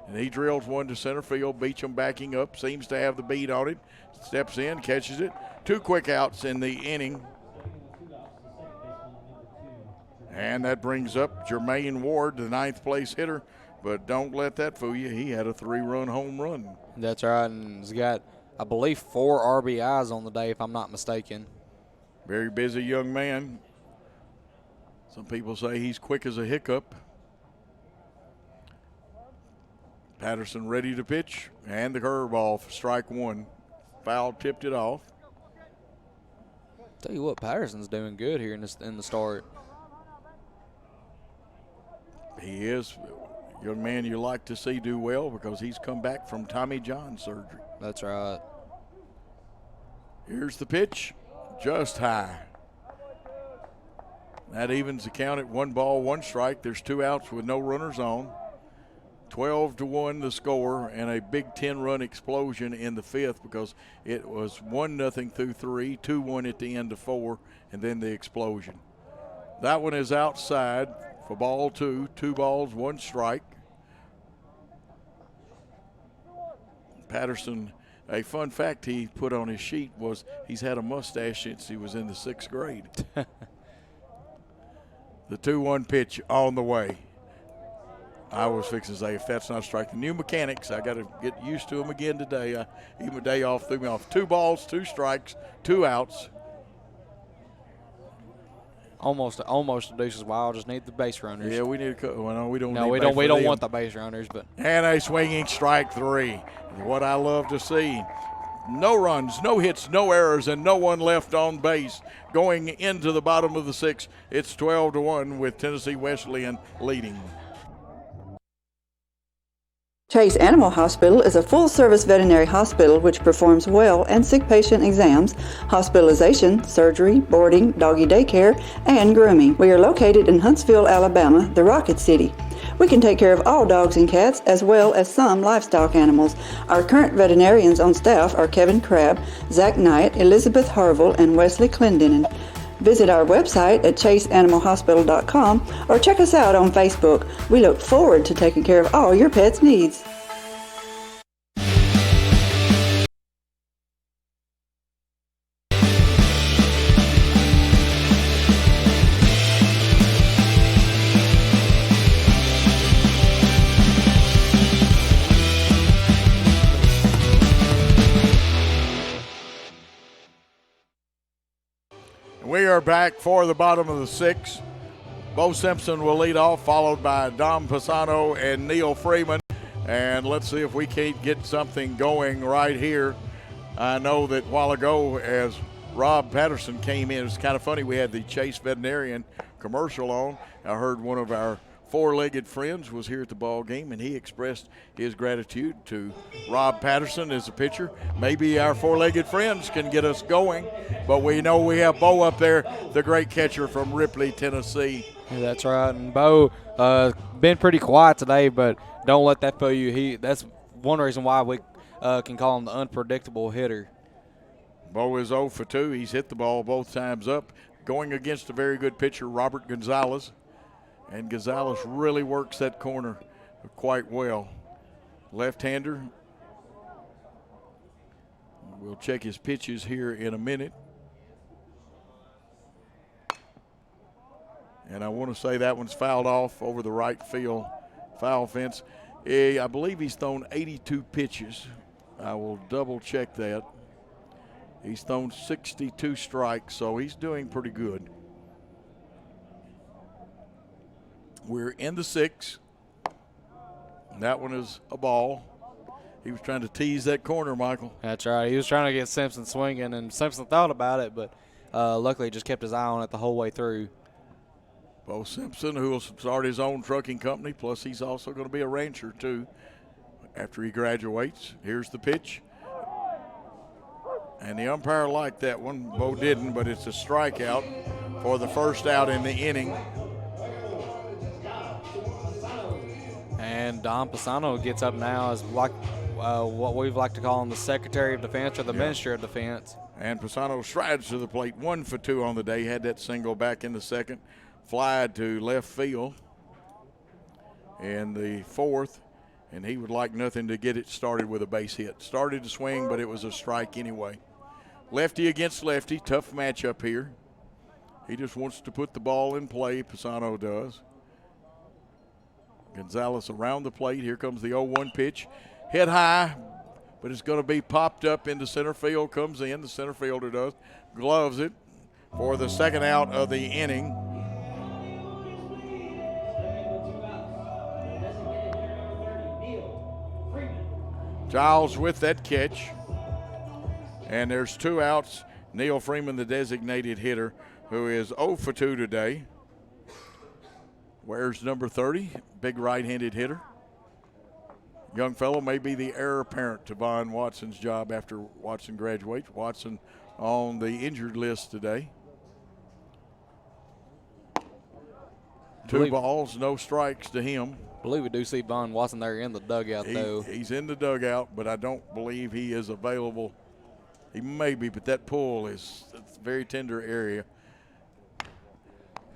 And he drills one to center field. Beecham backing up, seems to have the beat on it. Steps in, catches it. 2 quick outs in the inning. And that brings up Jermaine Ward, the 9th place hitter. But don't let that fool you. He had a 3-run home run. That's right, and he's got, I believe, 4 RBIs on the day, if I'm not mistaken. Very busy young man. Some people say he's quick as a hiccup. Patterson ready to pitch, and the curveball for strike 1. Foul tipped it off. Tell you what, Patterson's doing good here in the start. He is a young man you like to see do well because he's come back from Tommy John surgery. That's right. Here's the pitch, just high. That evens the count at 1 ball, 1 strike. There's 2 outs with no runners on. 12-1 the score, and a big 10-run explosion in the 5th because it was 1-0 through 3, 2-1 at the end of 4, and then the explosion. That one is outside for ball 2. 2 balls, 1 strike. Patterson, a fun fact he put on his sheet was he's had a mustache since he was in the 6th grade. The 2-1 pitch on the way. I was fixing to say, if that's not a strike, the new mechanics, I got to get used to them again today. Even a day off threw me off. 2 balls, 2 strikes, 2 outs. Almost Deuces Wild. Just need the base runners. Yeah, we need to. Well, no, we don't. No, need we don't. We don't want the base runners, but. And a swinging strike 3. What I love to see. No runs, no hits, no errors, and no one left on base. Going into the bottom of the 6th, it's 12-1 with Tennessee Wesleyan leading. Chase Animal Hospital is a full-service veterinary hospital which performs well and sick patient exams, hospitalization, surgery, boarding, doggy daycare, and grooming. We are located in Huntsville, Alabama, the Rocket City. We can take care of all dogs and cats as well as some livestock animals. Our current veterinarians on staff are Kevin Crabb, Zach Knight, Elizabeth Harville, and Wesley Clendenin. Visit our website at chaseanimalhospital.com or check us out on Facebook. We look forward to taking care of all your pet's needs. We are back for the bottom of the 6th. Bo Simpson will lead off, followed by Dom Pisano and Neil Freeman. And let's see if we can't get something going right here. I know that a while ago as Rob Patterson came in, it was kind of funny. We had the Chase Veterinarian commercial on. I heard one of our 4-legged friends was here at the ball game, and he expressed his gratitude to Rob Patterson as a pitcher. Maybe our 4-legged friends can get us going, but we know we have Bo up there, the great catcher from Ripley, Tennessee. Yeah, that's right, and Bo been pretty quiet today, but don't let that fool you. That's one reason why we can call him the unpredictable hitter. Bo is 0 for 2. He's hit the ball both times up, going against a very good pitcher, Robert Gonzalez. And Gonzalez really works that corner quite well. Left-hander. We'll check his pitches here in a minute. And I want to say that one's fouled off over the right field foul fence. I believe he's thrown 82 pitches. I will double check that. He's thrown 62 strikes, so he's doing pretty good. We're in the 6th. That one is a ball. He was trying to tease that corner, Michael. That's right. He was trying to get Simpson swinging, and Simpson thought about it, but luckily just kept his eye on it the whole way through. Bo Simpson, who will start his own trucking company, plus he's also going to be a rancher, too, after he graduates. Here's the pitch. And the umpire liked that one. Bo didn't, but it's a strikeout for the first out in the inning. And Don Pisano gets up now as like what we've like to call him the Secretary of Defense or the Minister of Defense. And Pisano strides to the plate, 1 for 2 on the day. Had that single back in the 2nd. Fly to left field in the 4th, and he would like nothing to get it started with a base hit. Started to swing, but it was a strike anyway. Lefty against lefty, tough matchup here. He just wants to put the ball in play, Pisano does. Gonzalez around the plate. Here comes the 0-1 pitch. Hit high, but it's going to be popped up into center field. Comes in, the center fielder does. Gloves it for the second out of the inning. Giles with that catch. And there's 2 outs. Neil Freeman, the designated hitter, who is 0 for 2 today. Wears number 30, big right-handed hitter. Young fellow may be the heir apparent to Von Watson's job after Watson graduates. Watson on the injured list today. 2 balls, no strikes to him. I believe we do see Von Watson there in the dugout, though. He's in the dugout, but I don't believe he is available. He may be, but that pull is a very tender area.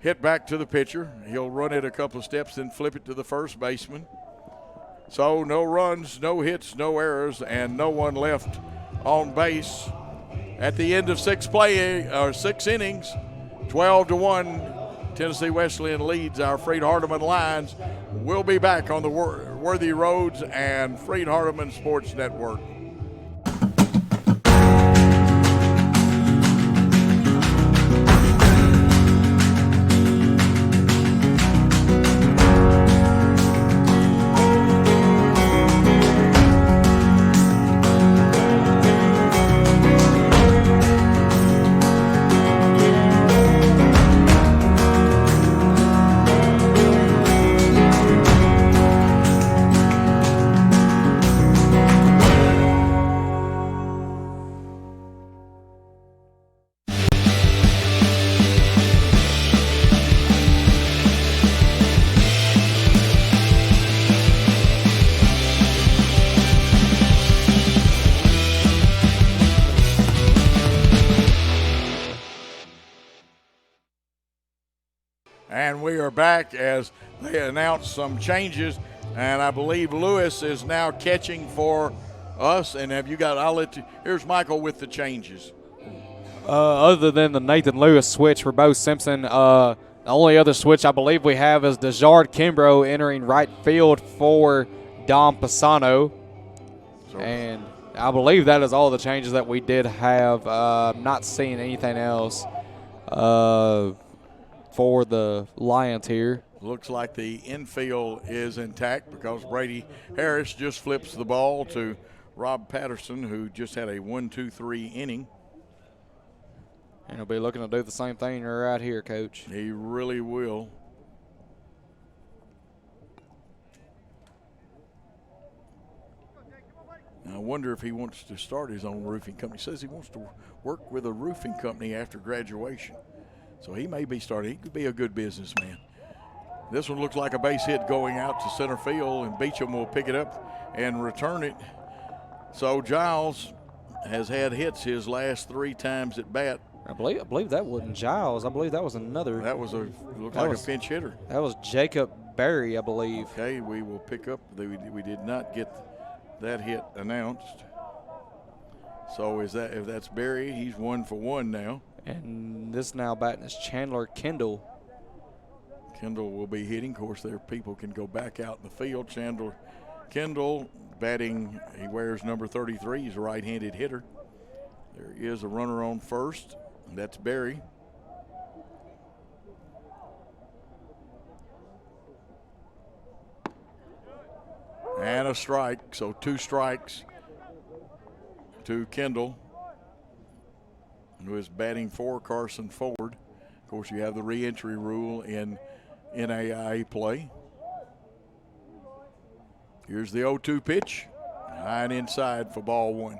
Hit back to the pitcher. He'll run it a couple of steps, then flip it to the first baseman. So no runs, no hits, no errors, and no one left on base. At the end of 6 innings, 12-1. Tennessee Wesleyan leads our Freed-Hardeman Lions. We'll be back on the Worthy Roads and Freed-Hardeman Sports Network. And we are back as they announce some changes, and I believe Lewis is now catching for us. And have you got, here's Michael with the changes. Other than the Nathan Lewis switch for Bo Simpson, the only other switch I believe we have is Dejard Kimbrough entering right field for Dom Pisano. And I believe that is all the changes that we did have. Not seeing anything else for the Lions here. Looks like the infield is intact because Brady Harris just flips the ball to Rob Patterson, who just had a 1-2-3 inning. And he'll be looking to do the same thing right here, Coach. He really will. Now, I wonder if he wants to start his own roofing company. He says he wants to work with a roofing company after graduation. So he may be starting. He could be a good businessman. This one looks like a base hit going out to center field, and Beecham will pick it up and return it. So Giles has had hits his last 3 times at bat. I believe that wasn't Giles. I believe that was another. That was looked like a pinch hitter. That was Jacob Berry, I believe. Okay, we will pick up. We did not get that hit announced. So if that's Berry, he's 1 for 1 now. And this now batting is Chandler Kendall. Kendall will be hitting. Of course, there people can go back out in the field. Chandler Kendall batting. He wears number 33. He's a right-handed hitter. There is a runner on first. And that's Berry. And a strike. So 2 strikes to Kendall, who is batting for Carson Ford. Of course, you have the re-entry rule in NAIA play. Here's the 0-2 pitch. High and inside for ball 1.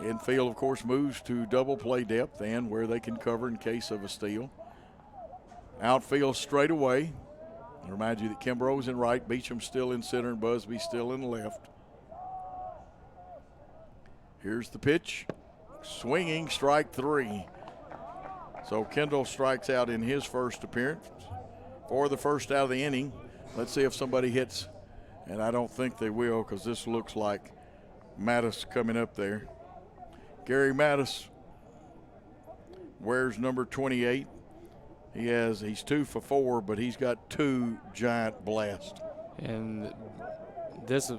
Infield, of course, moves to double play depth and where they can cover in case of a steal. Outfield straight away. I remind you that Kimbrough's in right, Beecham's still in center, and Busby still in left. Here's the pitch. Swinging, strike 3. So Kendall strikes out in his first appearance for the first out of the inning. Let's see if somebody hits, and I don't think they will because this looks like Mattis coming up there. Gary Mattis wears number 28. He's 2 for 4, but he's got 2 giant blasts. And this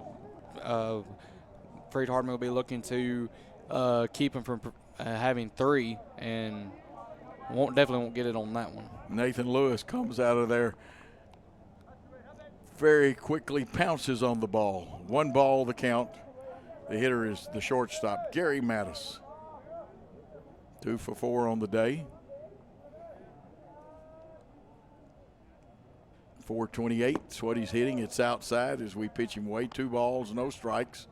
Freed-Hardeman will be looking to keep him from having 3, and definitely won't get it on that one. Nathan Lewis comes out of there, very quickly pounces on the ball. 1 ball the count. The hitter is the shortstop, Gary Mattis. 2 for 4 on the day. 428 is what he's hitting. It's outside as we pitch him away. 2 balls, no strikes.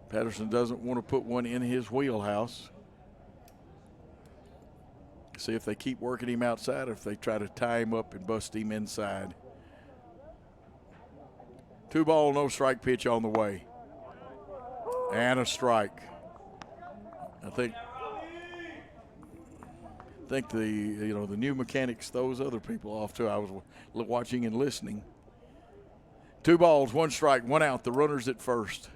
Patterson doesn't want to put one in his wheelhouse. See if they keep working him outside, or if they try to tie him up and bust him inside. 2 ball, no strike pitch on the way. And a strike. I think the new mechanics throws other people off too. I was watching and listening. 2 balls, 1 strike, 1 out. The runner's at first.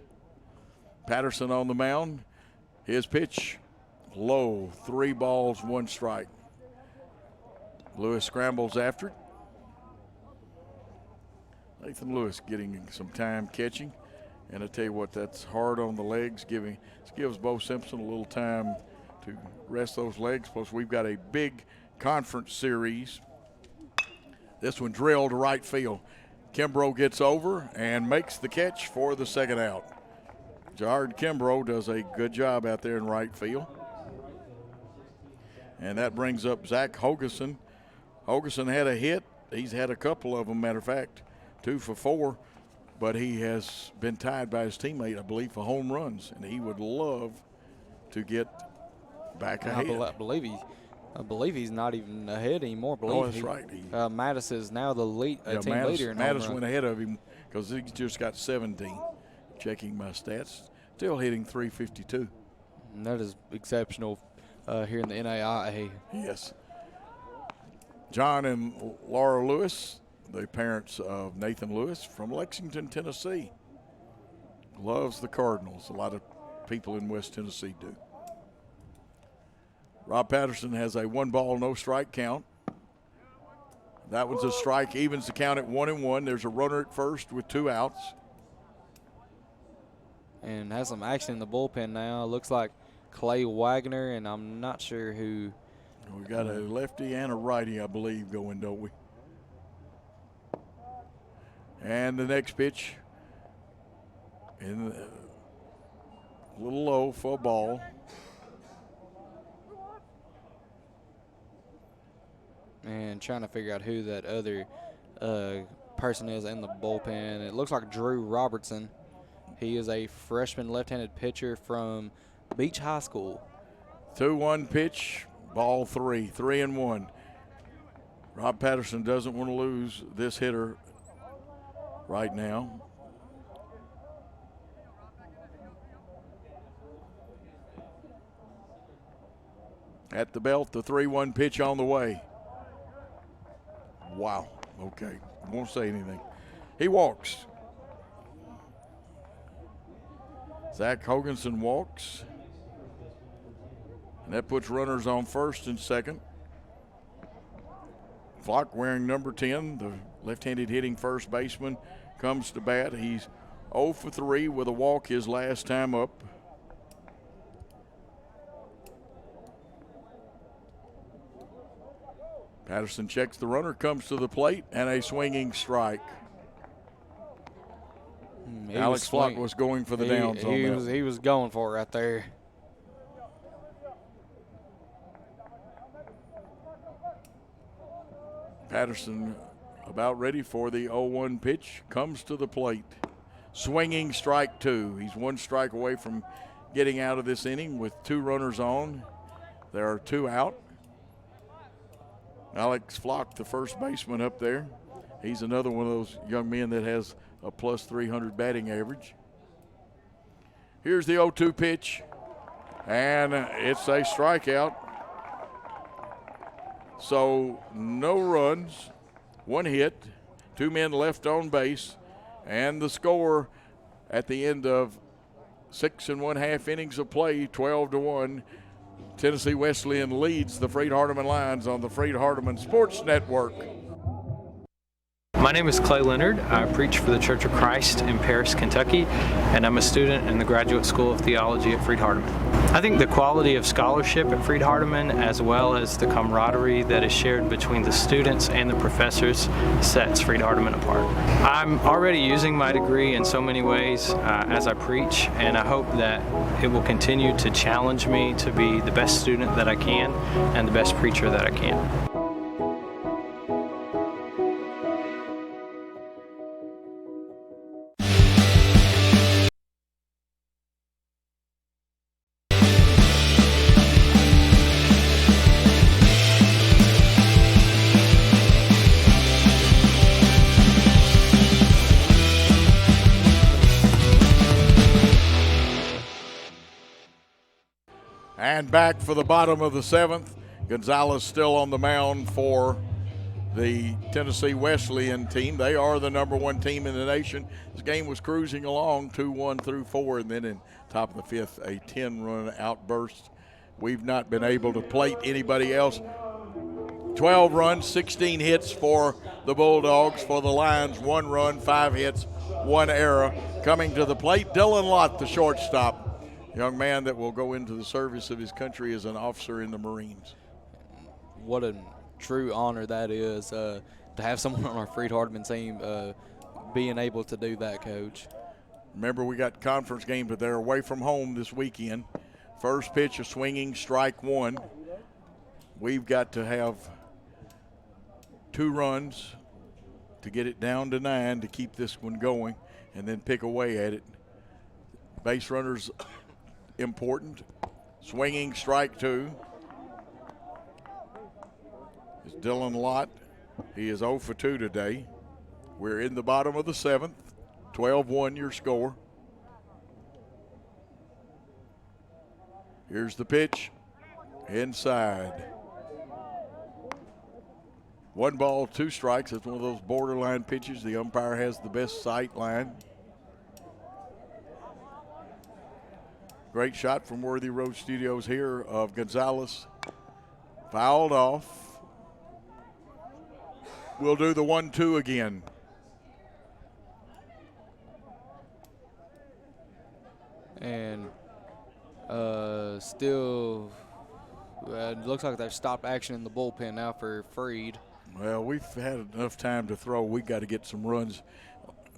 Patterson on the mound. His pitch low. 3 balls, 1 strike. Lewis scrambles after it. Nathan Lewis getting some time catching. And I tell you what, that's hard on the legs. Gives Bo Simpson a little time to rest those legs. Plus, we've got a big conference series. This one drilled to right field. Kimbrough gets over and makes the catch for the 2nd out. Jared Kimbrough does a good job out there in right field. And that brings up Zach Hogeson. Hogeson had a hit. He's had a couple of them, matter of fact, 2 for 4. But he has been tied by his teammate, I believe, for home runs. And he would love to get back ahead. I believe he's not even ahead anymore. That's right. Mattis is now the team leader in home Mattis run. went ahead of him because he just got 17. Checking my stats, still hitting .352. And that is exceptional here in the NAIA. Yes. John and Laura Lewis, the parents of Nathan Lewis from Lexington, Tennessee. Loves the Cardinals. A lot of people in West Tennessee do. Rob Patterson has a 1 ball, no strike count. That one's a strike, evens the count at 1-1. There's a runner at first with 2 outs. And has some action in the bullpen now. Looks like Clay Wagner, and I'm not sure who. We got a lefty and a righty, I believe, going, don't we? And the next pitch, a little low for a ball. And trying to figure out who that other person is in the bullpen. It looks like Drew Robertson. He is a freshman left-handed pitcher from Beach High School. 2-1 pitch, ball 3, 3-1. Rob Patterson doesn't want to lose this hitter right now. At the belt, the 3-1 pitch on the way. Wow. Okay. Won't say anything. He walks. Zach Hoganson walks. And that puts runners on first and second. Flock, wearing number 10, the left-handed hitting first baseman, comes to bat. He's 0 for 3 with a walk his last time up. Patterson checks the runner, comes to the plate, and a swinging strike. Alex Flock was going for the downs on that. He was going for it right there. Patterson about ready for the 0-1 pitch, comes to the plate. Swinging strike 2. He's 1 strike away from getting out of this inning with 2 runners on. There are 2 out. Alex Flock, the first baseman up there. He's another one of those young men that has a plus 300 batting average. Here's the 0-2 pitch, and it's a strikeout. So no runs, 1 hit, 2 men left on base, and the score at the end of 6 1/2 innings of play, 12-1. Tennessee Wesleyan leads the Freed-Hardeman Lions on the Freed-Hardeman Sports Network. My name is Clay Leonard. I preach for the Church of Christ in Paris, Kentucky, and I'm a student in the Graduate School of Theology at Freed-Hardeman. I think the quality of scholarship at Freed-Hardeman, as well as the camaraderie that is shared between the students and the professors, sets Freed-Hardeman apart. I'm already using my degree in so many ways as I preach, and I hope that it will continue to challenge me to be the best student that I can and the best preacher that I can. And back for the bottom of the 7th. Gonzalez still on the mound for the Tennessee Wesleyan team. They are the number 1 team in the nation. This game was cruising along 2-1 through 4, and then in top of the 5th, a 10-run outburst. We've not been able to plate anybody else. 12 runs, 16 hits for the Bulldogs. For the Lions, 1 run, 5 hits, 1 error. Coming to the plate, Dylan Lott, the shortstop. Young man that will go into the service of his country as an officer in the Marines. What a true honor that is to have someone on our Freed-Hardeman team being able to do that, Coach. Remember, we got conference games, but they're away from home this weekend. First pitch, a swinging strike 1. We've got to have 2 runs to get it down to 9 to keep this one going and then pick away at it. Base runners important. Swinging strike 2. It's Dylan Lott. He is 0 for 2 today. We're in the bottom of the 7th. 12-1 your score. Here's the pitch. Inside. 1 ball, 2 strikes. It's one of those borderline pitches. The umpire has the best sight line. Great shot from Worthy Road Studios here of Gonzalez. Fouled off. We'll do the 1-2 again. And still, it looks like they've stopped action in the bullpen now for Freed. Well, we've had enough time to throw. We got to get some runs.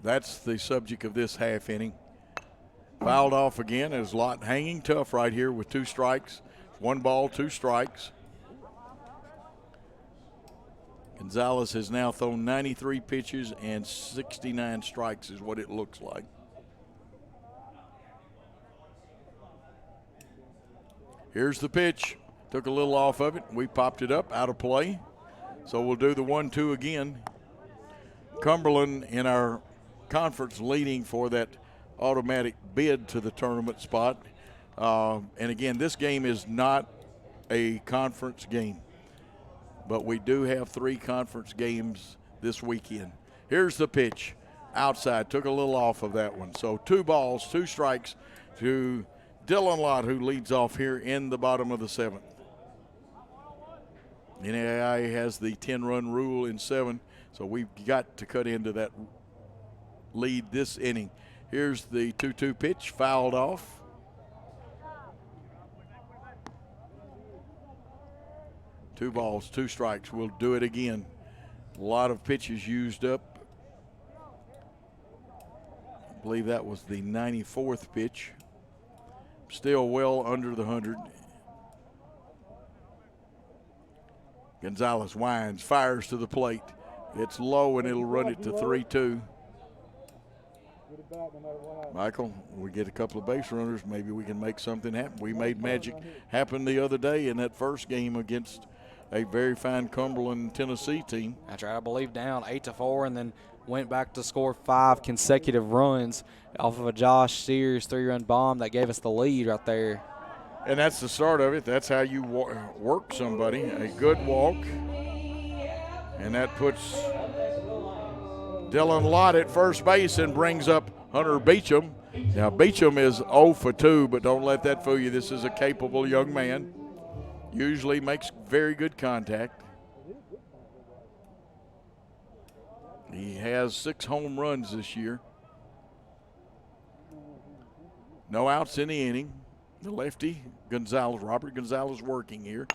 That's the subject of this half inning. Fouled off again. Is Lott hanging tough right here with 2 strikes. 1 ball, 2 strikes. Gonzalez has now thrown 93 pitches and 69 strikes is what it looks like. Here's the pitch. Took a little off of it. We popped it up, out of play. So we'll do the 1-2 again. Cumberland in our conference leading for that automatic bid to the tournament spot. And again, this game is not a conference game. But we do have 3 conference games this weekend. Here's the pitch. Outside, took a little off of that one. So 2 balls, 2 strikes to Dylan Lott, who leads off here in the bottom of the 7th. NAIA has the 10-run rule in 7, so we've got to cut into that lead this inning. Here's the 2-2 pitch, fouled off. Two balls, 2 strikes. We'll do it again. A lot of pitches used up. I believe that was the 94th pitch. Still well under the 100. Gonzalez winds, fires to the plate. It's low and it'll run it to 3-2. Michael, we get a couple of base runners. Maybe we can make something happen. We made magic happen the other day in that first game against a very fine Cumberland, Tennessee team. That's right. I believe down 8-4, and then went back to score 5 consecutive runs off of a Josh Sears 3-run bomb that gave us the lead right there. And that's the start of it. That's how you work somebody. A good walk. And that puts Dylan Lott at first base and brings up Hunter Beecham. Now, Beecham is 0 for 2, but don't let that fool you. This is a capable young man. Usually makes very good contact. He has 6 home runs this year. No outs in the inning. The lefty, Gonzalez, Robert Gonzalez working here.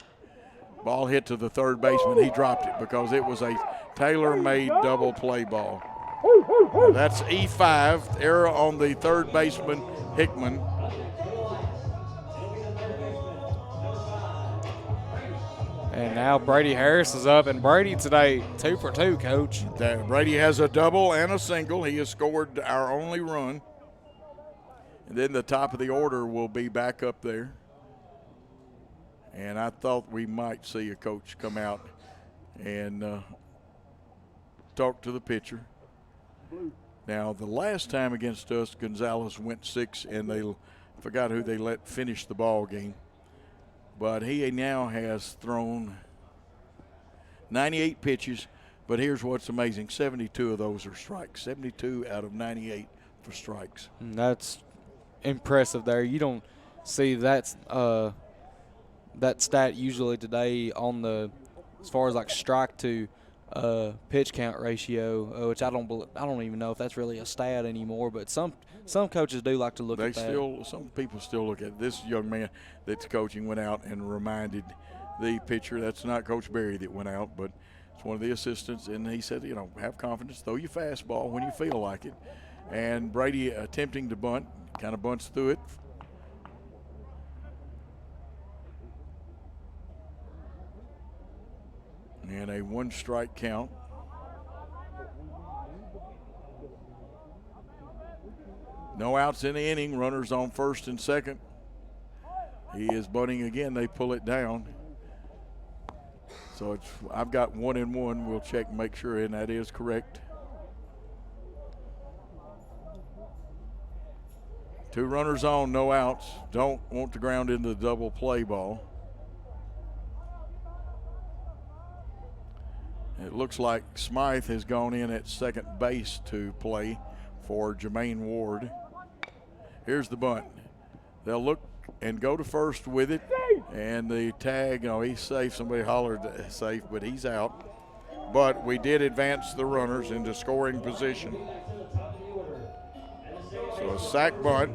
Ball hit to the third baseman. He dropped it because it was a tailor-made double play ball. Now that's E5, error on the third baseman, Hickman. And now Brady Harris is up, and Brady today 2 for 2, Coach. Brady has a double and a single. He has scored our only run. And then the top of the order will be back up there. And I thought we might see a coach come out and talk to the pitcher. Now, the last time against us, Gonzalez went 6, and they forgot who they let finish the ball game. But he now has thrown 98 pitches. But here's what's amazing. 72 of those are strikes. 72 out of 98 for strikes. That's impressive there. You don't see that stat usually today on the, as far as like strike to pitch count ratio, which I don't even know if that's really a stat anymore, but some coaches do like to look at that. Some people still look at it. This young man that's coaching went out and reminded the pitcher. That's not Coach Berry that went out, but it's one of the assistants, and he said, have confidence, throw your fastball when you feel like it. And Brady attempting to bunt, kind of bunts through it. And a 1-strike count. No outs in the inning. Runners on first and second. He is bunting again. They pull it down. So I've got 1-1. We'll check and make sure, and that is correct. 2 runners on, no outs. Don't want to ground into the double play ball. It looks like Smythe has gone in at second base to play for Jermaine Ward. Here's the bunt. They'll look and go to first with it. And the tag, he's safe. Somebody hollered safe, but he's out. But we did advance the runners into scoring position. So a sack bunt.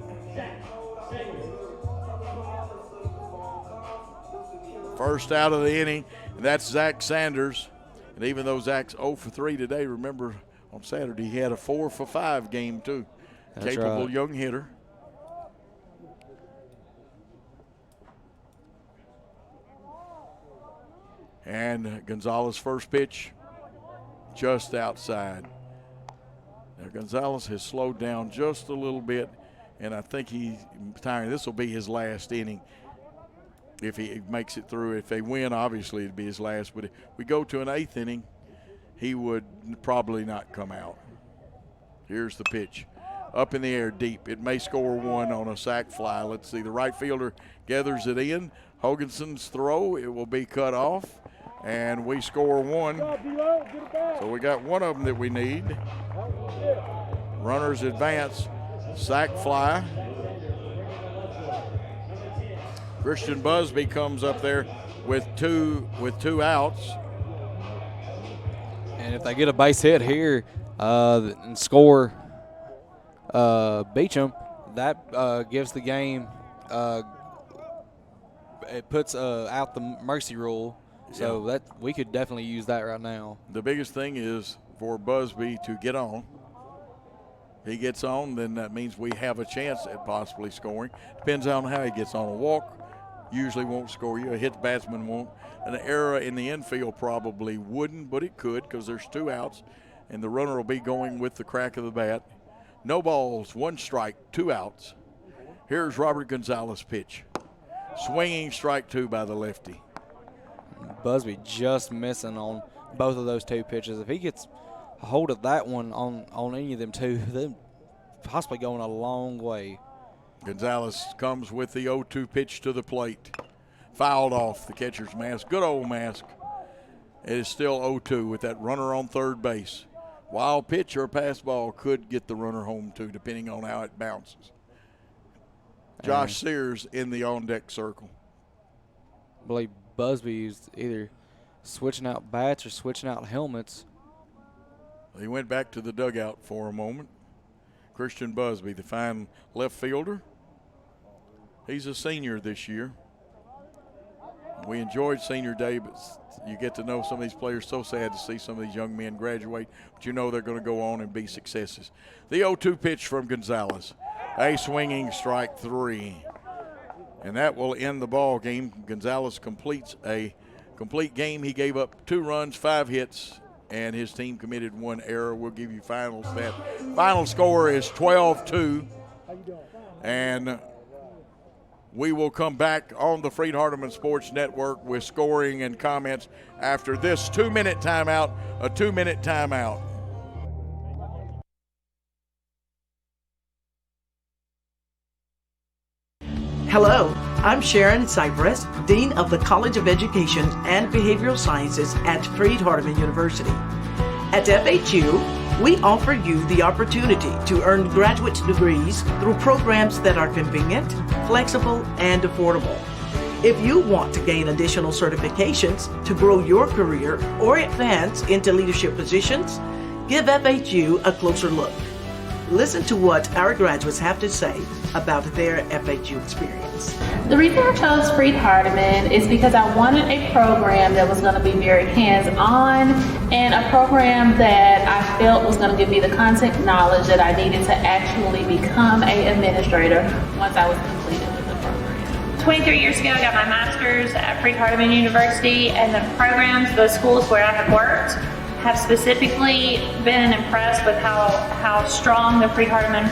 First out of the inning, and that's Zach Sanders. And even though Zach's 0 for 3 today, remember on Saturday he had a 4 for 5 game too. That's capable right. Young hitter. And Gonzalez first pitch just outside. Now Gonzalez has slowed down just a little bit, and I think he's tiring. This will be his last inning if he makes it through. If they win, obviously it'd be his last. But if we go to an 8th inning, he would probably not come out. Here's the pitch. Up in the air, deep. It may score 1 on a sac fly. Let's see. The right fielder gathers it in. Hoganson's throw, it will be cut off, and we score one. So we got one of them that we need. Runners advance, sack fly. Christian Busby comes up there with two outs. And if they get a base hit here and score Beecham, that gives the game. It puts out the mercy rule, so that we could definitely use that right now. The biggest thing is for Busby to get on. He gets on, then that means we have a chance at possibly scoring. Depends on how he gets on. A walk usually won't score you. A hit batsman won't. An error in the infield probably wouldn't, but it could because there's two outs, and the runner will be going with the crack of the bat. No balls, one strike, two outs. Here's Robert Gonzalez pitch. Swinging strike two by the lefty. Busby just missing on both of those two pitches. If he gets a hold of that one on any of them two, then possibly going a long way. Gonzalez comes with the 0-2 pitch to the plate. Fouled off the catcher's mask. Good old mask. It is still 0-2 with that runner on third base. Wild pitch or pass ball could get the runner home too, depending on how it bounces. Josh Sears in the on-deck circle. I believe Busby is either switching out bats or switching out helmets. He went back to the dugout for a moment. Christian Busby, the fine left fielder. He's a senior this year. We enjoyed senior day, but you get to know some of these players. So sad to see some of these young men graduate, but you know they're going to go on and be successes. The 0-2 pitch from Gonzalez. A swinging strike three. And that will end the ball game. Gonzalez completes a complete game. He gave up 2 runs, 5 hits, and his team committed 1 error. We'll give you final stat. Final score is 12-2. And we will come back on the Freed-Hardeman Sports Network with scoring and comments after this 2-minute timeout, a 2-minute timeout. Hello, I'm Sharon Cypress, Dean of the College of Education and Behavioral Sciences at Freed-Hardeman University. At FHU, we offer you the opportunity to earn graduate degrees through programs that are convenient, flexible, and affordable. If you want to gain additional certifications to grow your career or advance into leadership positions, give FHU a closer look. Listen to what our graduates have to say about their FHU experience. The reason I chose Freed-Hardeman is because I wanted a program that was going to be very hands-on and a program that I felt was going to give me the content knowledge that I needed to actually become an administrator once I was completed with the program. 23 years ago, I got my master's at Freed-Hardeman University, and the programs, the schools where I have worked, have specifically been impressed with how strong the Freed-Hardeman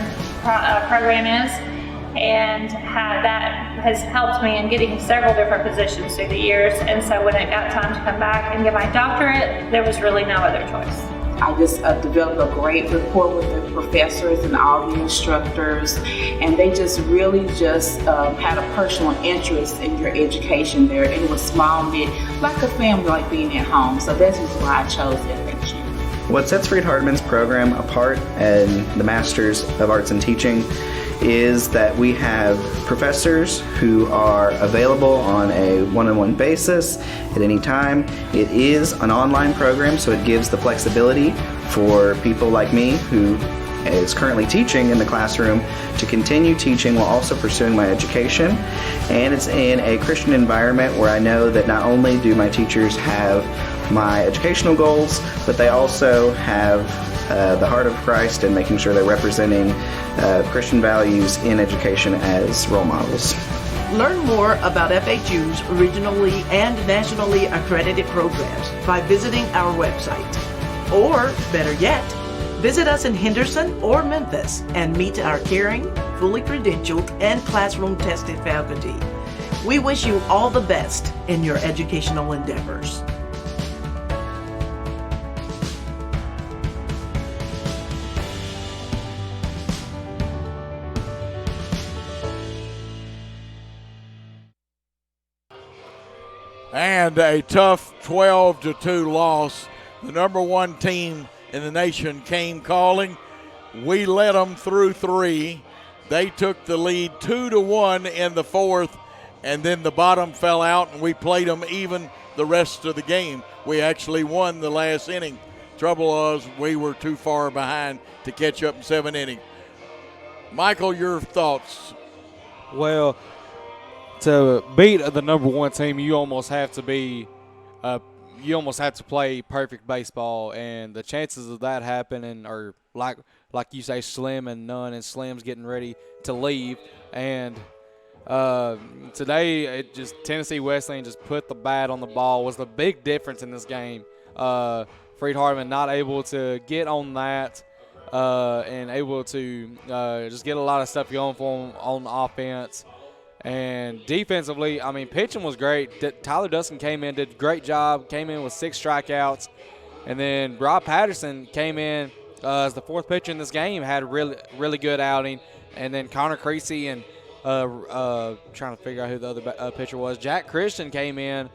program is, and that has helped me in getting several different positions through the years. And so when it got time to come back and get my doctorate, there was really no other choice. I just developed a great rapport with the professors and all the instructors, and they just really had a personal interest in your education there, and it was small-knit, like a family, like being at home. So that's just why I chose FHU. What sets Freed-Hardeman's program apart and the Masters of Arts in Teaching is that we have professors who are available on a one-on-one basis at any time. It is an online program, so it gives the flexibility for people like me who is currently teaching in the classroom to continue teaching while also pursuing my education. And it's in a Christian environment where I know that not only do my teachers have my educational goals, but they also have the heart of Christ and making sure they're representing Christian values in education as role models. Learn more about FHU's regionally and nationally accredited programs by visiting our website. Or, better yet, visit us in Henderson or Memphis and meet our caring, fully credentialed, and classroom-tested faculty. We wish you all the best in your educational endeavors. And a tough 12-2 loss. The number one team in the nation came calling. We led them through 3. They took the lead 2-1 in the 4th, and then the bottom fell out, and we played them even the rest of the game. We actually won the last inning. Trouble was we were too far behind to catch up in 7 innings. Michael, your thoughts? Well, to beat the number one team, you almost have to play perfect baseball, and the chances of that happening are like you say, slim and none. And Slim's getting ready to leave, and today Tennessee Wesleyan just put the bat on the ball. Was the big difference in this game. Freed-Hardeman not able to get on that. And able to just get a lot of stuff going for him on offense. And defensively, I mean, pitching was great. Tyler Dustin came in, did a great job, came in with 6 strikeouts. And then Rob Patterson came in as the 4th pitcher in this game, had a really, really good outing. And then Connor Creasy and trying to figure out who the other pitcher was. Jack Christian came in,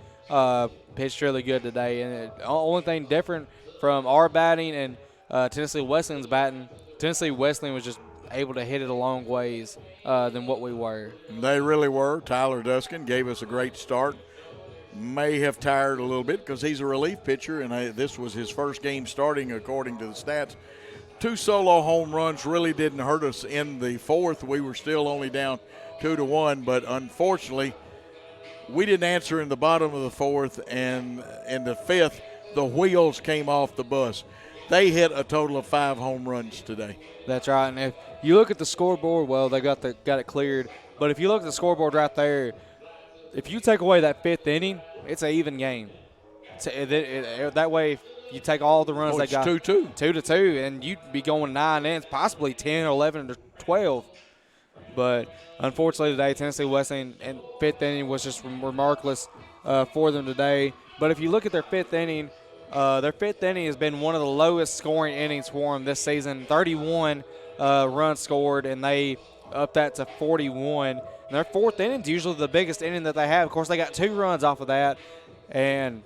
pitched really good today. And the only thing different from our batting and Tennessee Wesleyan's batting, Tennessee Wesleyan was just able to hit it a long ways than what we were. They really were. Tyler Dustin gave us a great start. May have tired a little bit because he's a relief pitcher, and this was his first game starting according to the stats. 2 solo home runs really didn't hurt us in the 4th. We were still only down 2-1, but unfortunately we didn't answer in the bottom of the 4th, and in the 5th the wheels came off the bus. They hit a total of 5 home runs today. That's right. And if you look at the scoreboard, well, they got it cleared. But if you look at the scoreboard right there, if you take away that 5th inning, it's an even game. That way, if you take all the runs they got, 2-2. 2-2, and you'd be going 9 innings, possibly 10 or 11 or 12. But unfortunately today, Tennessee Wesleyan and 5th inning was just remarkable for them today. But if you look at their 5th inning has been one of the lowest scoring innings for them this season. 31 runs scored, and they upped that to 41. And their 4th inning is usually the biggest inning that they have. Of course, they got 2 runs off of that, and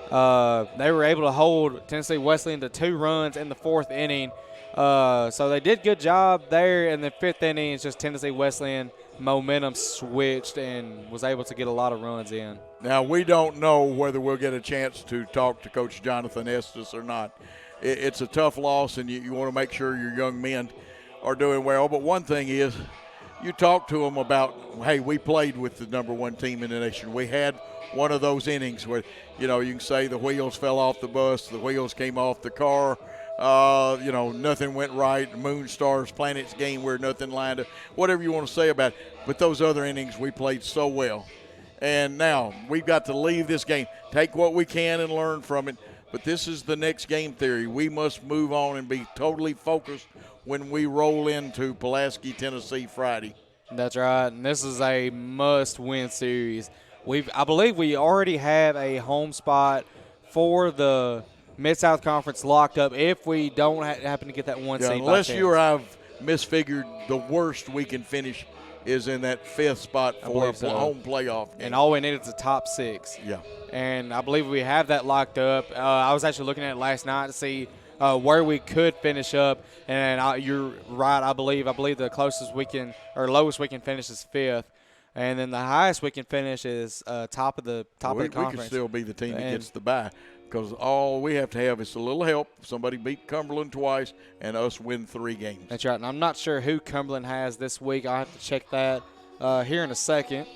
they were able to hold Tennessee Wesleyan to 2 runs in the 4th inning. So they did a good job there. In the 5th inning, it's just Tennessee Wesleyan momentum switched and was able to get a lot of runs in. Now, we don't know whether we'll get a chance to talk to Coach Jonathan Estes or not. It's a tough loss, and you want to make sure your young men are doing well. But one thing is, you talk to them about, hey, we played with the number one team in the nation. We had one of those innings where, you can say the wheels fell off the bus, the wheels came off the car. Nothing went right. Moon, stars, planets game where nothing lined up. Whatever you want to say about it. But those other innings, we played so well. And now we've got to leave this game, take what we can and learn from it. But this is the next game theory. We must move on and be totally focused when we roll into Pulaski, Tennessee Friday. That's right. And this is a must-win series. I believe we already have a home spot for the Mid-South Conference locked up if we don't happen to get that one seed. Unless you or I've misfigured, the worst we can finish is in that 5th spot for a home playoff game. And all we need is a top 6. Yeah. And I believe we have that locked up. I was actually looking at it last night to see where we could finish up. And you're right. I believe the closest we can or lowest we can finish is 5th. And then the highest we can finish is top of the conference. We can still be the team that gets the bye. Because all we have to have is a little help. Somebody beat Cumberland twice and us win 3 games. That's right. And I'm not sure who Cumberland has this week. I'll have to check that here in a second.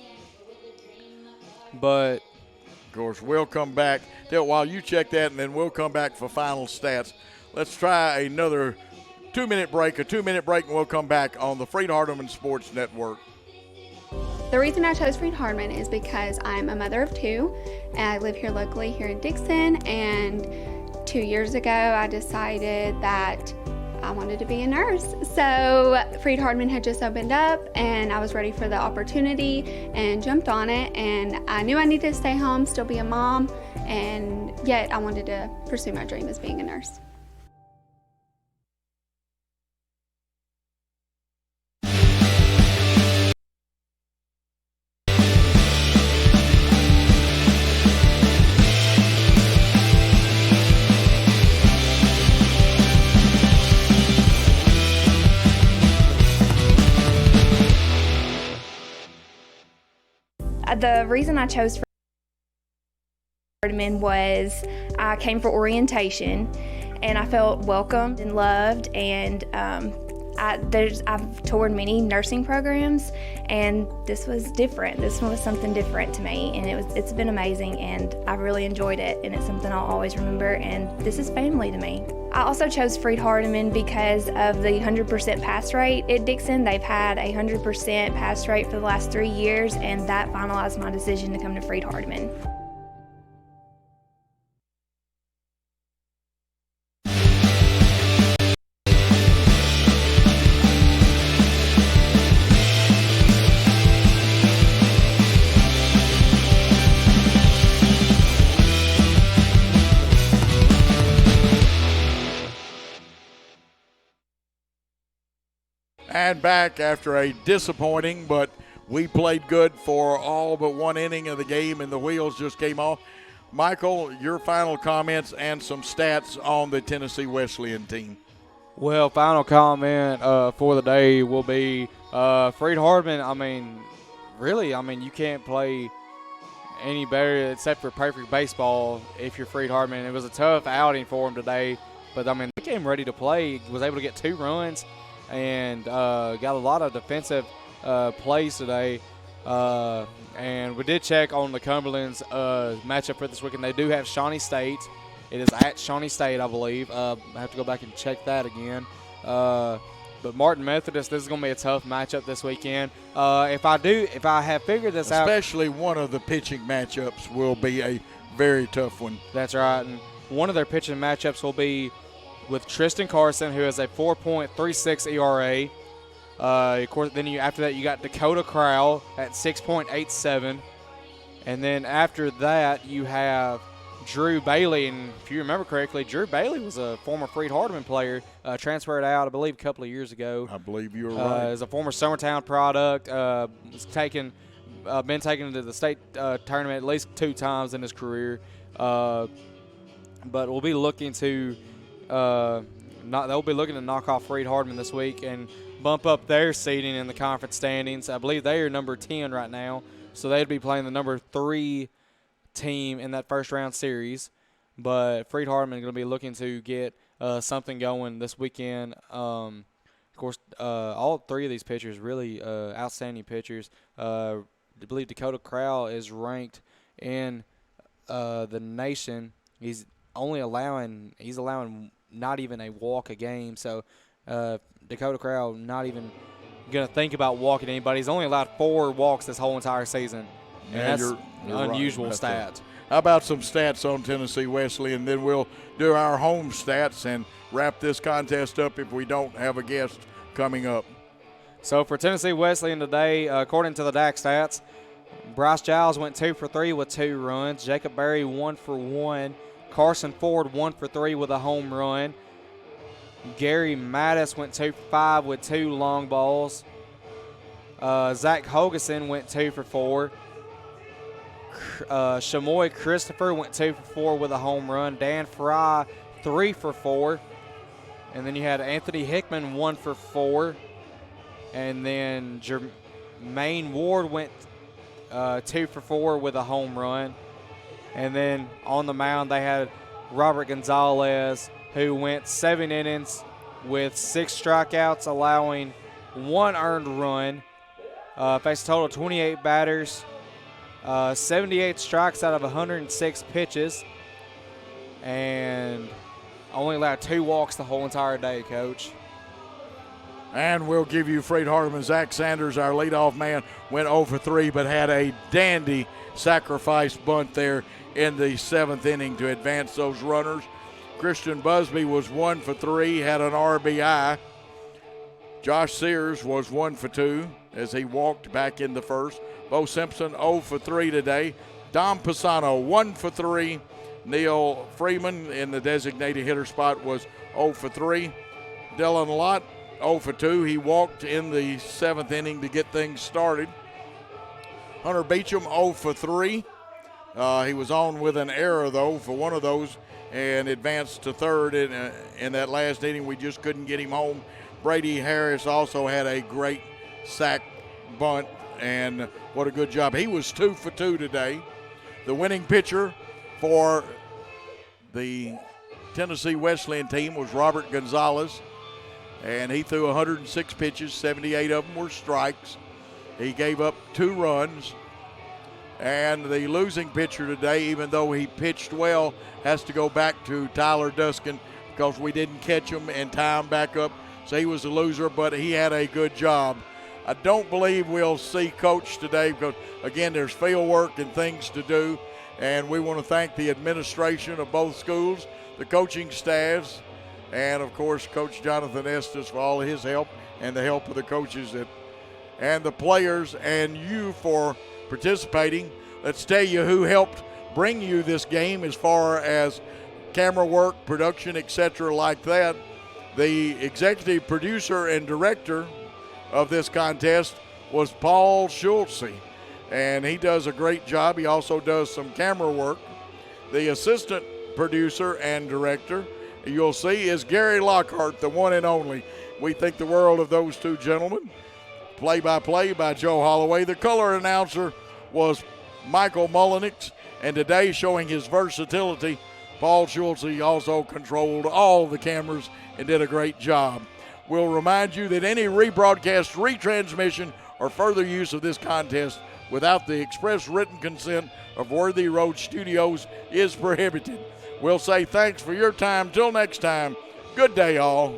But, of course, we'll come back. While you check that, and then we'll come back for final stats. Let's try another 2-minute break, and we'll come back on the Freed-Hardeman Sports Network. The reason I chose Freed-Hardeman is because I'm a mother of 2, and I live here locally here in Dixon, and 2 years ago I decided that I wanted to be a nurse. So Freed-Hardeman had just opened up, and I was ready for the opportunity and jumped on it, and I knew I needed to stay home, still be a mom, and yet I wanted to pursue my dream as being a nurse. The reason I chose Freed-Hardeman was I came for orientation, and I felt welcomed and loved, and I've toured many nursing programs, and this was different. This one was something different to me, and it's been amazing, and I've really enjoyed it, and it's something I'll always remember, and this is family to me. I also chose Freed-Hardeman because of the 100% pass rate at Dixon. They've had a 100% pass rate for the last 3 years, and that finalized my decision to come to Freed-Hardeman. And back after a disappointing, but we played good for all but one inning of the game, and the wheels just came off. Michael, your final comments and some stats on the Tennessee Wesleyan team. Well, final comment for the day will be Freed-Hardeman. You can't play any better except for perfect baseball if you're Freed-Hardeman. It was a tough outing for him today, but they came ready to play. Was able to get 2 runs and got a lot of defensive plays today. And we did check on the Cumberland's matchup for this weekend. They do have Shawnee State. It is at Shawnee State, I believe. I have to go back and check that again. But Martin Methodist, this is going to be a tough matchup this weekend. If I have figured this out. Especially one of the pitching matchups will be a very tough one. That's right. And one of their pitching matchups will be with Tristan Carson, who has a 4.36 ERA. Of course, then after that, you got Dakota Crowell at 6.87. And then after that, you have Drew Bailey. And if you remember correctly, Drew Bailey was a former Freed-Hardeman player, transferred out, I believe, a couple of years ago. I believe you were right. As a former Summertown product, was been taken to the state tournament at least 2 times in his career. But we'll be looking to they'll be looking to knock off Freed-Hardeman this week and bump up their seeding in the conference standings. I believe they are number 10 right now, so they'd be playing the number 3 team in that first round series. But Freed-Hardeman is going to be looking to get something going this weekend. Of course, all 3 of these pitchers really outstanding pitchers. I believe Dakota Crowell is ranked in the nation. He's allowing not even a walk a game. So Dakota Crowell not even going to think about walking anybody. He's only allowed 4 walks this whole entire season. And that's you're unusual right. stats. How about some stats on Tennessee Wesleyan, and then we'll do our home stats and wrap this contest up if we don't have a guest coming up. So for Tennessee Wesleyan today, according to the DAC stats, Bryce Giles went 2 for 3 with 2 runs. Jacob Berry 1 for 1. Carson Ford 1 for 3 with a home run. Gary Mattis went 2 for 5 with 2 long balls. Zach Hogeson went 2 for 4. Shamoy Christopher went 2 for 4 with a home run. Dan Fry 3 for 4. And then you had Anthony Hickman 1 for 4. And then Jermaine Ward went 2 for 4 with a home run. And then on the mound, they had Robert Gonzalez, who went 7 innings with 6 strikeouts, allowing 1 earned run. Faced a total of 28 batters, 78 strikes out of 106 pitches, and only allowed 2 walks the whole entire day, Coach. And we'll give you Freed-Hardeman. Zach Sanders, our leadoff man, went 0 for 3, but had a dandy sacrifice bunt there in the 7th inning to advance those runners. Christian Busby was 1 for 3, had an RBI. Josh Sears was 1 for 2 as he walked back in the first. Bo Simpson 0 for 3 today. Dom Pisano 1 for 3. Neil Freeman in the designated hitter spot was 0 for 3. Dylan Lott 0 for 2. He walked in the 7th inning to get things started. Hunter Beecham 0 for 3. He was on with an error, though, for one of those and advanced to third in that last inning. We just couldn't get him home. Brady Harris also had a great sac bunt, and what a good job. He was 2 for 2 today. The winning pitcher for the Tennessee Wesleyan team was Robert Gonzalez, and he threw 106 pitches, 78 of them were strikes. He gave up 2 runs. And the losing pitcher today, even though he pitched well, has to go back to Tyler Duskin because we didn't catch him and tie him back up. So he was a loser, but he had a good job. I don't believe we'll see Coach today because, again, there's field work and things to do. And we want to thank the administration of both schools, the coaching staffs, and, of course, Coach Jonathan Estes for all of his help and the help of the coaches and the players and you for participating. Let's tell you who helped bring you this game as far as camera work, production, etc. like that. The executive producer and director of this contest was Paul Schultze, and he does a great job. He also does some camera work. The assistant producer and director, you'll see, is Gary Lockhart, the one and only. We think the world of those two gentlemen. Play-by-play by Joe Holloway. The color announcer was Michael Mullenix, and today, showing his versatility, Paul Schultze also controlled all the cameras and did a great job. We'll remind you that any rebroadcast, retransmission, or further use of this contest without the express written consent of Worthy Road Studios is prohibited. We'll say thanks for your time. Till next time, good day, all.